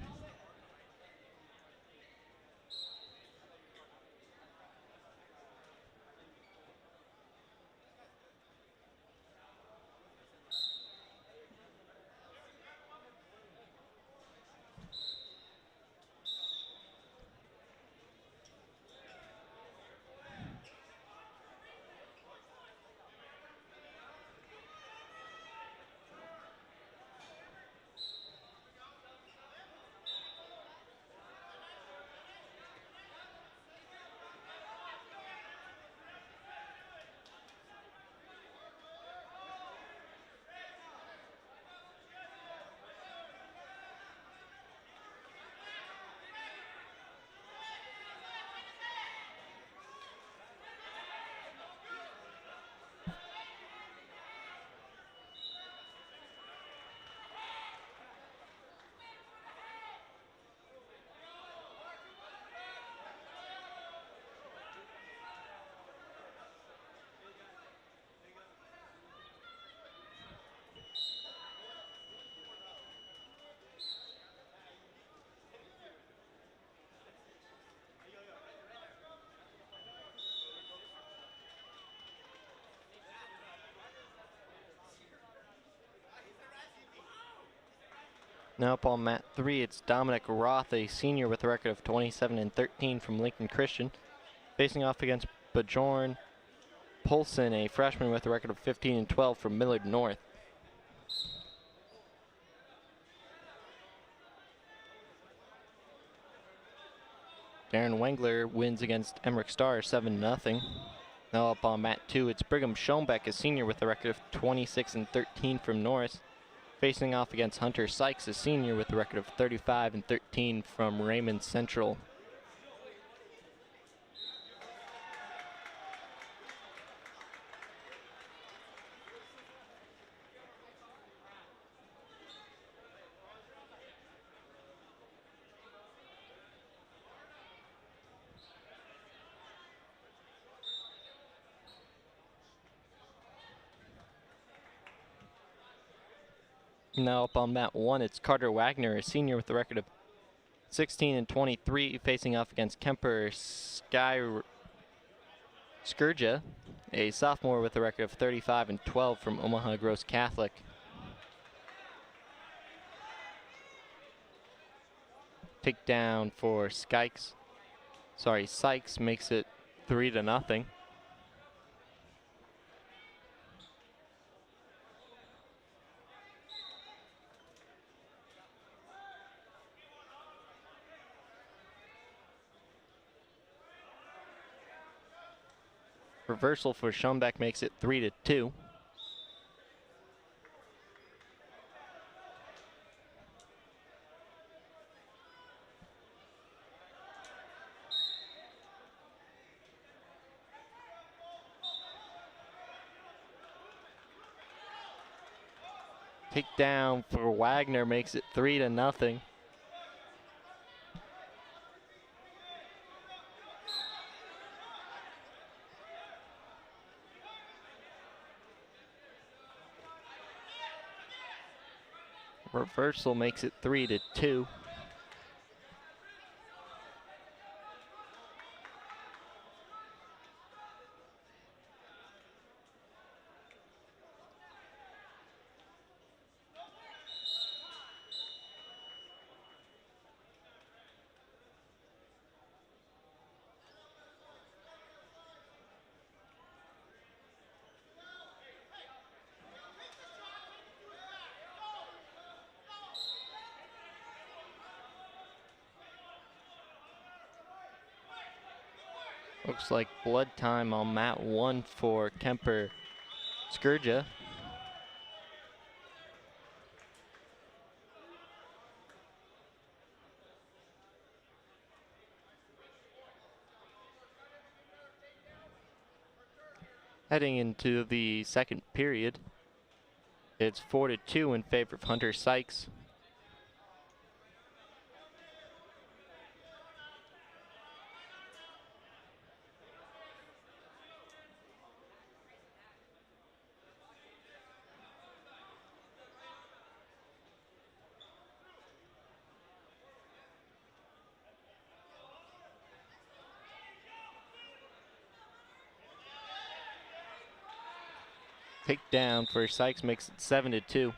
Now up on mat 3, it's Dominic Roth, a senior with a record of 27-13 from Lincoln Christian, facing off against Bjorn Polson, a freshman with a record of 15-12 from Millard North. Darren Wengler wins against Emmerich Starr 7-0. Now up on mat 2, it's Brigham Schoenbeck, a senior with a record of 26-13 from Norris, facing off against Hunter Sykes, a senior with a record of 35-13 from Raymond Central. Now up on mat 1, it's Carter Wagner, a senior with a record of 16-23, facing off against Kemper Skurja, a sophomore with a record of 35-12 from Omaha Gross Catholic. Takedown for Sykes makes it 3-0. Reversal for Schoenbeck makes it 3-2. Takedown for Wagner makes it 3-0. Reversal makes it 3-2. Looks like blood time on mat 1 for Kemper Skurja. Heading into the second period, it's 4-2 in favor of Hunter Sykes. Takedown for Sykes makes it 7-2.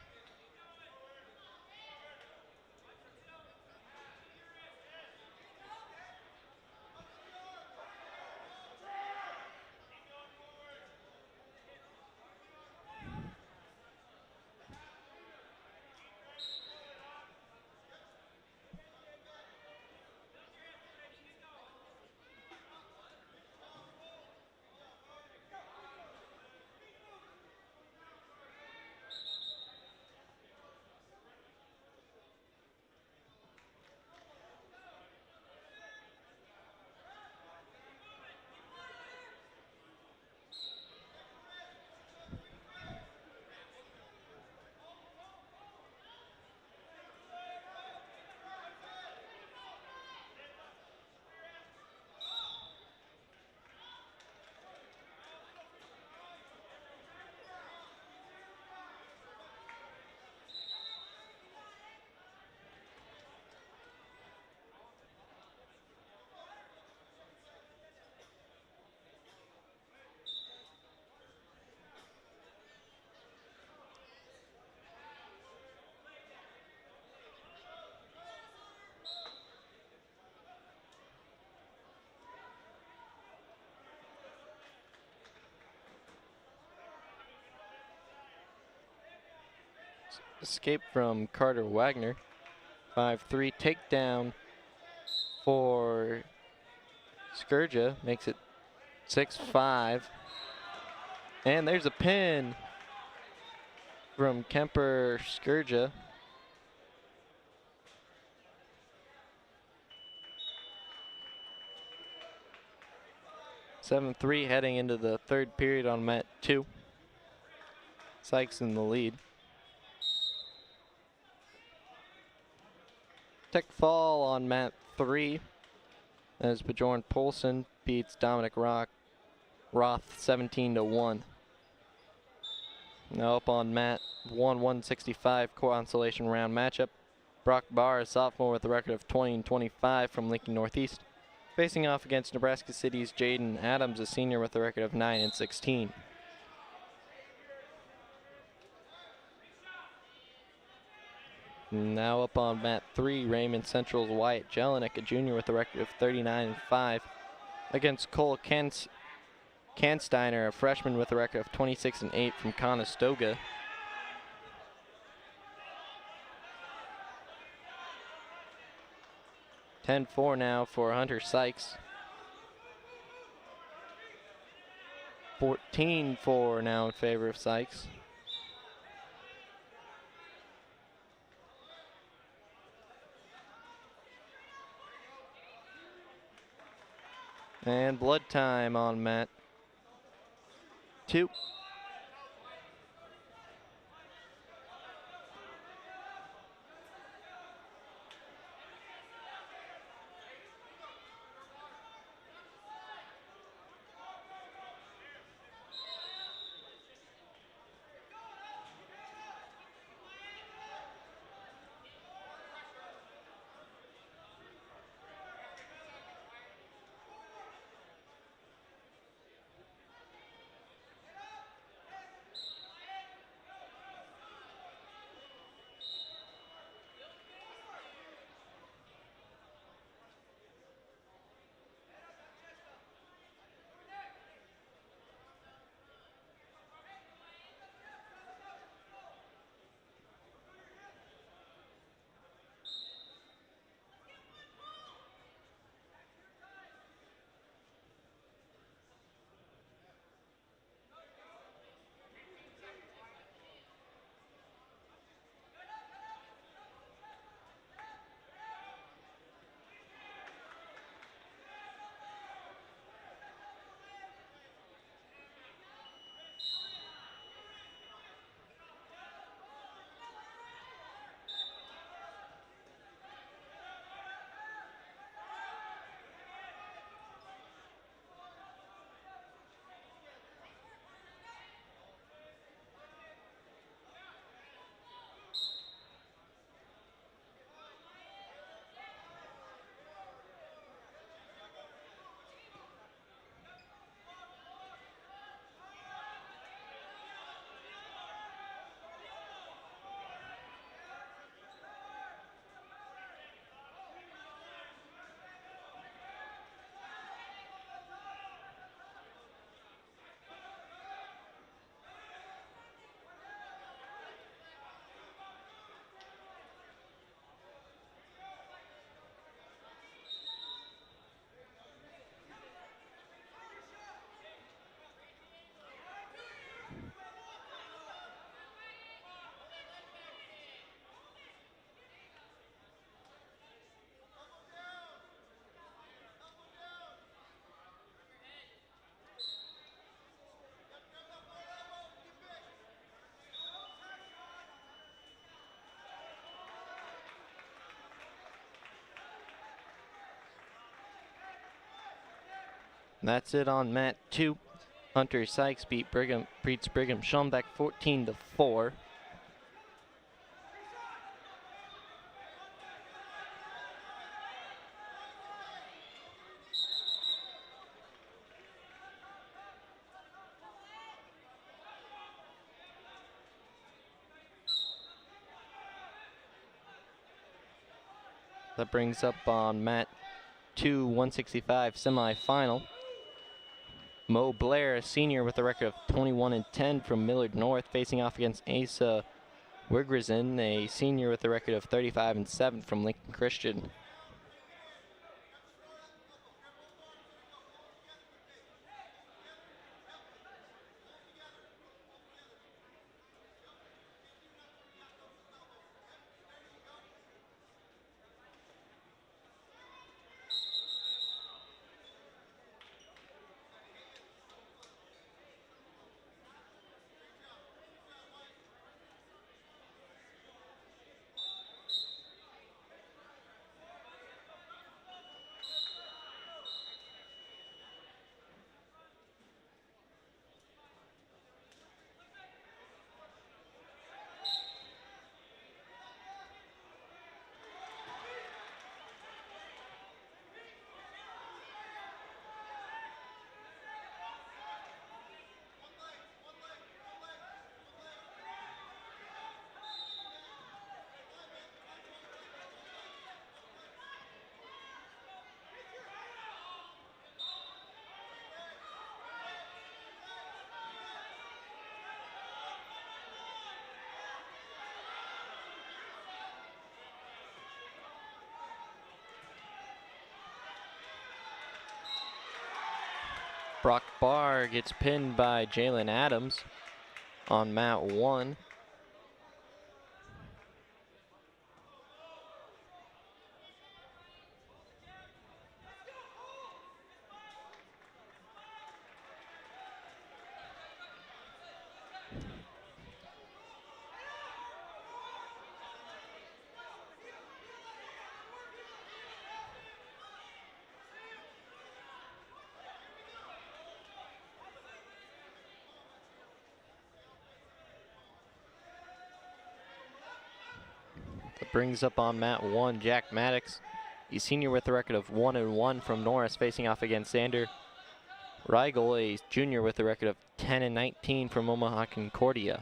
escape from Carter Wagner. 5-3 takedown for Skurja, makes it 6-5. And there's a pin from Kemper Skurja. (7-3) heading into the third period on mat 2. Sykes in the lead. Tech fall on mat 3 as Bjorn Poulsen beats Dominic Roth 17-1. Now up on mat 165 consolation round matchup. Brock Barr, a sophomore with a record of 20-25 from Lincoln Northeast, facing off against Nebraska City's Jaden Adams, a senior with a record of 9-16. Now up on mat 3, Raymond Central's Wyatt Jelinek, a junior with a record of 39-5, against Cole Kansteiner, a freshman with a record of 26-8 from Conestoga. (10-4) now for Hunter Sykes. 14-4 now in favor of Sykes. And blood time on mat 2. That's it on mat 2. Hunter Sykes beats Brigham Schombeck 14-4. That brings up on mat 2, 165 semifinal. Mo Blair, a senior with a record of 21-10 from Millard North, facing off against Asa Wiggerson, a senior with a record of 35-7 from Lincoln Christian. Brock Barr gets pinned by Jalen Adams on mat 1. That brings up on mat 1 Jack Maddox. He's senior with a record of 1-1 from Norris, facing off against Xander Rigel, a junior with a record of 10-19 from Omaha Concordia.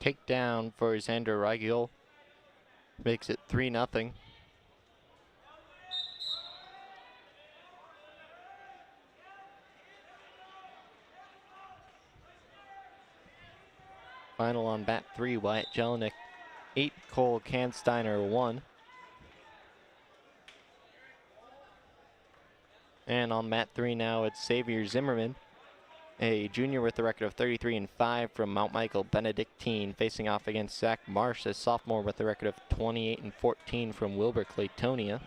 Takedown for Xander Rigel makes it 3-0. Final on mat 3, Wyatt Jelinek 8, Cole Kansteiner 1. And on mat 3 now, it's Xavier Zimmerman, a junior with a record of 33-5 from Mount Michael Benedictine, facing off against Zach Marsh, a sophomore with a record of 28-14 from Wilbur Claytonia.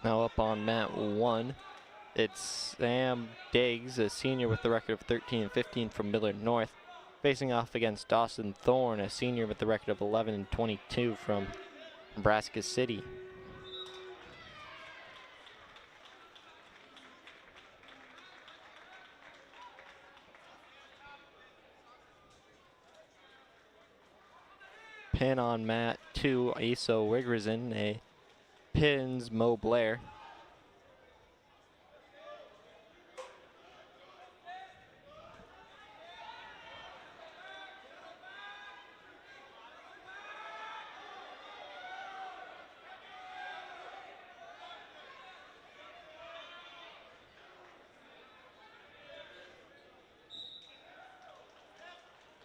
Now up on mat 1, it's Sam Diggs, a senior with the record of 13-15 from Millard North, facing off against Dawson Thorne, a senior with the record of 11-22 from Nebraska City. Pin on mat 2, Iso Wiggerson, a pins Mo Blair.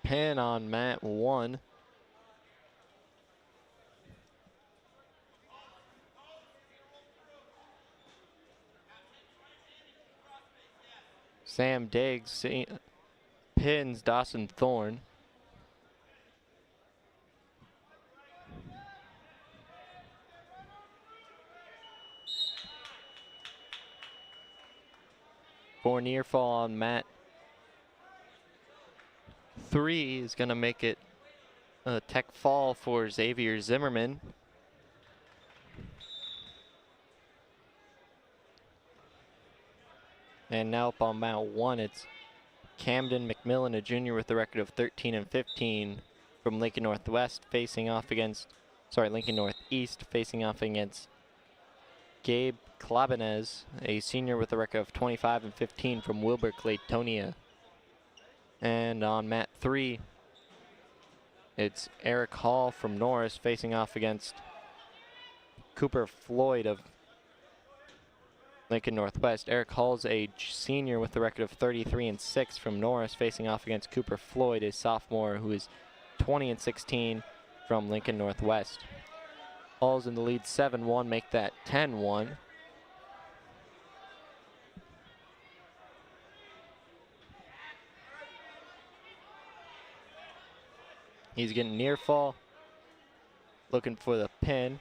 Pin on mat 1. Sam Diggs pins Dawson Thorne. For near fall on mat 3 is going to make it a tech fall for Xavier Zimmerman. And now up on mat 1, it's Camden McMillan, a junior with a record of 13-15 from Lincoln Northwest, facing off against, Lincoln Northeast, facing off against Gabe Klabanez, a senior with a record of 25-15 from Wilbur Claytonia. And on mat 3, it's Eric Hall from Norris facing off against Cooper Floyd of Lincoln Northwest. Eric Hall's a senior with a record of 33-6 from Norris, facing off against Cooper Floyd, a sophomore who is 20-16 from Lincoln Northwest. Hall's in the lead 7-1, make that 10-1. He's getting near fall, looking for the pin.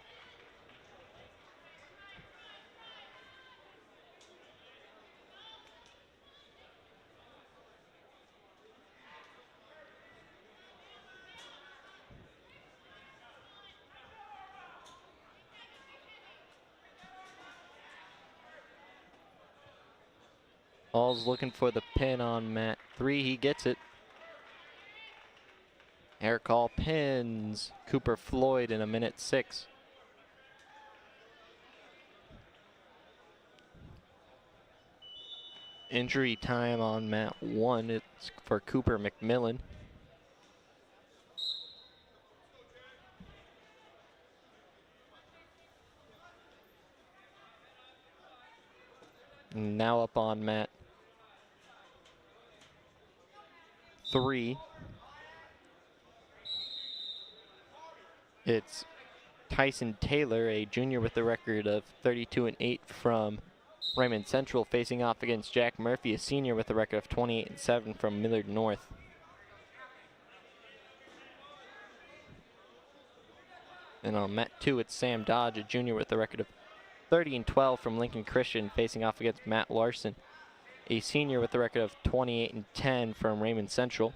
Hall's looking for the pin on mat 3. He gets it. Eric Hall pins Cooper Floyd in a minute 6. Injury time on mat 1. It's for Cooper McMillan. Now up on mat 3. It's Tyson Taylor, a junior with a record of 32-8 from Raymond Central, facing off against Jack Murphy, a senior with a record of 28-7 from Millard North. And on mat 2, it's Sam Dodge, a junior with a record of 30-12 from Lincoln Christian, facing off against Matt Larson, a senior with a record of 28-10 from Raymond Central.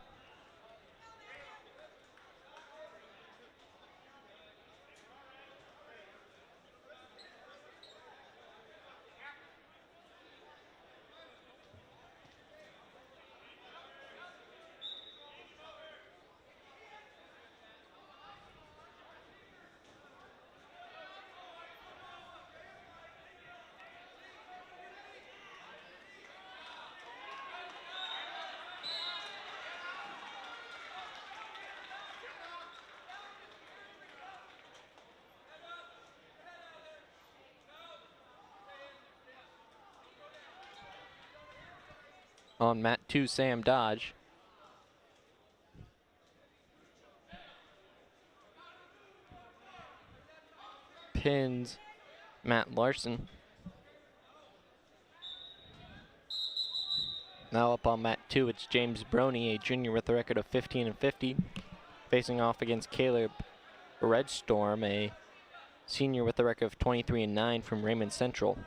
On mat 2, Sam Dodge. Pins Matt Larson. Now up on mat 2, it's James Broney, a junior with a record of 15-50, facing off against Caleb Redstorm, a senior with a record of 23-9 from Raymond Central.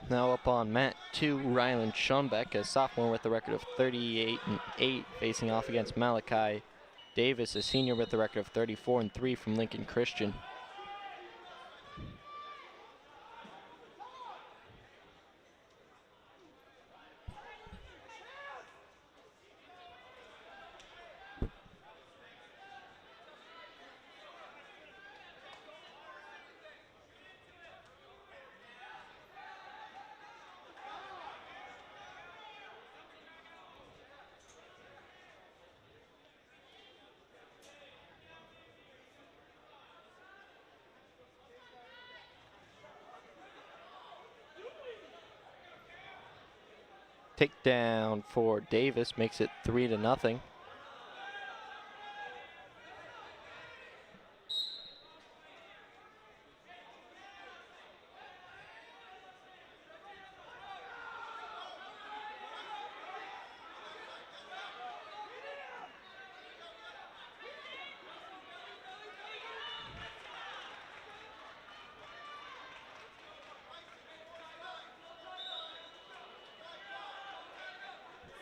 Now up on mat 2, Ryland Schoenbeck, a sophomore with a record of 38-8, facing off against Malachi Davis, a senior with a record of 34-3 from Lincoln Christian. Takedown for Davis makes it 3-0.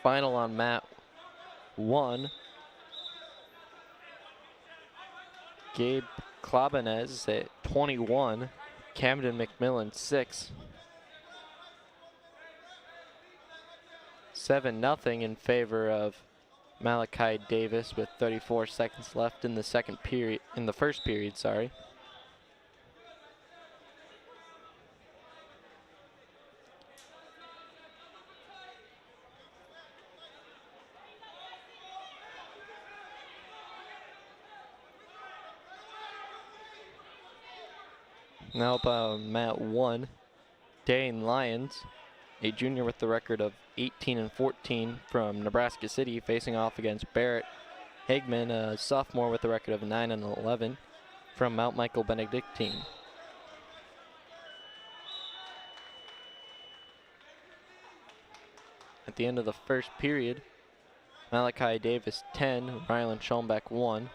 Final on mat 1. Gabe Klabanez at 21. Camden McMillan 6. 7-0 in favor of Malachi Davis with 34 seconds left in the first period, sorry. Now up on mat 1, Dane Lyons, a junior with the record of 18-14 from Nebraska City, facing off against Barrett Hagman, a sophomore with a record of 9-11 from Mount Michael Benedictine. At the end of the first period, Malachi Davis 10, Ryland Schoenbeck 1.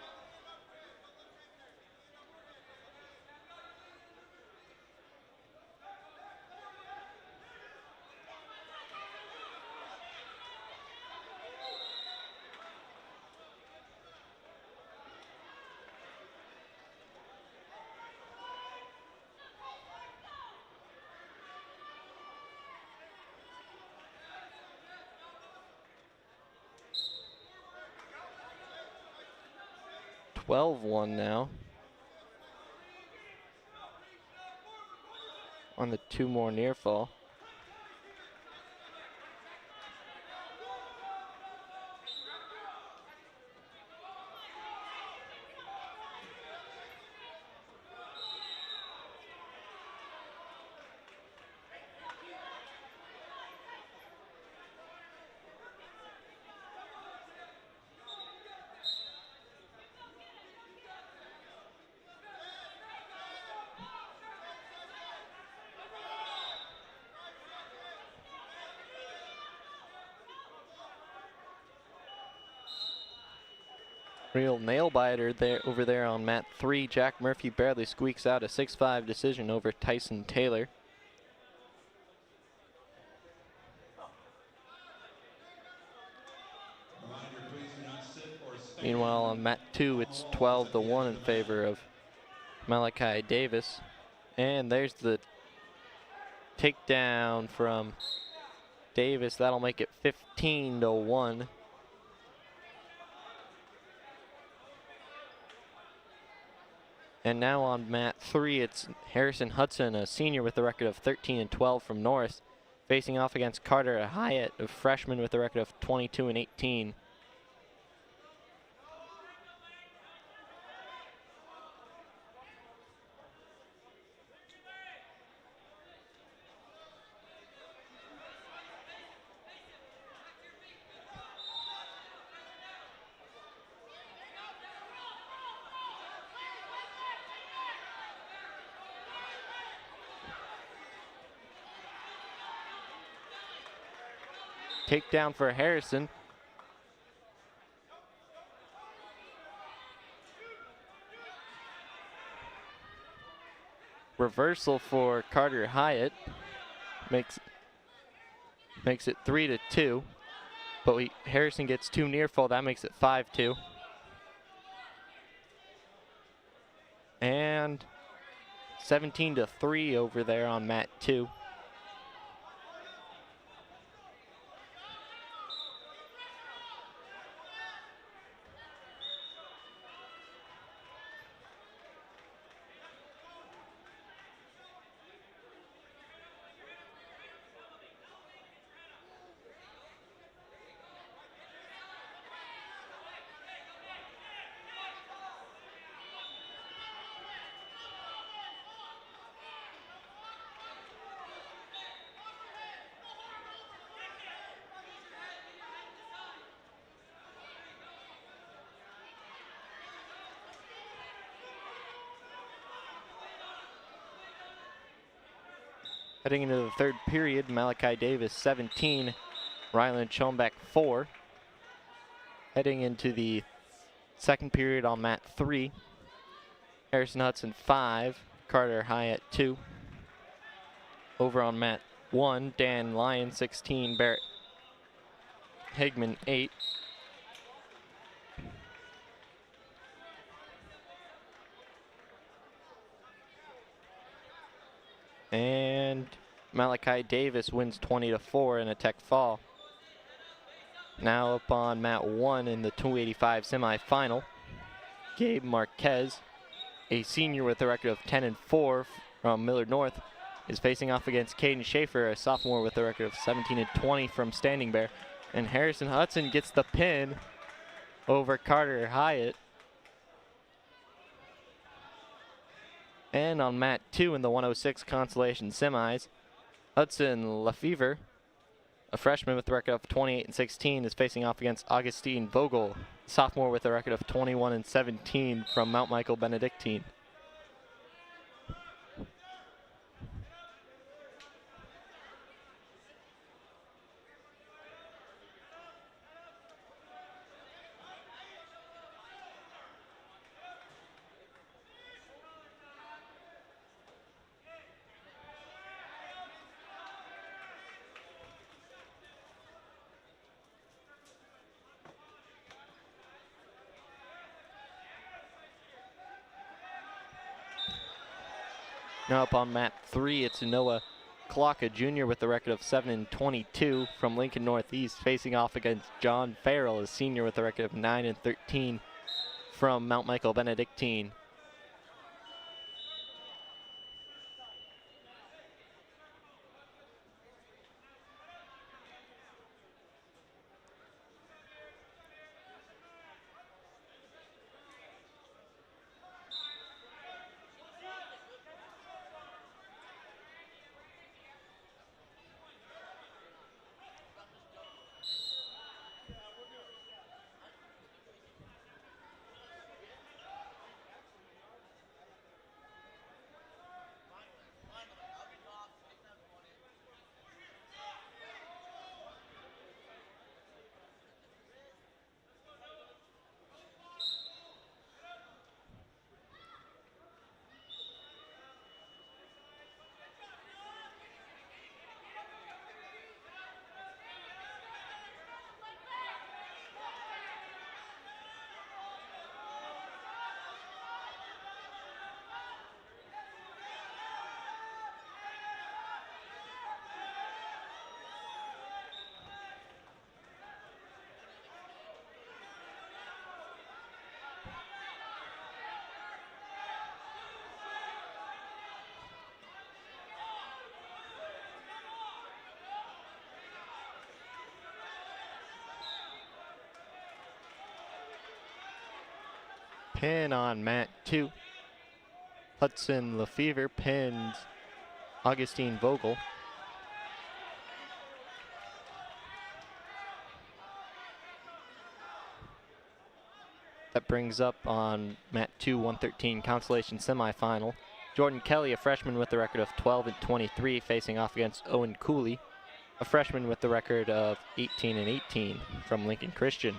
One now on the 2 more near fall. Real nail biter there over there on mat 3. Jack Murphy barely squeaks out a 6-5 decision over Tyson Taylor. Meanwhile on mat 2, it's 12-1 in favor of Malachi Davis. And there's the takedown from Davis. That'll make it 15-1. And now on mat 3, it's Harrison Hudson, a senior with a record of 13-12 from Norris, facing off against Carter Hyatt, a freshman with a record of 22-18. Takedown for Harrison. Reversal for Carter Hyatt. makes it 3-2. But Harrison gets too near full. That makes it 5-2. And 17-3 over there on mat 2. Heading into the third period, Malachi Davis 17, Ryland Schoenbeck 4. Heading into the second period on mat 3, Harrison Hudson 5, Carter Hyatt 2. Over on mat 1, Dan Lyon 16, Barrett Hagman 8. And Malachi Davis wins 20-4 in a tech fall. Now up on mat 1 in the 285 semifinal, Gabe Marquez, a senior with a record of 10-4 from Millard North, is facing off against Caden Schaefer, a sophomore with a record of 17-20 from Standing Bear. And Harrison Hudson gets the pin over Carter Hyatt. And on mat 2 in the 106 consolation semis, Hudson Lefevre, a freshman with a record of 28-16, is facing off against Augustine Vogel, sophomore with a record of 21-17 from Mount Michael Benedictine. Now up on mat 3, it's Noah Klocka Jr. with a record of 7-22 from Lincoln Northeast, facing off against John Farrell, a senior with a record of 9-13 from Mount Michael Benedictine. Pin on mat 2. Hudson Lefevre pins Augustine Vogel. That brings up on mat 2, 113 consolation semifinal, Jordan Kelly, a freshman with the record of 12-23, facing off against Owen Cooley, a freshman with the record of 18-18 from Lincoln Christian.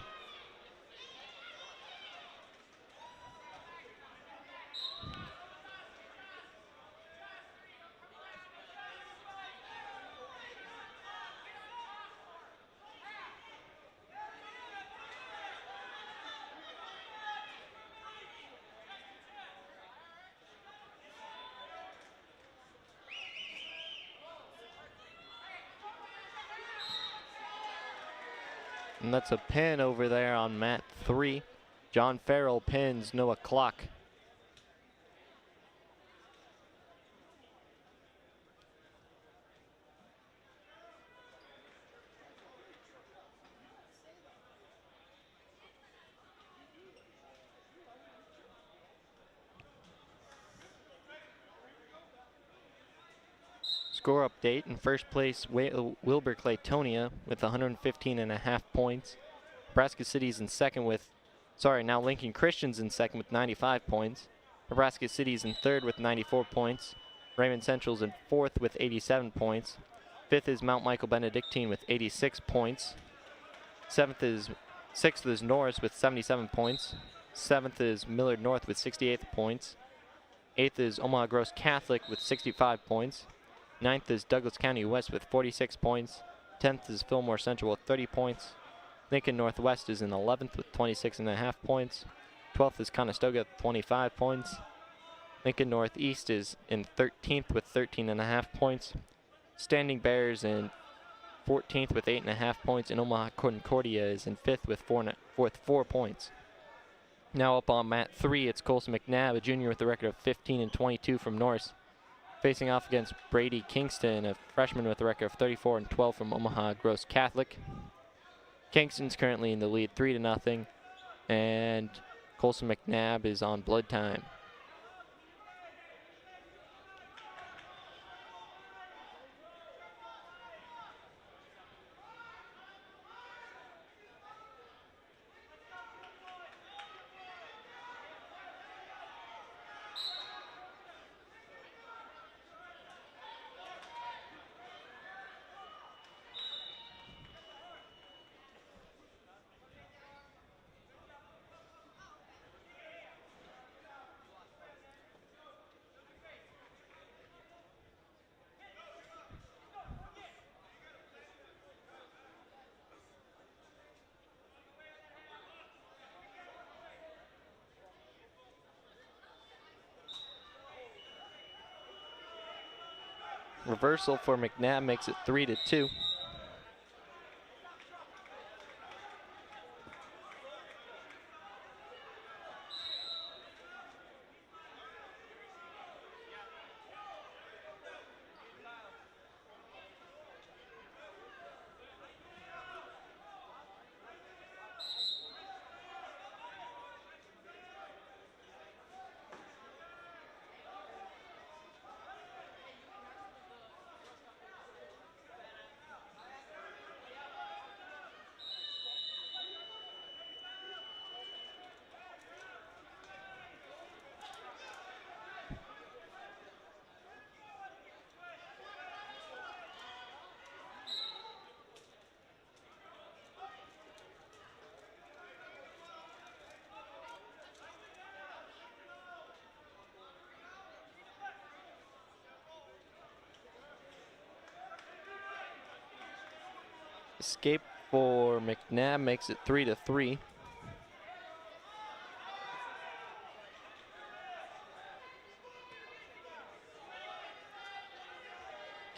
And that's a pin over there on mat 3. John Farrell pins Noah Klock. Score update: in first place, Wilbur Claytonia with 115.5 points. Nebraska City's in second with, now Lincoln Christian's in second with 95 points. Nebraska City's in third with 94 points. Raymond Central's in fourth with 87 points. Fifth is Mount Michael Benedictine with 86 points. Sixth is Norris with 77 points. Seventh is Millard North with 68 points. Eighth is Omaha Gross Catholic with 65 points. Ninth is Douglas County West with 46 points. 10th is Fillmore Central with 30 points. Lincoln Northwest is in 11th with 26.5 points. 12th is Conestoga with 25 points. Lincoln Northeast is in 13th with 13.5 points. Standing Bears in 14th with 8.5 points. And Omaha Concordia is in 5th with 4 points. Now up on mat 3, it's Colson McNabb, a junior with a record of 15-22 from Norris, facing off against Brady Kingston, a freshman with a record of 34-12 from Omaha Gross Catholic. Kingston's currently in the lead 3-0, and Colson McNabb is on blood time. Reversal for McNabb makes it 3-2. Escape for McNabb makes it 3-3.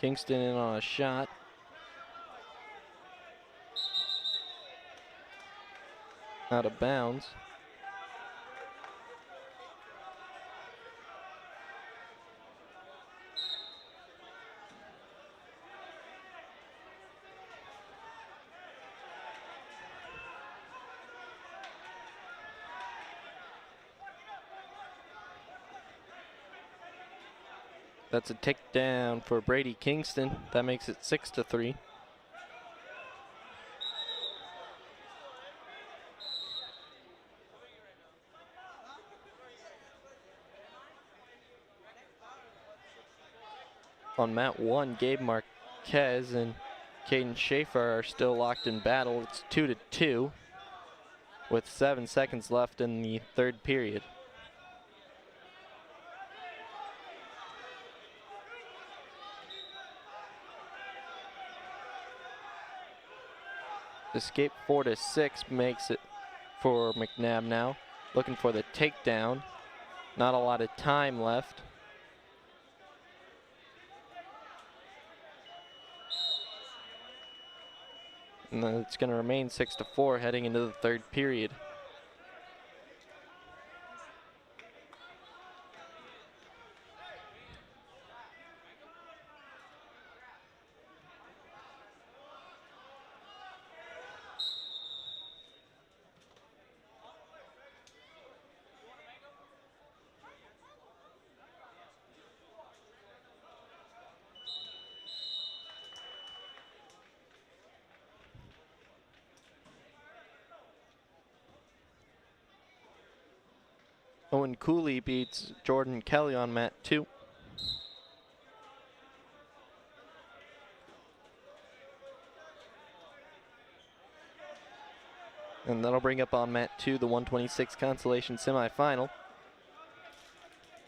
Kingston in on a shot. Out of bounds. That's a takedown for Brady Kingston. That makes it 6-3. On mat 1, Gabe Marquez and Caden Schaefer are still locked in battle. It's 2-2 with 7 seconds left in the third period. Escape 4-6 makes it for McNabb now. Looking for the takedown. Not a lot of time left. And then it's going to remain 6-4 heading into the third period. Owen Cooley beats Jordan Kelly on mat 2. And that'll bring up on mat 2 the 126 consolation semifinal.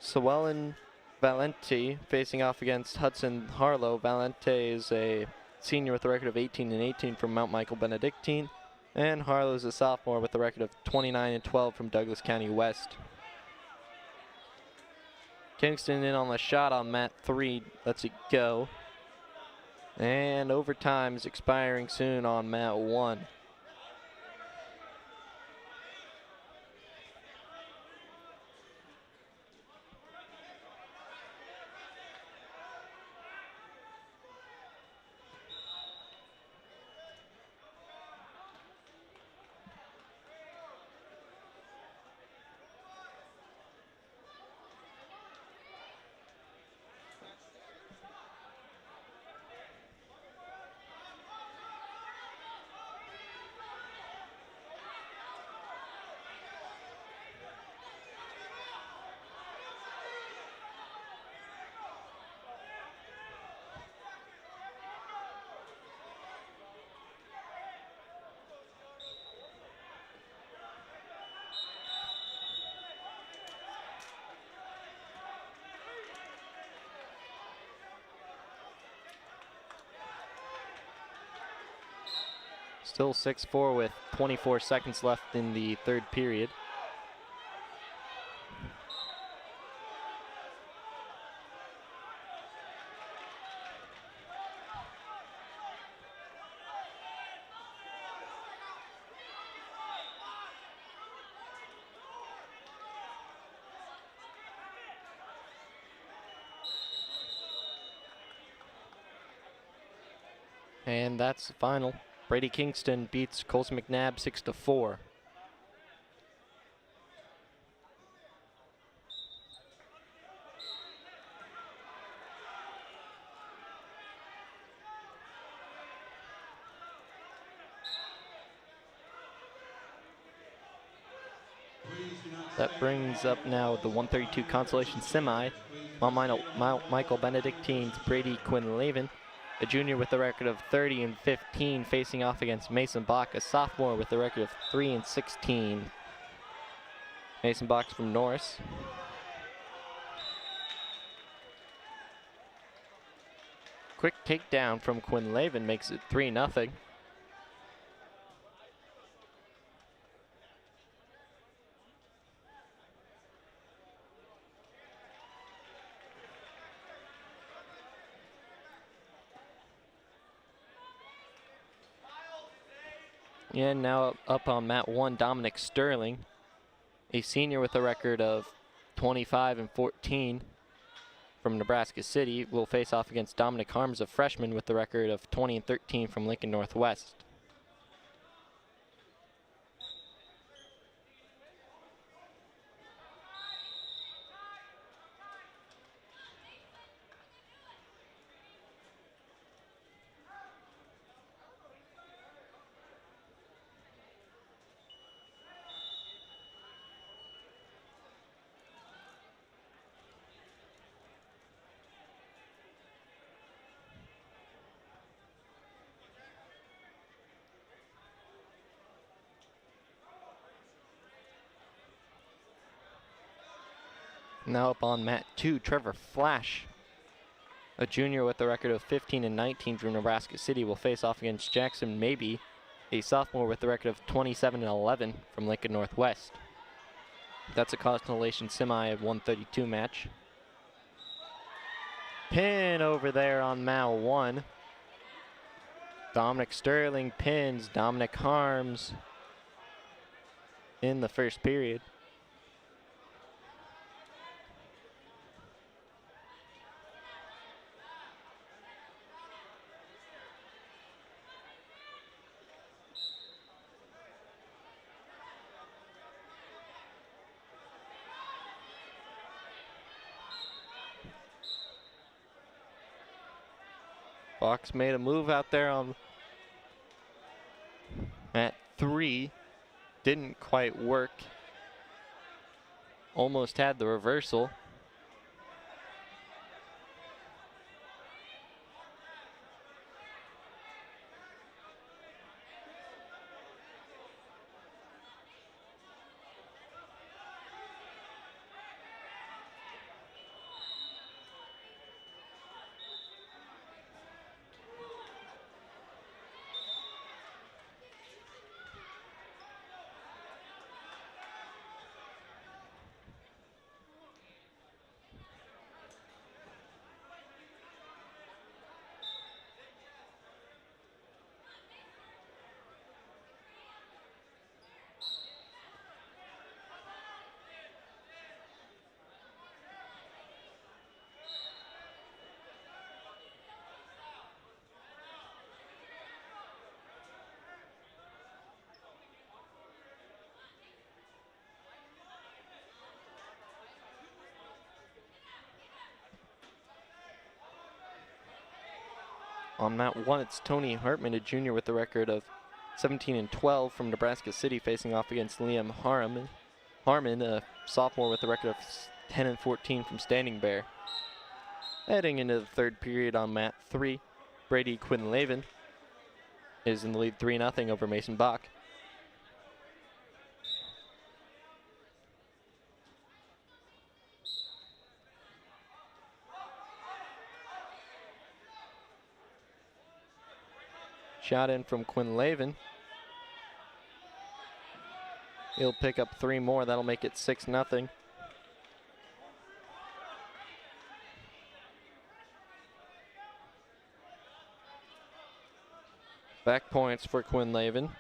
Swellen Valente facing off against Hudson Harlow. Valente is a senior with a record of 18-18 from Mount Michael Benedictine, and Harlow is a sophomore with a record of 29-12 from Douglas County West. Kingston in on the shot on mat 3, lets it go. And overtime is expiring soon on mat 1. Still 6-4 with 24 seconds left in the third period. And that's the final. Brady Kingston beats Colson McNabb 6-4. That brings up now the 132 consolation semi. Mount Michael Benedictine's Brady Quinn-Lavin, a junior with a record of 30-15, facing off against Mason Bach, a sophomore with a record of 3-16. Mason Bach's from Norris. Quick takedown from Quinn-Lavin makes it 3-0. And now up on mat 1, Dominic Sterling, a senior with a record of 25-14 from Nebraska City, will face off against Dominic Harms, a freshman with the record of 20-13 from Lincoln Northwest. Now up on mat 2, Trevor Flash, a junior with a record of 15-19 from Nebraska City, will face off against Jackson Maybe, a sophomore with a record of 27-11 from Lincoln Northwest. That's a constellation semi of 132 match. Pin over there on mat 1. Dominic Sterling pins Dominic Harms in the first period. Fox made a move out there on at 3. Didn't quite work. Almost had the reversal. On mat 1, it's Tony Hartman, a junior with the record of 17-12 from Nebraska City, facing off against Liam Harmon, a sophomore with the record of 10-14 from Standing Bear. Heading into the third period on mat 3, Brady Quinlaven is in the lead 3-0 over Mason Bach. Shot in from Quinlaven. He'll pick up 3 more. That'll make it 6-0. Back points for Quinlaven.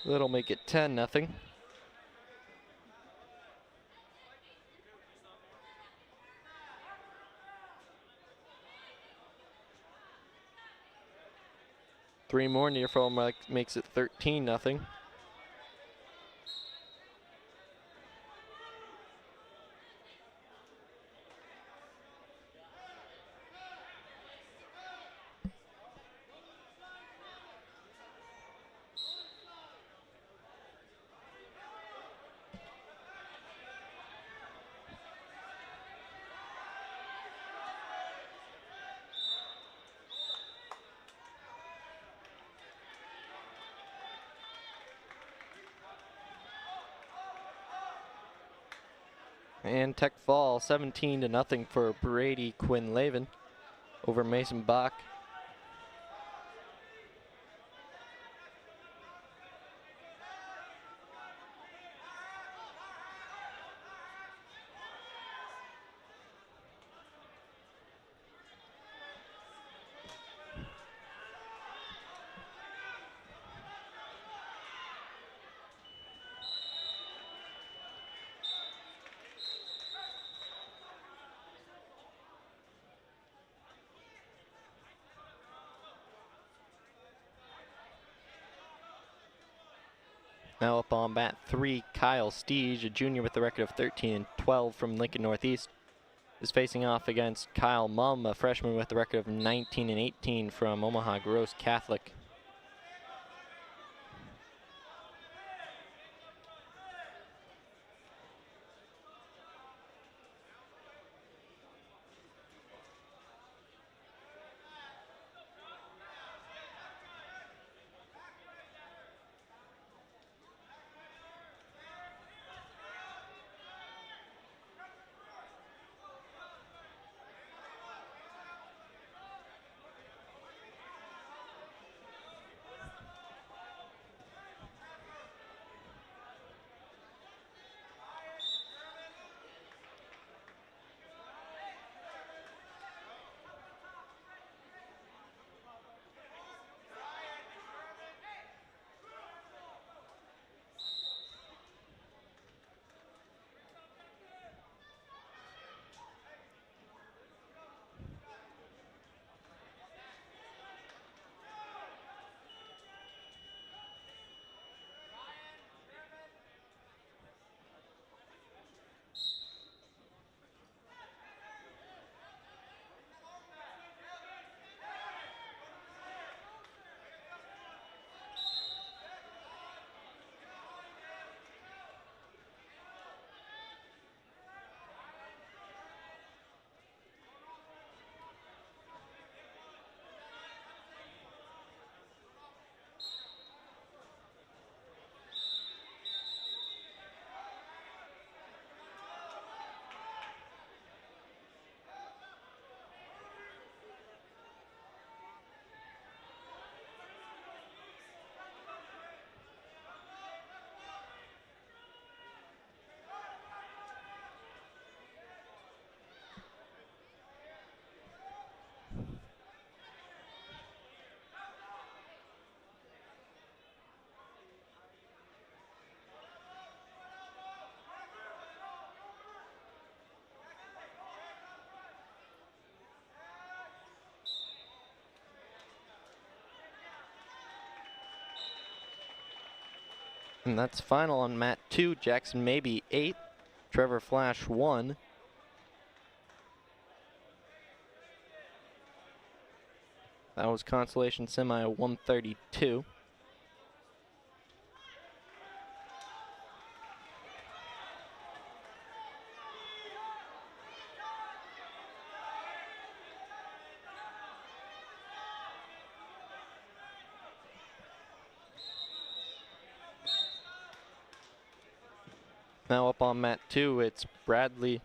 That'll make it 10-0. Three more near fall makes it 13-0. And Tech fall 17-0 for Brady Quinlaven over Mason Bach. Now up on mat 3, Kyle Steege, a junior with the record of 13-12 from Lincoln Northeast, is facing off against Kyle Mumm, a freshman with the record of 19-18 from Omaha Gross Catholic. And that's final on mat 2. Jackson Maybe 8, Trevor Flash 1. That was consolation semi 132. Now up on mat 2, it's Bradley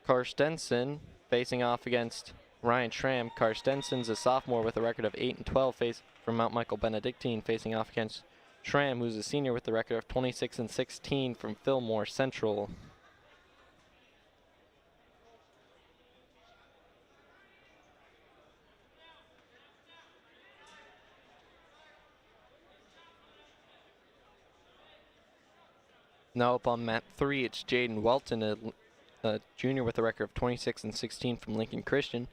Karstensen facing off against Ryan Schramm. Karstensen's a sophomore with a record of 8-12 from Mount Michael Benedictine, facing off against Schramm, who's a senior with a record of 26-16 from Fillmore Central. Now up on mat 3, it's Jaden Welton, a junior with a record of 26-16 from Lincoln Christian,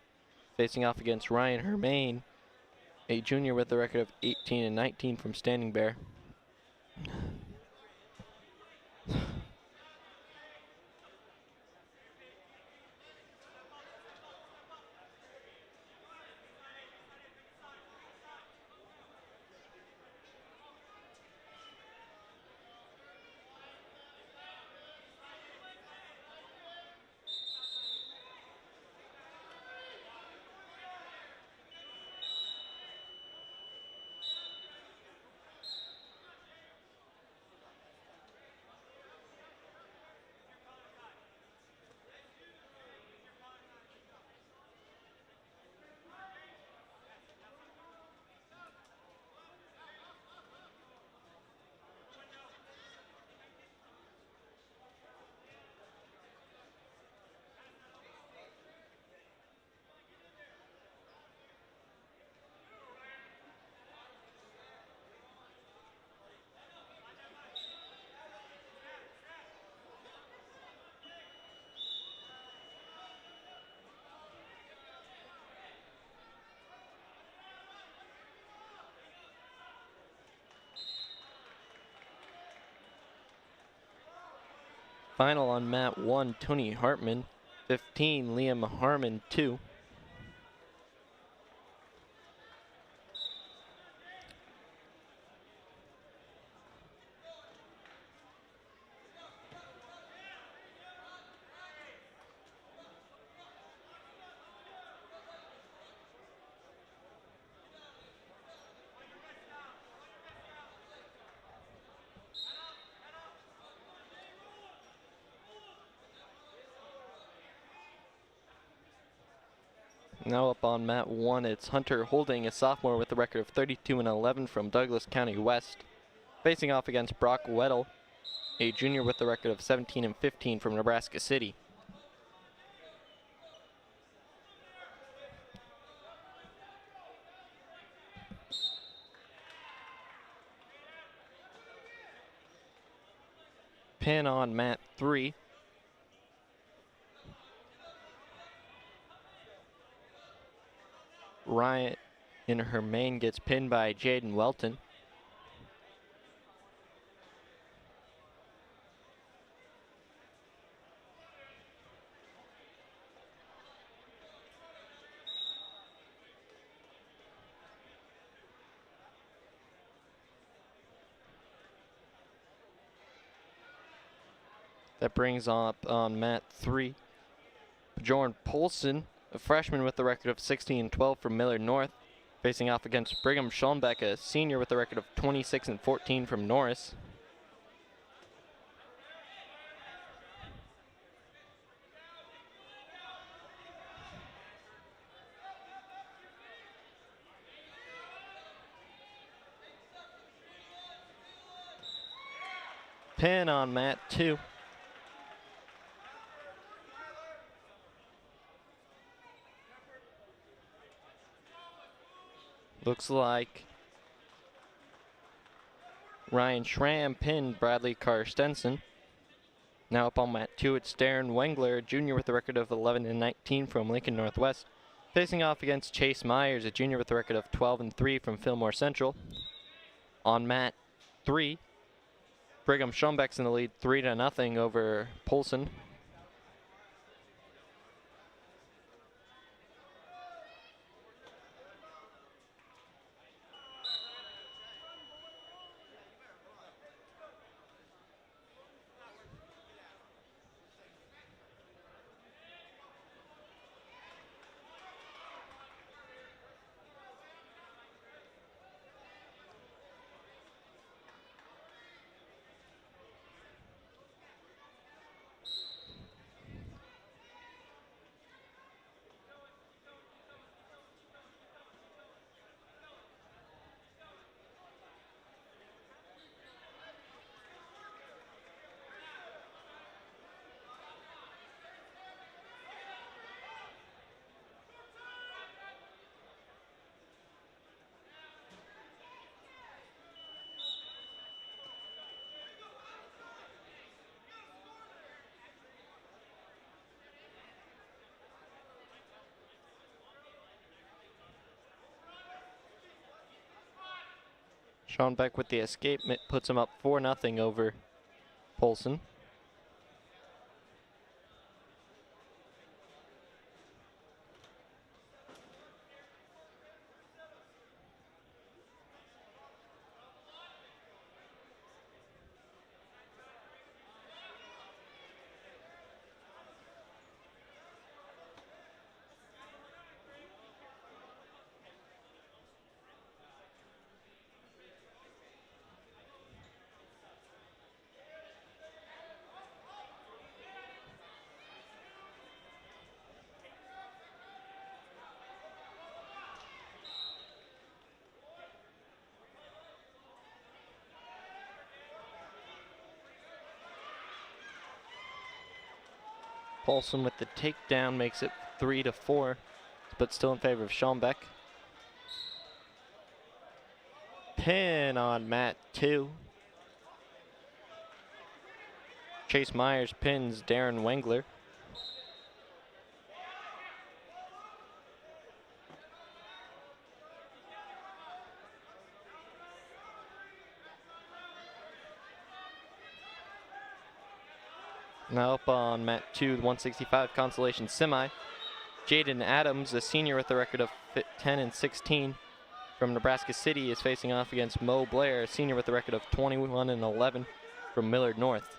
facing off against Ryan Hermain, a junior with a record of 18-19 from Standing Bear. Final on mat 1, Tony Hartman, 15, Liam Harmon 2. Now up on mat 1, it's Hunter Holding, a sophomore with a record of 32-11 from Douglas County West, facing off against Brock Weddle, a junior with a record of 17-15 from Nebraska City. Pin on mat 3. Ryan in her main gets pinned by Jaden Welton. That brings up on mat 3, Bjorn Polson, a freshman with a record of 16-12 from Millard North, facing off against Brigham Schoenbeck, a senior with a record of 26-14 from Norris. Pin on mat 2. Looks like Ryan Schramm pinned Bradley Karstensen. Now up on mat 2, it's Darren Wengler, a junior with a record of 11-19 from Lincoln Northwest, facing off against Chase Myers, a junior with a record of 12-3 from Fillmore Central. On mat 3. Brigham Schombeck's in the lead 3-0 over Polson. Schombeck with the escape puts him up 4-0 over Polson. Polson with the takedown makes it 3-4, but still in favor of Schombeck. Pin on mat 2. Chase Myers pins Darren Wengler. Now up on mat 2, the 165 consolation semi. Jaden Adams, a senior with a record of 10-16 from Nebraska City, is facing off against Mo Blair, a senior with a record of 21-11 from Millard North.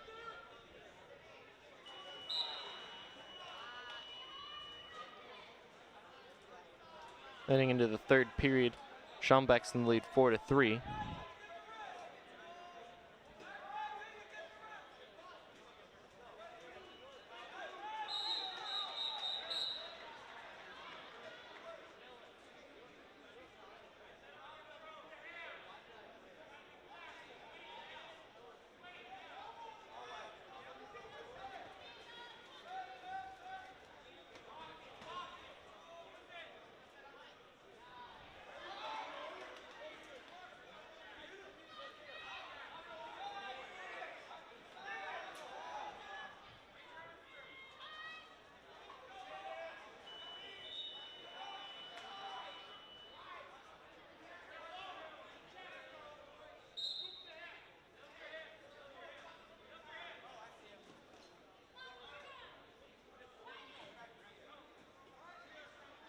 Heading into the third period, Schombeck's in the lead 4-3.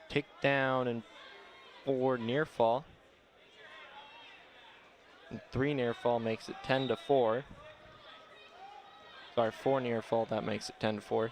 Takedown and 4 near fall. And 3 near fall makes it 10-4. Sorry, 4 near fall, that makes it 10-4.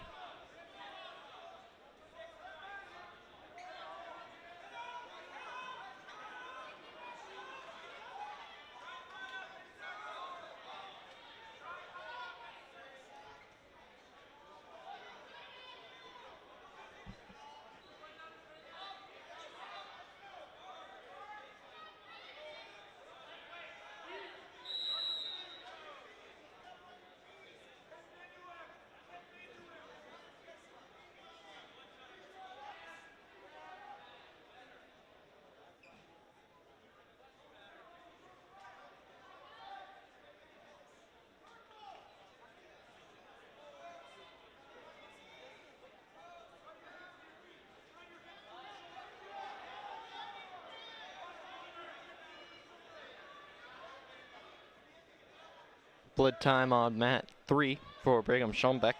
Split time on mat 3 for Brigham Schombeck.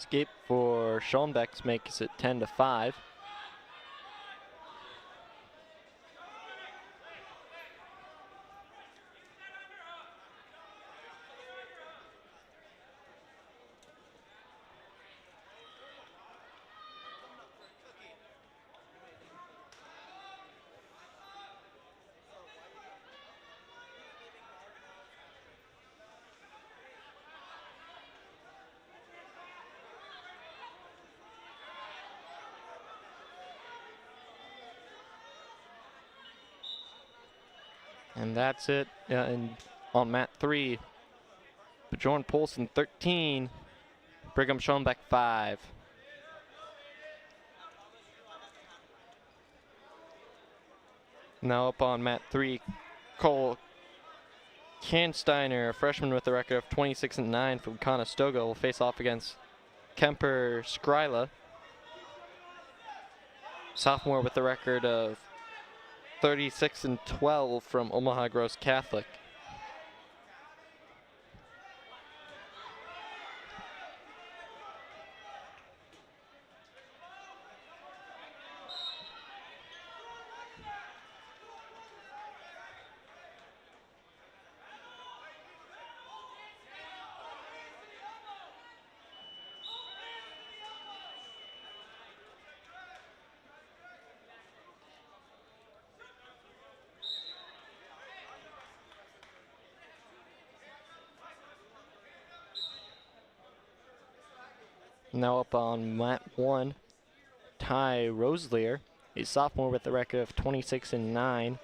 Escape for Schombeck makes it 10-5. And that's it. And on mat 3, Bjorn Poulsen 13, Brigham Schombeck 5. Now up on mat 3, Cole Kansteiner, a freshman with a record of 26-9 from Conestoga, will face off against Kemper Skryla, sophomore with a record of 36-12 from Omaha Gross Catholic. Now up on mat 1, Ty Roselier, a sophomore with a record of 26-9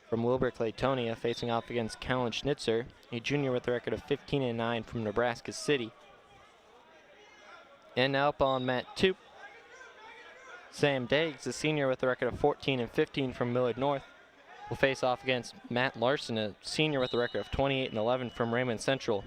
from Wilbur Claytonia, facing off against Callan Schnitzer, a junior with a record of 15-9 from Nebraska City. And now up on mat 2, Sam Daggs, a senior with a record of 14-15 from Millard North, will face off against Matt Larson, a senior with a record of 28-11 from Raymond Central.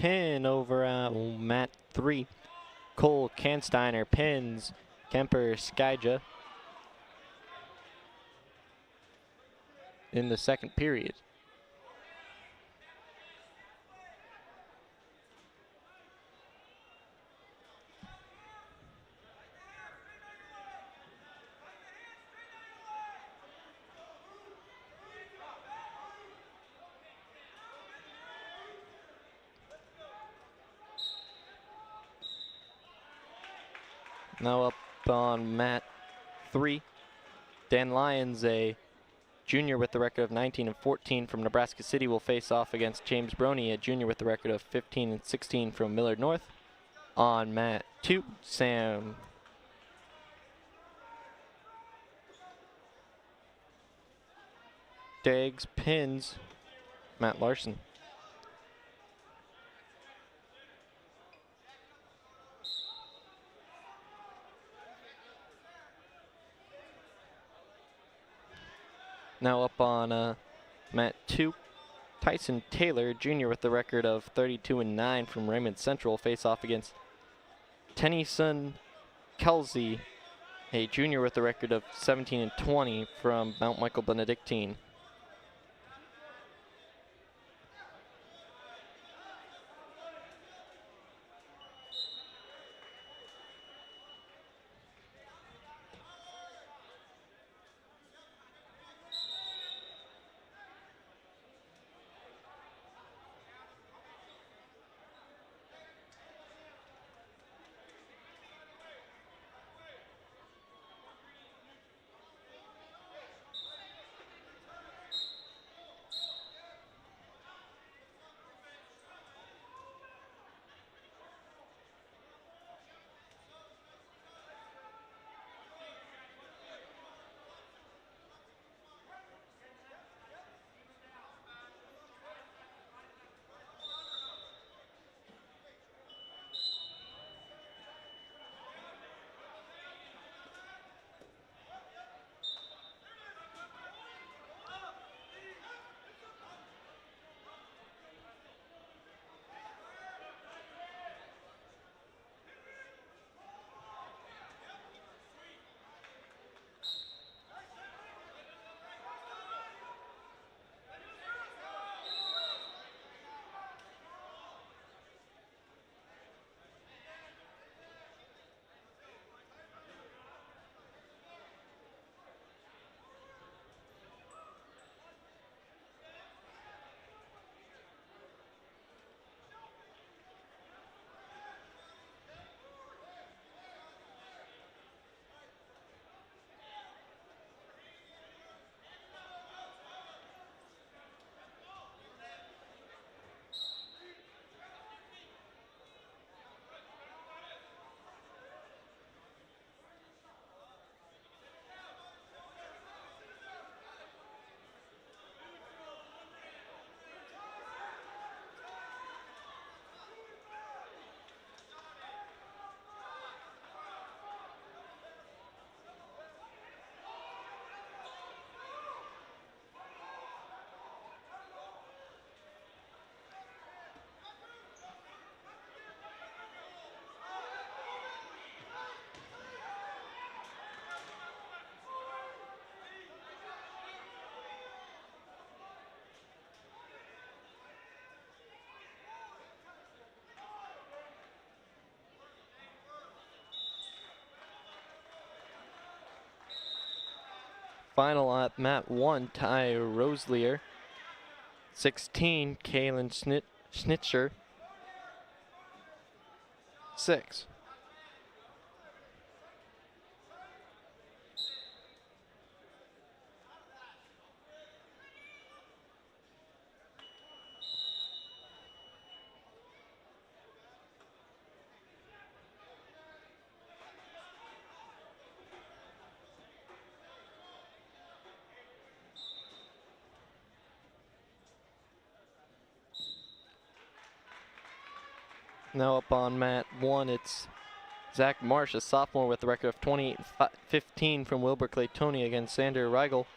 pin over mat 3. Cole Kansteiner pins Kemper Skyja in the second period. Now up on mat 3, Dan Lyons, a junior with the record of 19-14 from Nebraska City, will face off against James Broney, a junior with the record of 15-16 from Millard North. On mat 2, Sam Daggs pins Matt Larson. Now up on mat 2, Tyson Taylor, junior with the record of 32-9 from Raymond Central, face off against Tennyson Kelsey, a junior with the record of 17-20 from Mount Michael Benedictine. Final at mat 1, Ty Roselier. 16, Kaylin Schnitzer. 6. Now up on mat 1, it's Zach Marsh, a sophomore with a record of 28-15 from Wilbur Claytonia against Sander Reigel,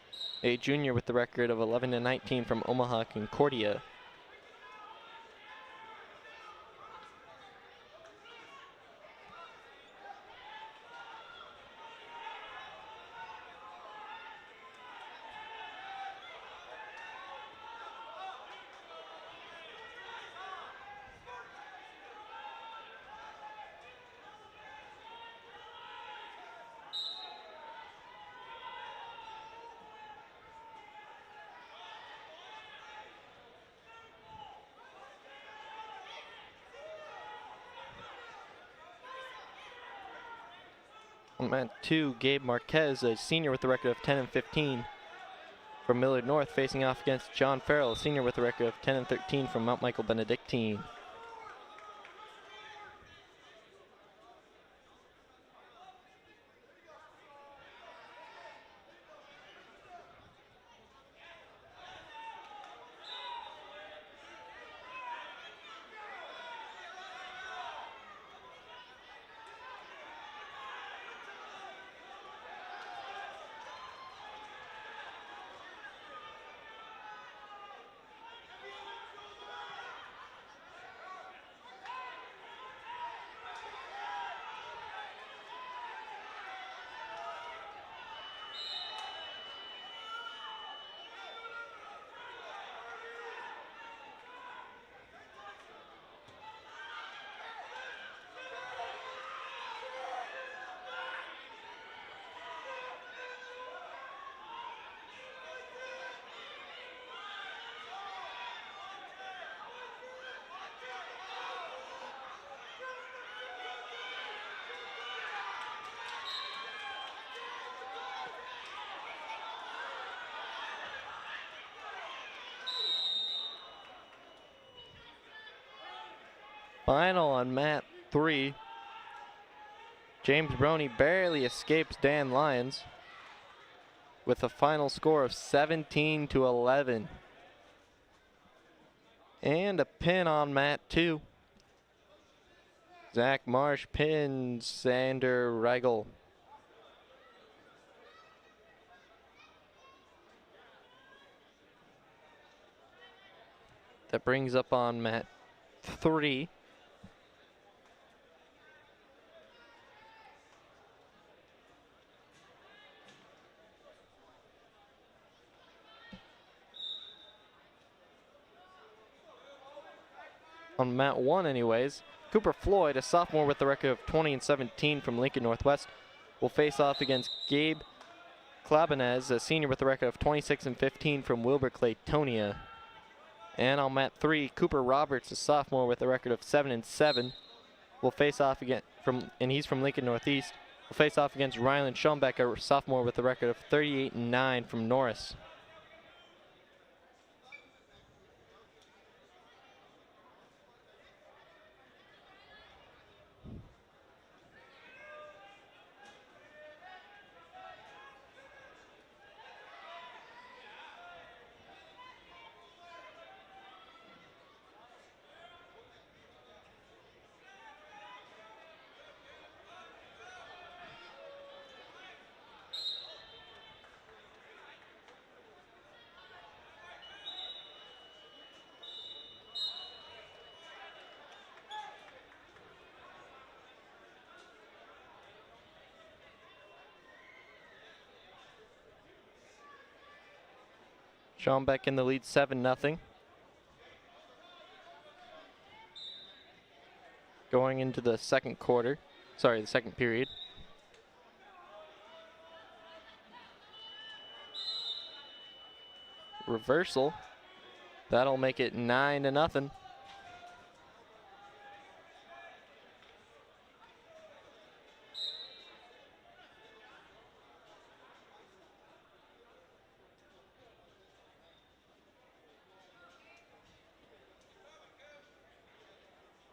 a junior with the record of 11-19 from Omaha Concordia. On mat 2, Gabe Marquez, a senior with a record of 10 and 15 from Millard North, facing off against John Farrell, a senior with a record of 10 and 13 from Mount Michael Benedictine. Final on mat 3. James Broney barely escapes Dan Lyons with a final score of 17-11. And a pin on mat 2. Zach Marsh pins Sander Reigel. That brings up on mat 3. On mat 1 anyways, Cooper Floyd, a sophomore with a record of 20 and 17 from Lincoln Northwest, will face off against Gabe Clabanez, a senior with a record of 26 and 15 from Wilbur Claytonia. And on mat 3, Cooper Roberts, a sophomore with a record of 7 and 7, will face off again and he's from Lincoln Northeast, will face off against Ryland Schombeck, a sophomore with a record of 38 and 9 from Norris. Schombeck in the lead 7-0. Going into the second period. Reversal. That'll make it 9-0.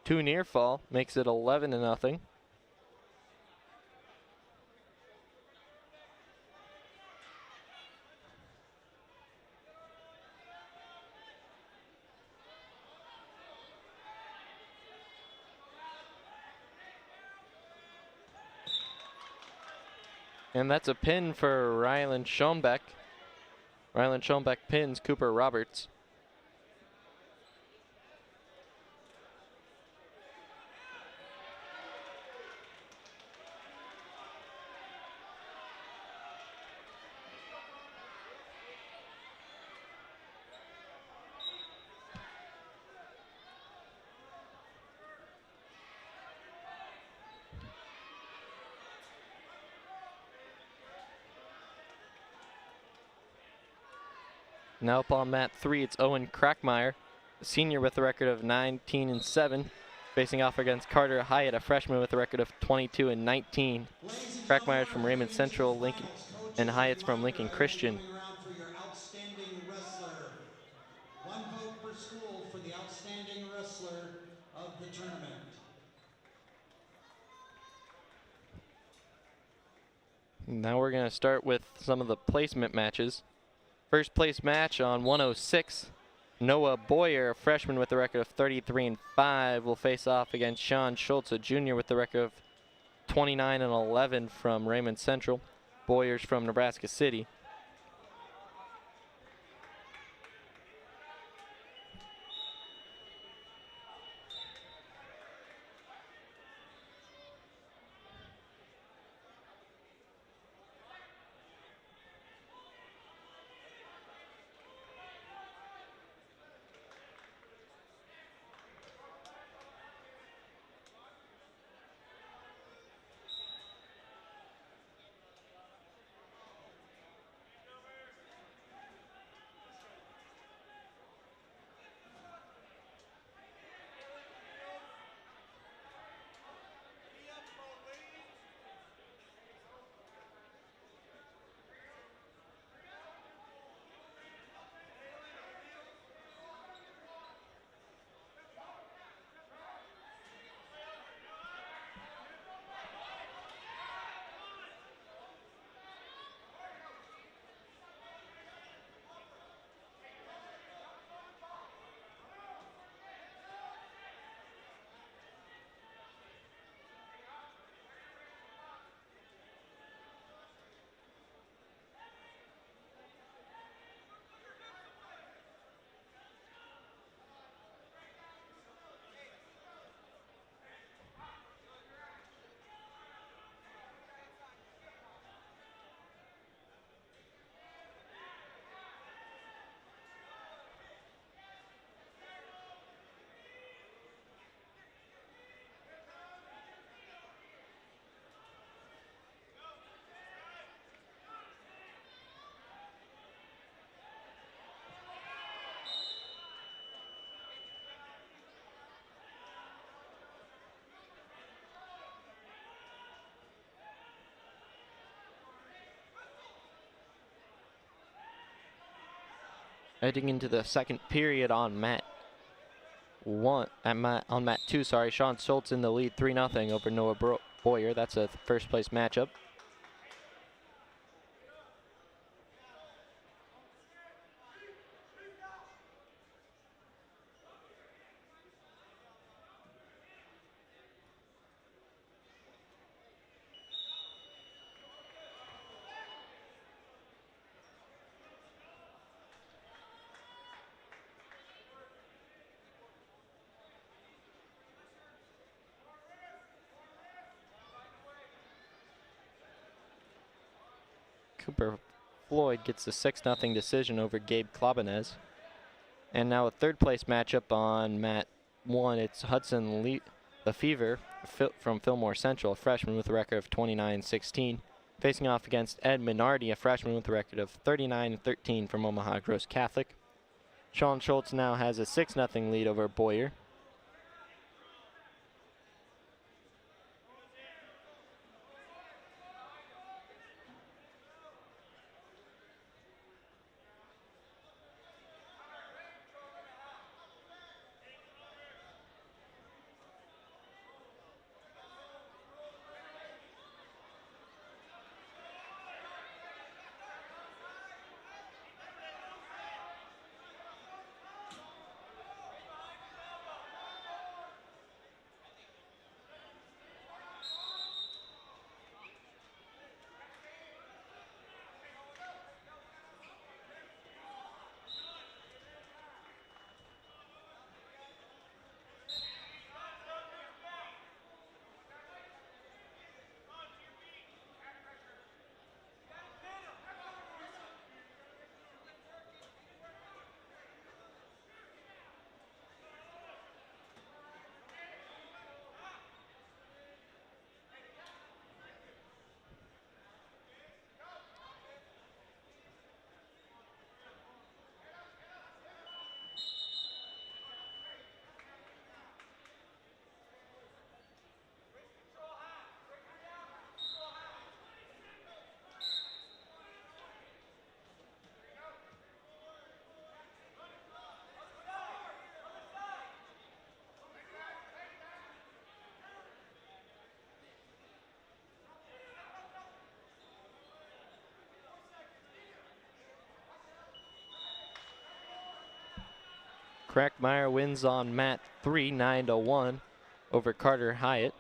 Two near fall makes it 11-0. And that's a pin for Ryland Schombeck. Ryland Schombeck pins Cooper Roberts. Now up on mat 3, it's Owen Crackmeyer, a senior with a record of 19 and 7 Facing off against Carter Hyatt, a freshman with a record of 22 and 19. Crackmeyer's from Raymond Central, Lincoln, and Hyatt's from Lincoln Christian. For your outstanding wrestler. One vote per school for the outstanding wrestler of the tournament. Now we're going to start with some of the placement matches. First place match on 106. Noah Boyer, a freshman with a record of 33 and 5, will face off against Sean Schultz, a junior with a record of 29 and 11 from Raymond Central. Boyer's from Nebraska City. Heading into the second period on mat 2, Sean Schultz in the lead 3-0 over Noah Boyer. That's a first place matchup. Cooper Floyd gets the 6-0 decision over Gabe Klabanez. And now a third place matchup on mat 1. It's Hudson Lefevre from Fillmore Central, a freshman with a record of 29-16, facing off against Ed Minardi, a freshman with a record of 39-13 from Omaha Gross Catholic. Sean Schultz now has a 6-0 lead over Boyer. Crackmeyer wins on mat 3, 9-1 over Carter Hyatt.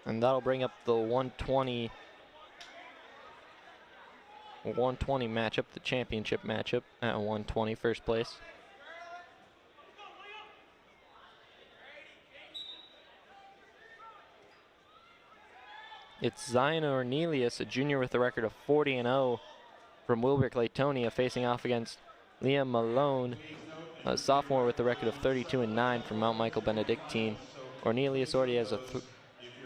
And that'll bring up the 120 matchup, the championship matchup at 120, first place. It's Zion Ornelius, a junior with a record of 40-0 from Wilbrick, Latonia, facing off against Liam Malone, a sophomore with a record of 32-9 from Mount Michael Benedictine. Ornelius already has a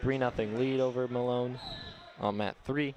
3-0 lead over Malone on mat 3.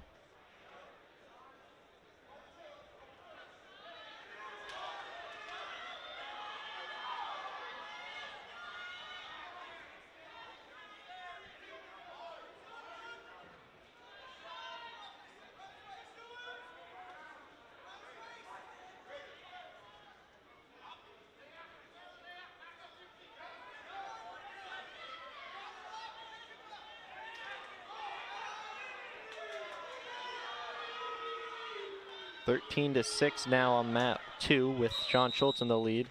(13-6) now on mat 2 with Sean Schultz in the lead.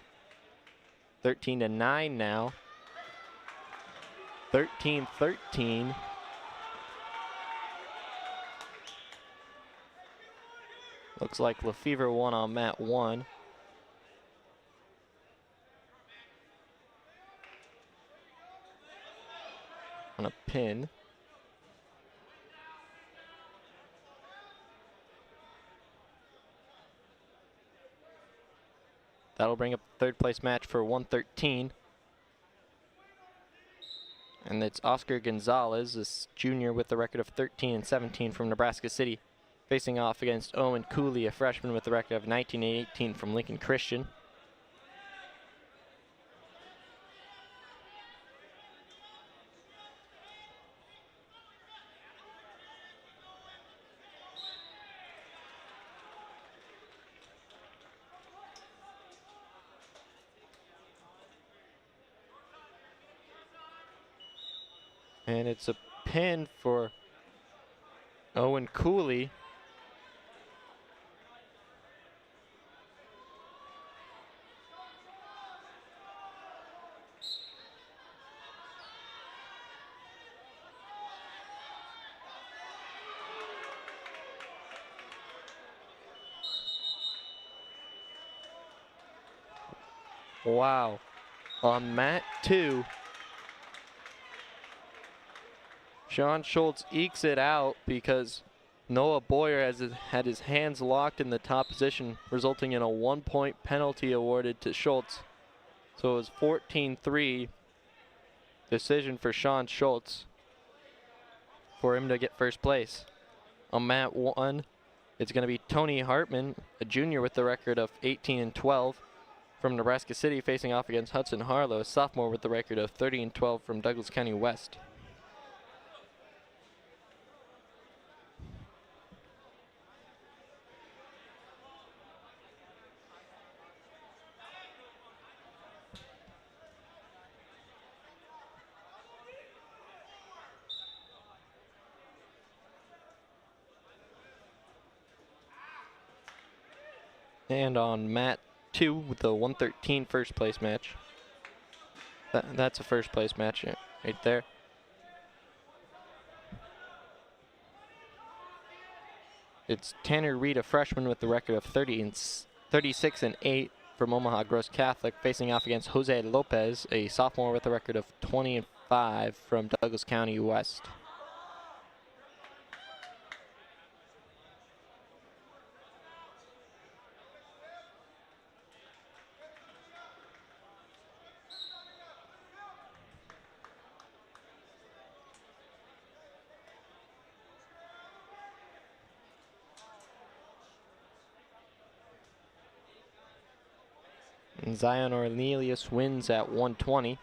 13-9 now. 13-13. Looks like Lefevre won on mat 1. On a pin. That'll bring up the third place match for 113. And it's Oscar Gonzalez, this junior with a record of 13-17 from Nebraska City, facing off against Owen Cooley, a freshman with a record of 19-18 from Lincoln Christian. And it's a pin for Owen Cooley. Wow. On mat 2, Sean Schultz ekes it out because Noah Boyer had his hands locked in the top position, resulting in a 1-point penalty awarded to Schultz. So it was 14-3 decision for Sean Schultz for him to get first place. On mat 1, it's going to be Tony Hartman, a junior with the record of 18-12 from Nebraska City, facing off against Hudson Harlow, a sophomore with the record of 30-12 from Douglas County West. And on mat 2 with the 113 first place match. That's a first place match right there. It's Tanner Reed, a freshman with the record of 36-8 from Omaha Gross Catholic, facing off against Jose Lopez, a sophomore with a record of 20-5 from Douglas County West. And Zion Ornelius wins at 120.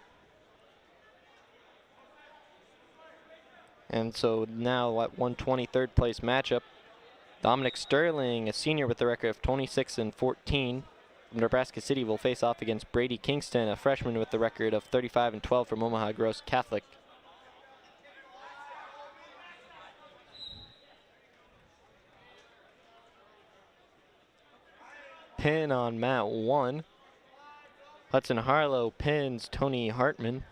And so now at 120, third place matchup, Dominic Sterling, a senior with a record of 26-14 from Nebraska City will face off against Brady Kingston, a freshman with the record of 35-12 from Omaha Gross Catholic. Pin on mat 1. Hudson Harlow pins Tony Hartman.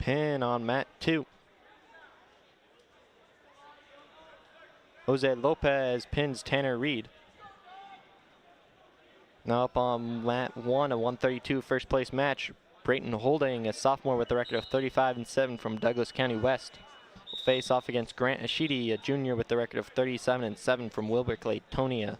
Pin on mat 2. Jose Lopez pins Tanner Reed. Now up on mat 1, a 132 first place match. Brayton Holding, a sophomore with a record of 35-7 from Douglas County West, will face off against Grant Ashidi, a junior with a record of 37-7 from Wilber Claytonia.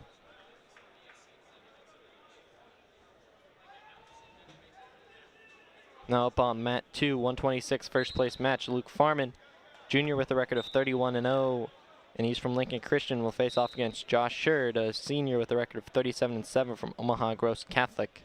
Now up on mat 2, 126 first place match. Luke Farman, junior with a record of 31-0, and he's from Lincoln Christian, will face off against Josh Sherd, a senior with a record of 37-7 from Omaha Gross Catholic.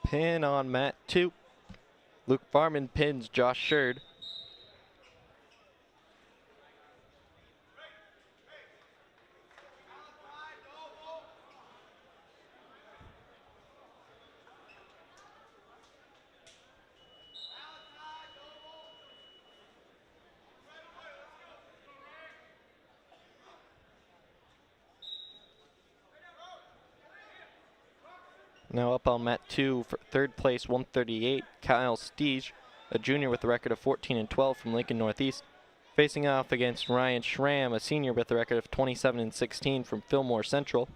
Pin on mat 2. Luke Farman pins Josh Sherd. Now up on mat 2 for third place, 138, Kyle Steege, a junior with a record of 14-12 from Lincoln Northeast, facing off against Ryan Schramm, a senior with a record of 27-16 from Fillmore Central.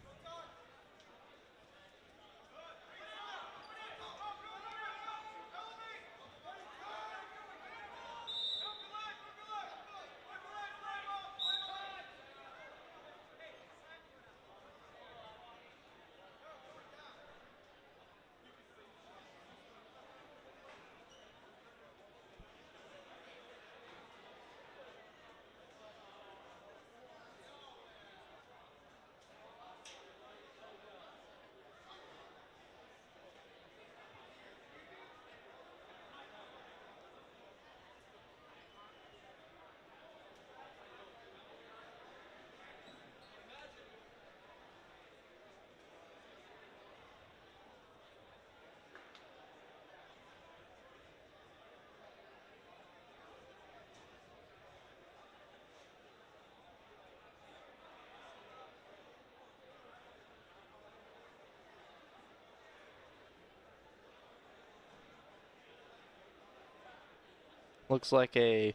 Looks like a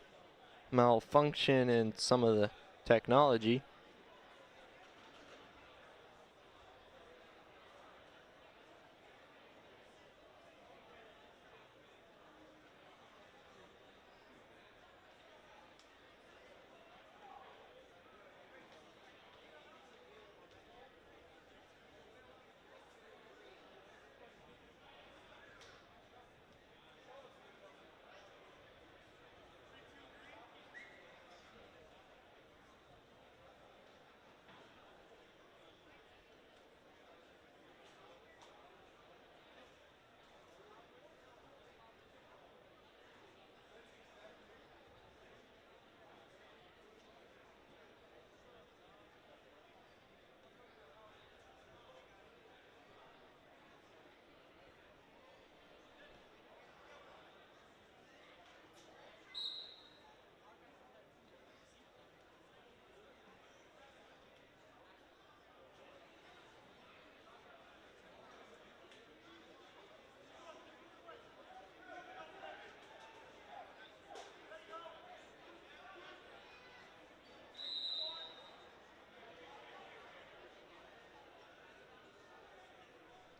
malfunction in some of the technology.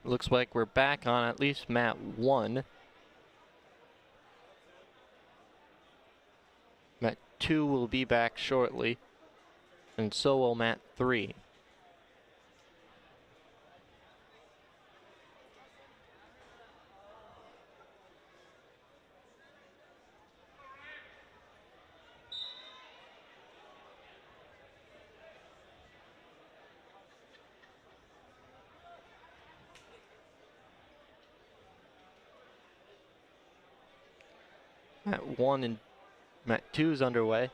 Looks like we're back on at least mat 1. Mat 2 will be back shortly, and so will mat 3. Mat 1 and mat 2 is underway.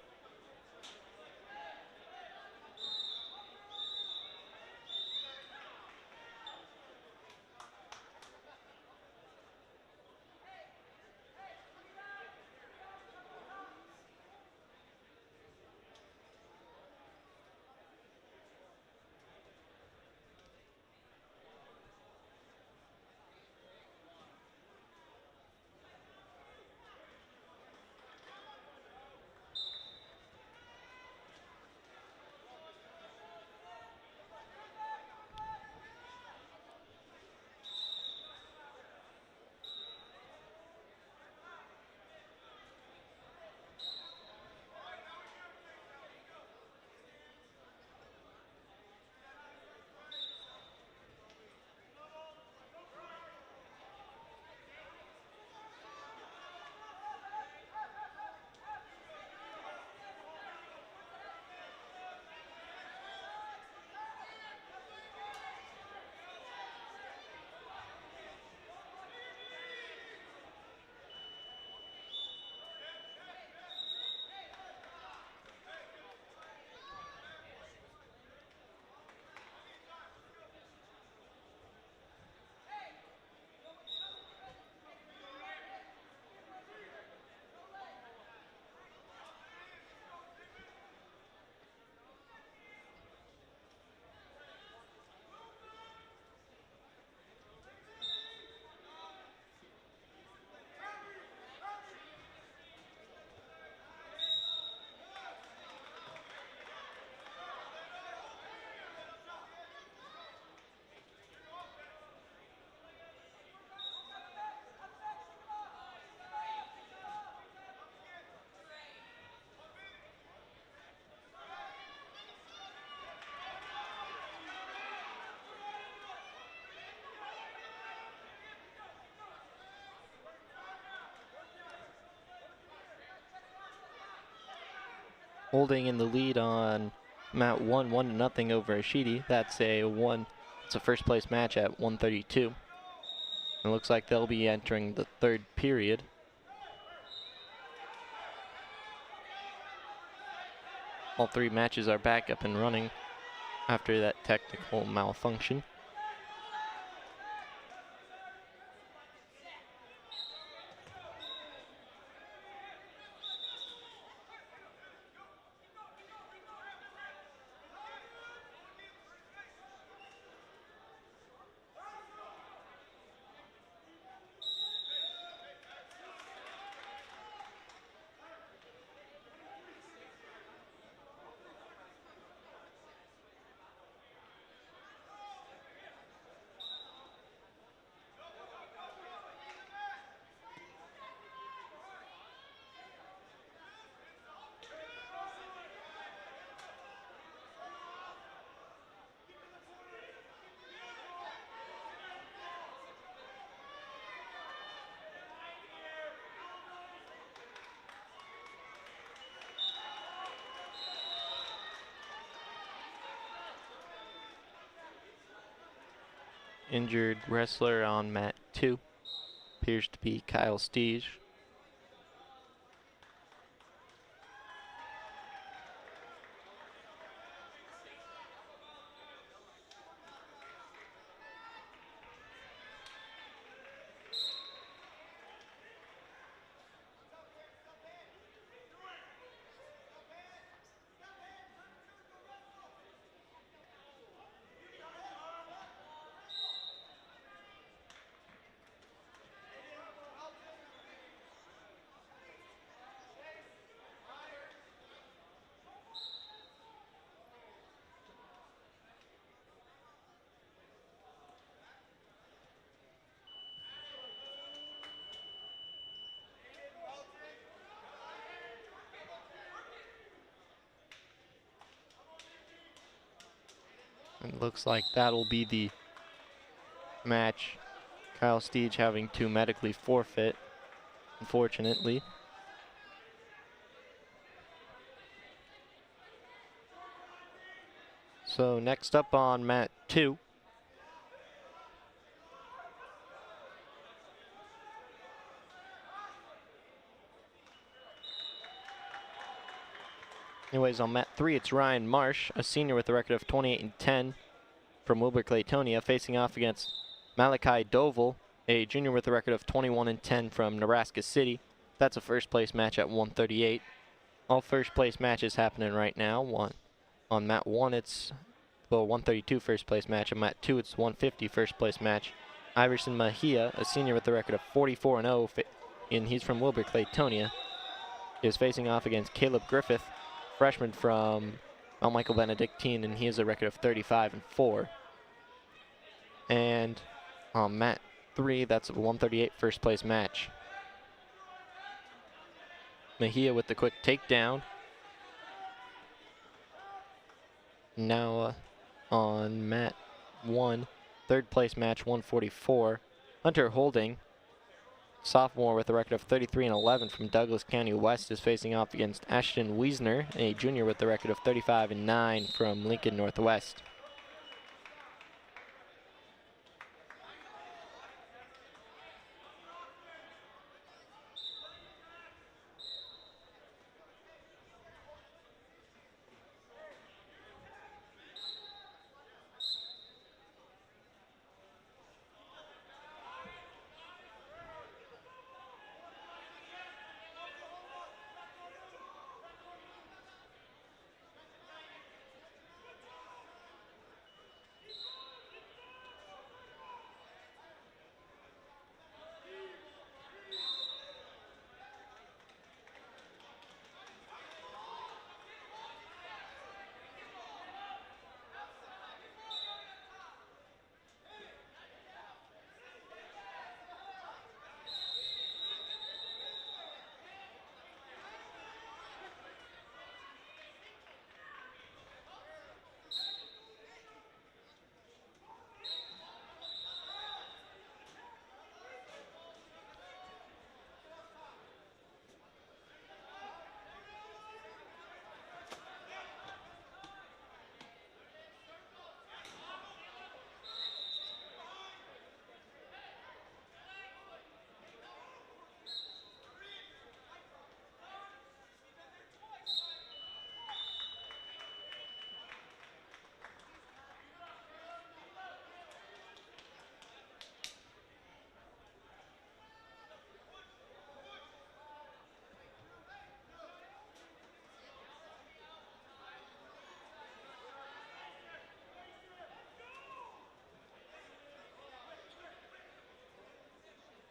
Holding in the lead on mat 1, 1-0 over Ashidi. That's it's a first place match at 132. It looks like they'll be entering the third period. All 3 matches are back up and running after that technical malfunction. Injured wrestler on mat 2 appears to be Kyle Steege. And looks like that'll be the match. Kyle Steege having to medically forfeit, unfortunately. So next up on mat 2. Anyways, on mat 3, it's Ryan Marsh, a senior with a record of 28-10 from Wilbur Claytonia, facing off against Malachi Doval, a junior with a record of 21-10 from Nebraska City. That's a first place match at 138. All first place matches happening right now. On mat 1, it's 132 first place match. On mat 2, it's 150 first place match. Iverson Mejia, a senior with a record of 44-0, and he's from Wilbur Claytonia, is facing off against Caleb Griffith, freshman from Mount Michael Benedictine, and he has a record of 35-4. And on mat 3, that's a 138 first place match. Mejia with the quick takedown. Now on mat 1, third place match, 144. Hunter Holding, sophomore with a record of 33-11 from Douglas County West, is facing off against Ashton Wiesner, a junior with a record of 35-9 from Lincoln Northwest.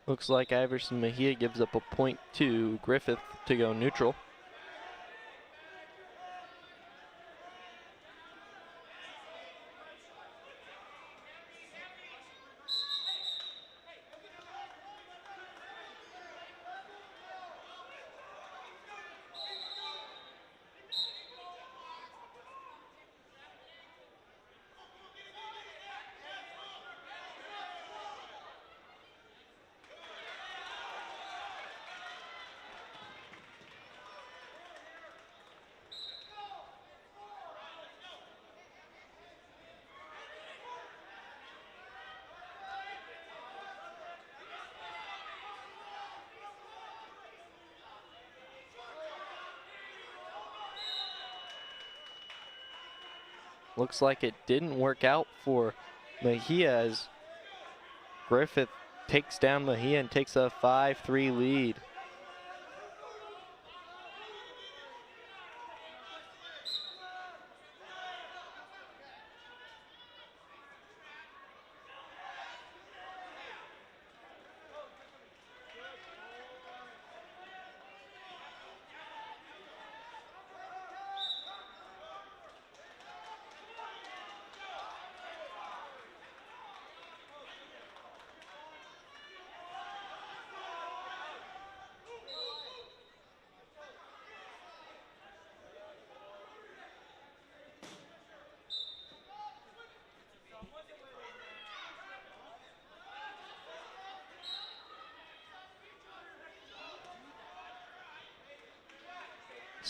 Looks like Iverson Mejia gives up a point to Griffith to go neutral. Looks like it didn't work out for Mejia as Griffith takes down Mejia and takes a 5-3 lead.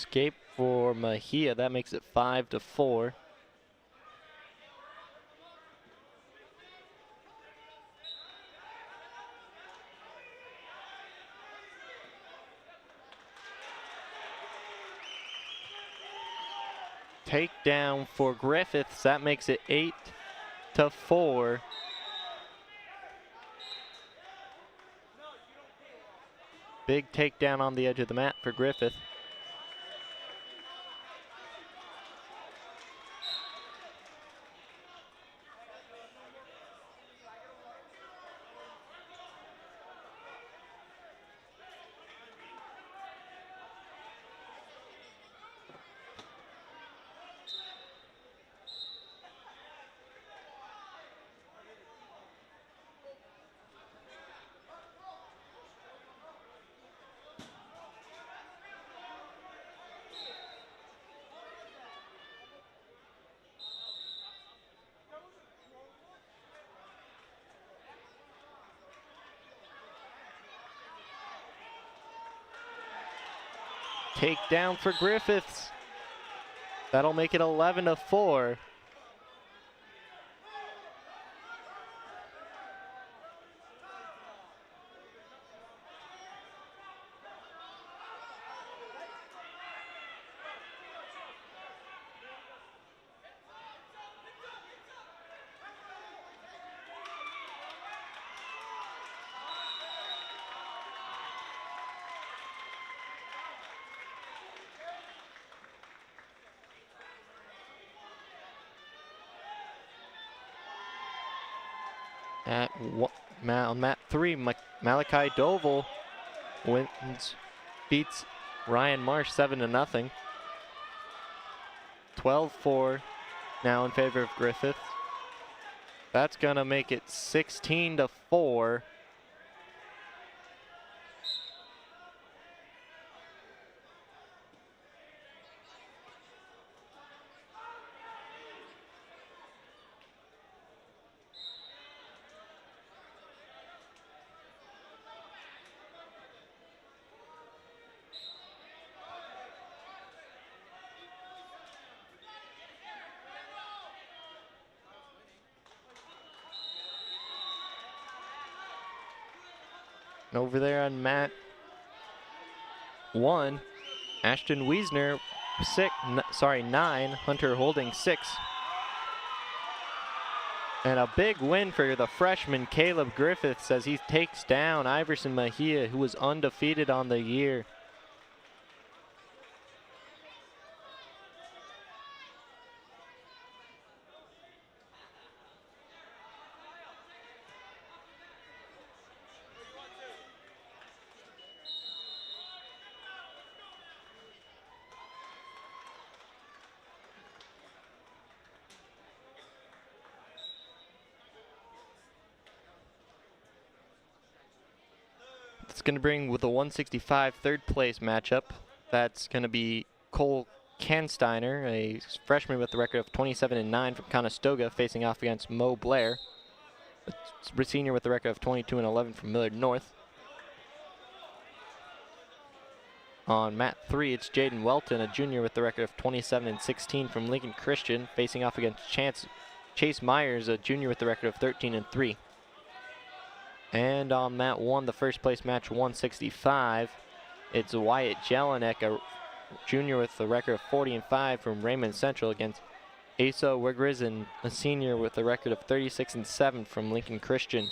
escape for Mejia. That makes it 5-4. Takedown for Griffiths. That makes it 8-4. Big takedown on the edge of the mat for Griffith. Takedown for Griffiths. That'll make it 11-4. On mat 3, Malachi Doval beats Ryan Marsh 7-0. 12-4 now in favor of Griffith. That's gonna make it 16-4. Over there on mat 1, Ashton Wiesner 9, Hunter Holding 6. And a big win for the freshman Caleb Griffiths as he takes down Iverson Mejia, who was undefeated on the year. It's going to bring with a 165 third place matchup. That's going to be Cole Kansteiner, a freshman with a record of 27-9 from Conestoga, facing off against Mo Blair, a senior with a record of 22-11 from Millard North. On mat 3, it's Jaden Welton, a junior with the record of 27-16 from Lincoln Christian, facing off against Chase Myers, a junior with the record of 13-3. And on mat 1, the first place match 165, it's Wyatt Jelinek, a junior with a record of 40-5 from Raymond Central, against Asa Wigrizin, a senior with a record of 36-7 from Lincoln Christian.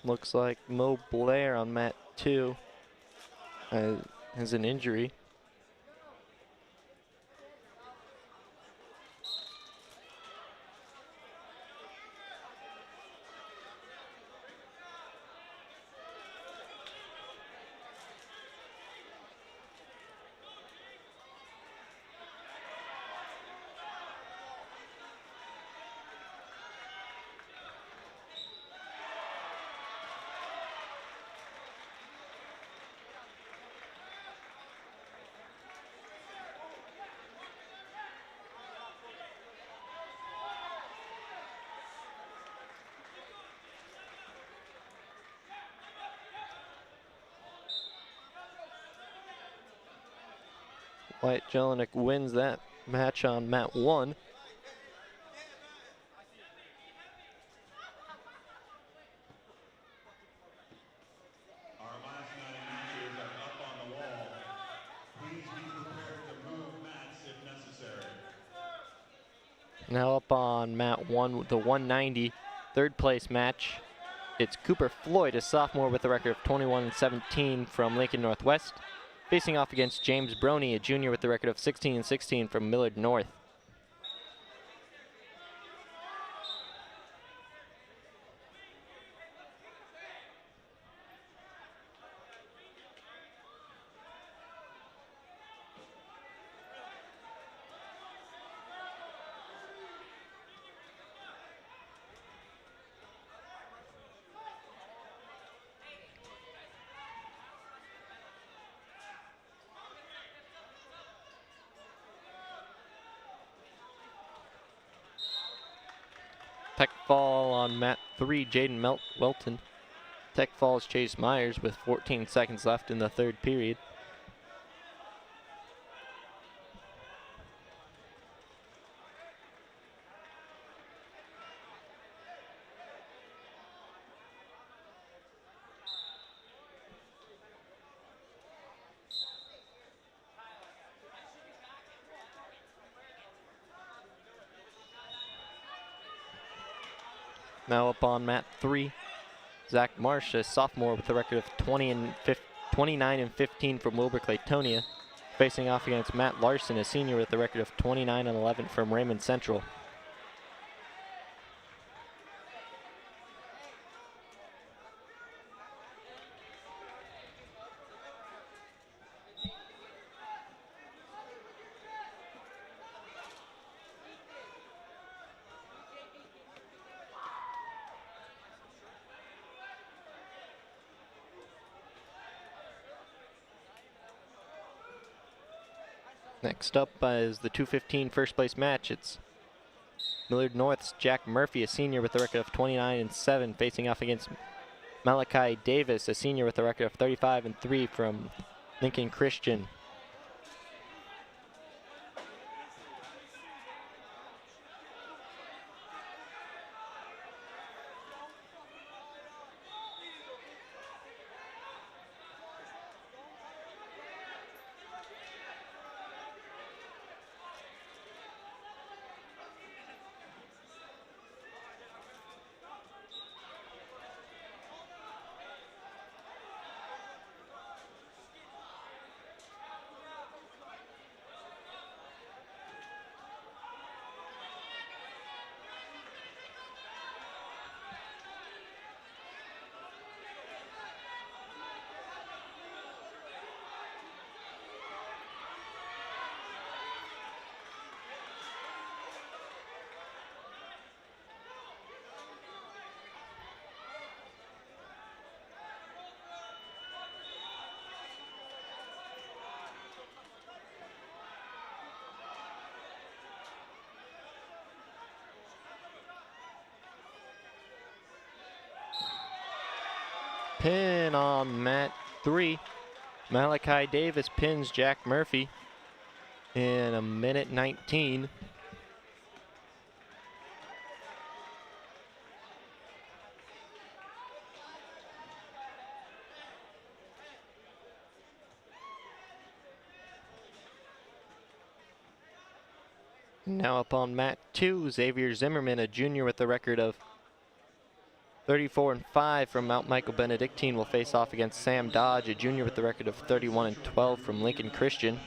Looks like Mo Blair on mat 2 has an injury. Wyatt Jelinek wins that match on mat 1. Our last 9 matches are up on the wall. Please be prepared to move mats if necessary. Now up on mat 1, the 190 third place match. It's Cooper Floyd, a sophomore with a record of 21-17 from Lincoln Northwest, facing off against James Broney, a junior with a record of 16-16 from Millard North. Tech fall on mat 3, Jaden Welton. Tech falls Chase Myers with 14 seconds left in the third period. Now up on mat 3, Zach Marsh, a sophomore with a record of 29-15 from Wilbur Claytonia, facing off against Matt Larson, a senior with a record of 29-11 from Raymond Central. Next up is the 215 first place match. It's Millard North's Jack Murphy, a senior with a record of 29-7, facing off against Malachi Davis, a senior with a record of 35-3 from Lincoln Christian. Pin on mat 3. Malachi Davis pins Jack Murphy in 1:19. Now up on mat 2, Xavier Zimmerman, a junior with a record of 34-5 from Mount Michael Benedictine will face off against Sam Dodge, a junior with the record of 31-12 from Lincoln Christian.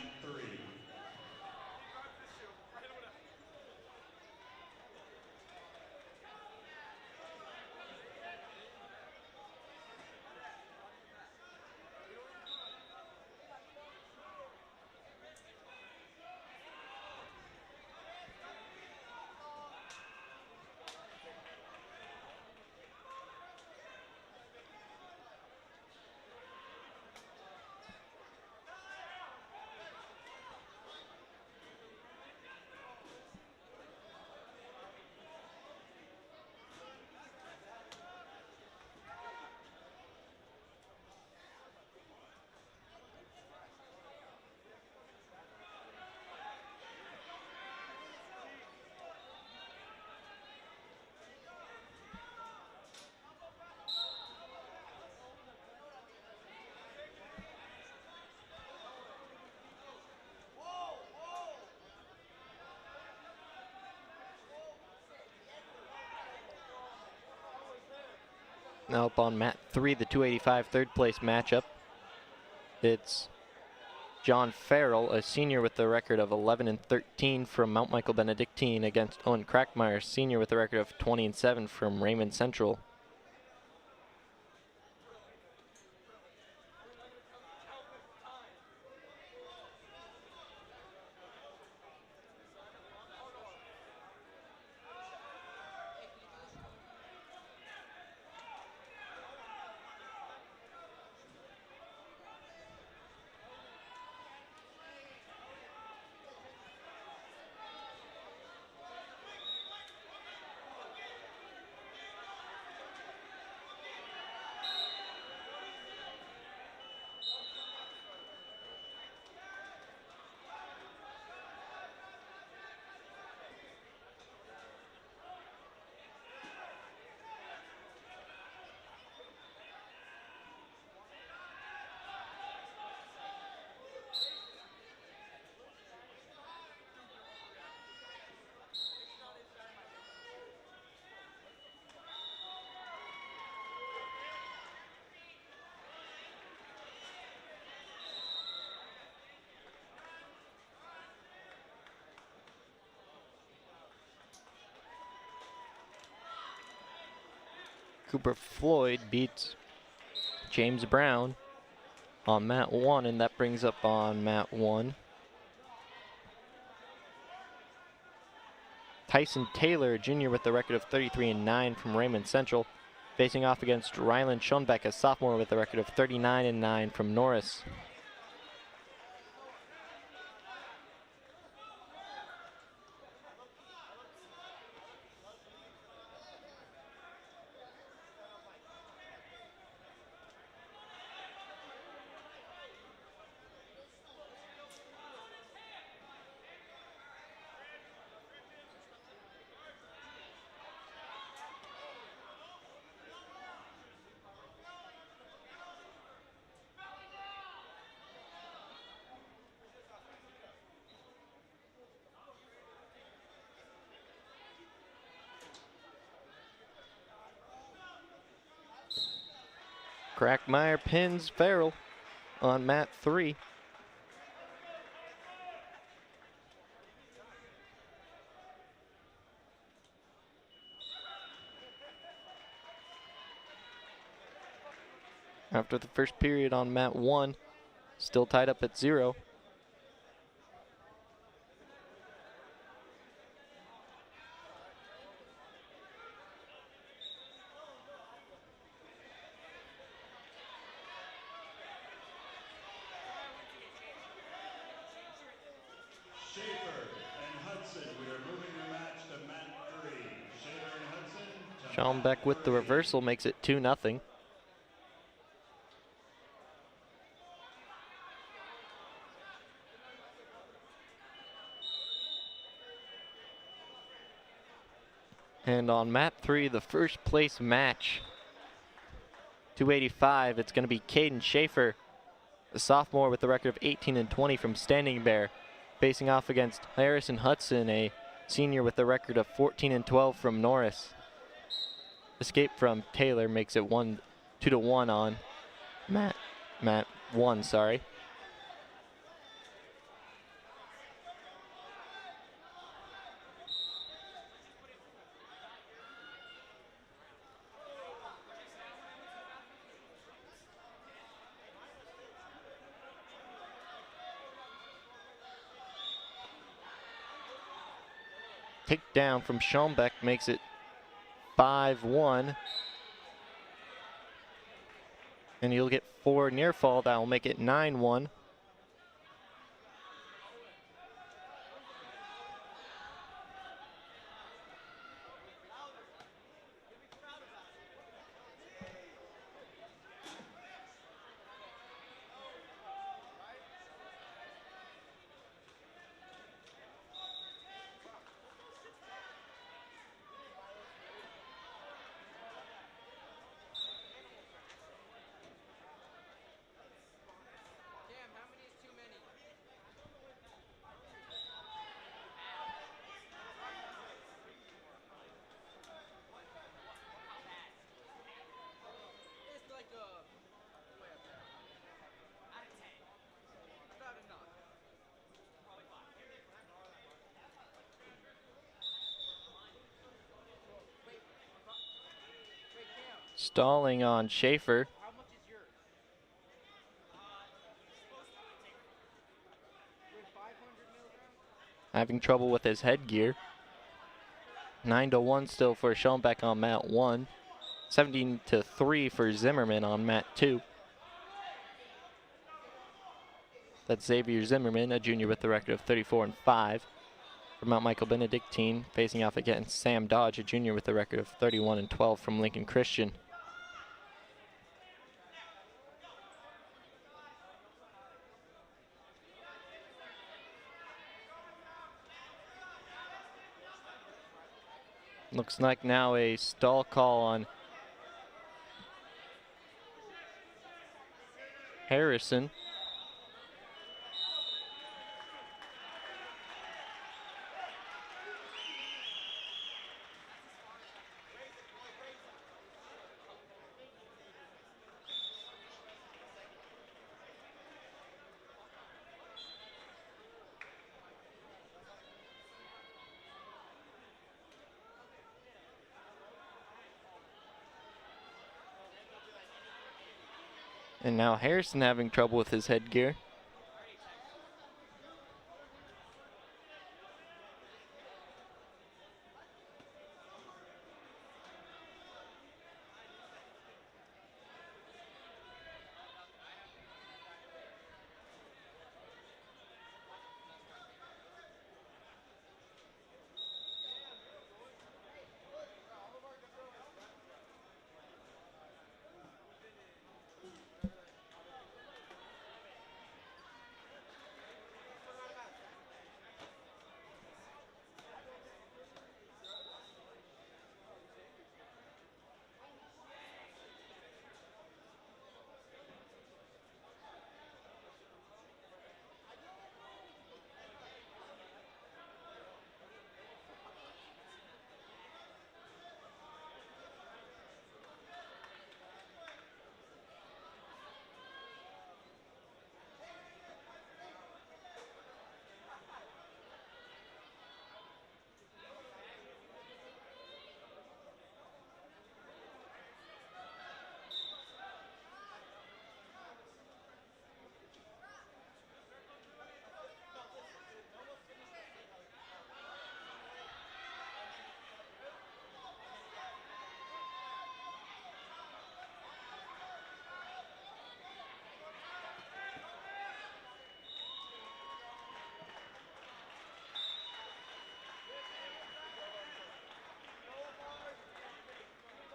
Now up on mat 3, the 285 third place matchup. It's John Farrell, a senior with the record of 11-13 from Mount Michael Benedictine, against Owen Crackmeyer, senior with the record of 20-7 from Raymond Central. Cooper Floyd beats James Brown on mat 1, and that brings up on mat 1 Tyson Taylor, junior with the record of 33-9 from Raymond Central, facing off against Ryland Schoenbeck, a sophomore with the record of 39-9 from Norris. Crackmeyer pins Farrell on mat 3. After the first period on mat 1, still tied up at 0. Schoenbeck with the reversal makes it 2-0. And on mat 3, the first place match, 285, it's going to be Caden Schaefer, a sophomore with the record of 18-20 from Standing Bear, facing off against Harrison Hudson, a senior with the record of 14-12 from Norris. escape from Taylor makes it 2-1 on Matt 1, sorry. Takedown from Schombeck makes it 5-1. And you'll get 4 near fall. That will make it 9-1. Stalling on Schaefer. Having trouble with his headgear. 9-1 still for Schombeck on mat 1. 17-3 for Zimmerman on mat 2. That's Xavier Zimmerman, a junior with the record of 34-5. From Mount Michael Benedictine, facing off against Sam Dodge, a junior with the record of 31-12 from Lincoln Christian. Looks like now a stall call on Harrison. And now Harrison having trouble with his headgear.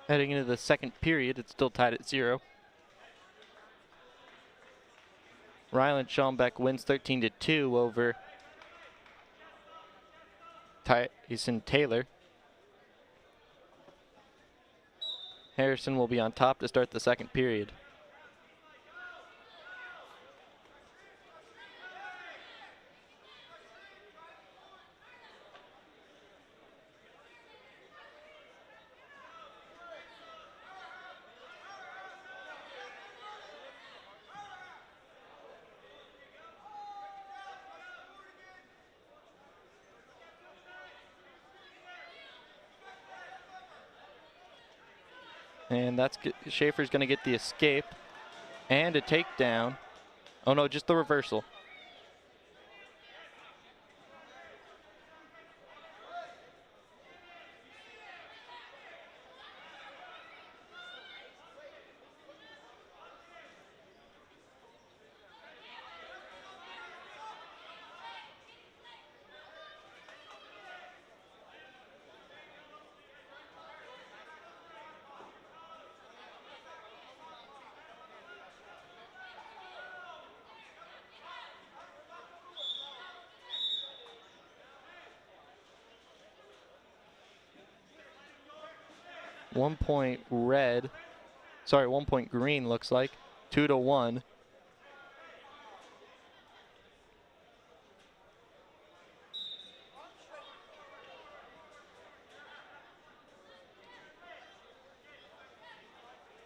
Heading into the second period, it's still tied at 0. Ryland Schombeck wins 13-2 over Tyson Taylor. Harrison will be on top to start the second period. And that's Schaefer's going to get the escape and a takedown. Oh no, just the reversal. One point green looks like. 2-1.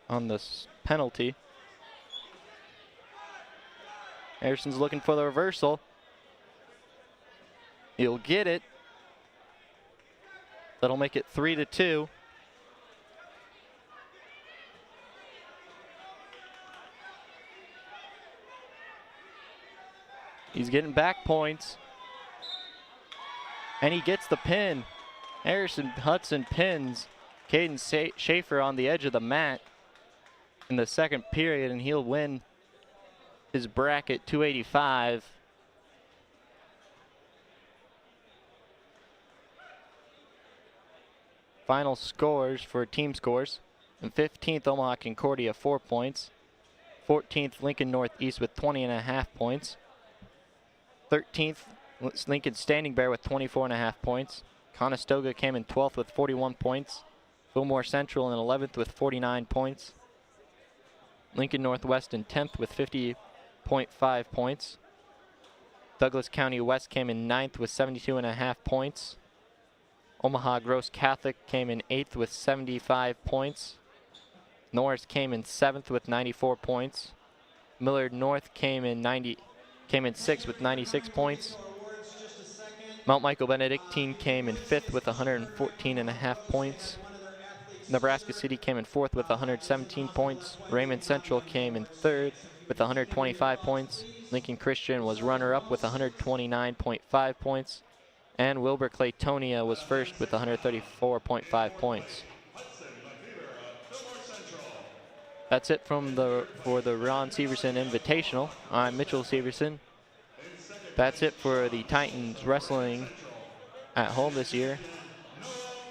On this penalty. Harrison's looking for the reversal. He'll get it. That'll make it 3-2. He's getting back points. And he gets the pin. Harrison Hudson pins Caden Schaefer on the edge of the mat in the second period, and he'll win his bracket 285. Final scores for team scores. In 15th, Omaha Concordia, 4 points. 14th, Lincoln Northeast with 20.5 points. 13th, Lincoln Standing Bear with 24.5 points. Conestoga came in 12th with 41 points. Fillmore Central in 11th with 49 points. Lincoln Northwest in 10th with 50.5 points. Douglas County West came in 9th with 72.5 points. Omaha Gross Catholic came in 8th with 75 points. Norris came in 7th with 94 points. Millard North came in 6th with 96 points. Mount Michael Benedictine came in 5th with 114.5 points. Nebraska City came in 4th with 117 points. Raymond Central came in 3rd with 125 points. Lincoln Christian was runner-up with 129.5 points. And Wilbur Claytonia was first with 134.5 points. That's it for the Ron Severson Invitational. I'm Mitchell Severson. That's it for the Titans wrestling at home this year.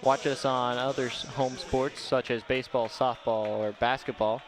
Watch us on other home sports such as baseball, softball, or basketball.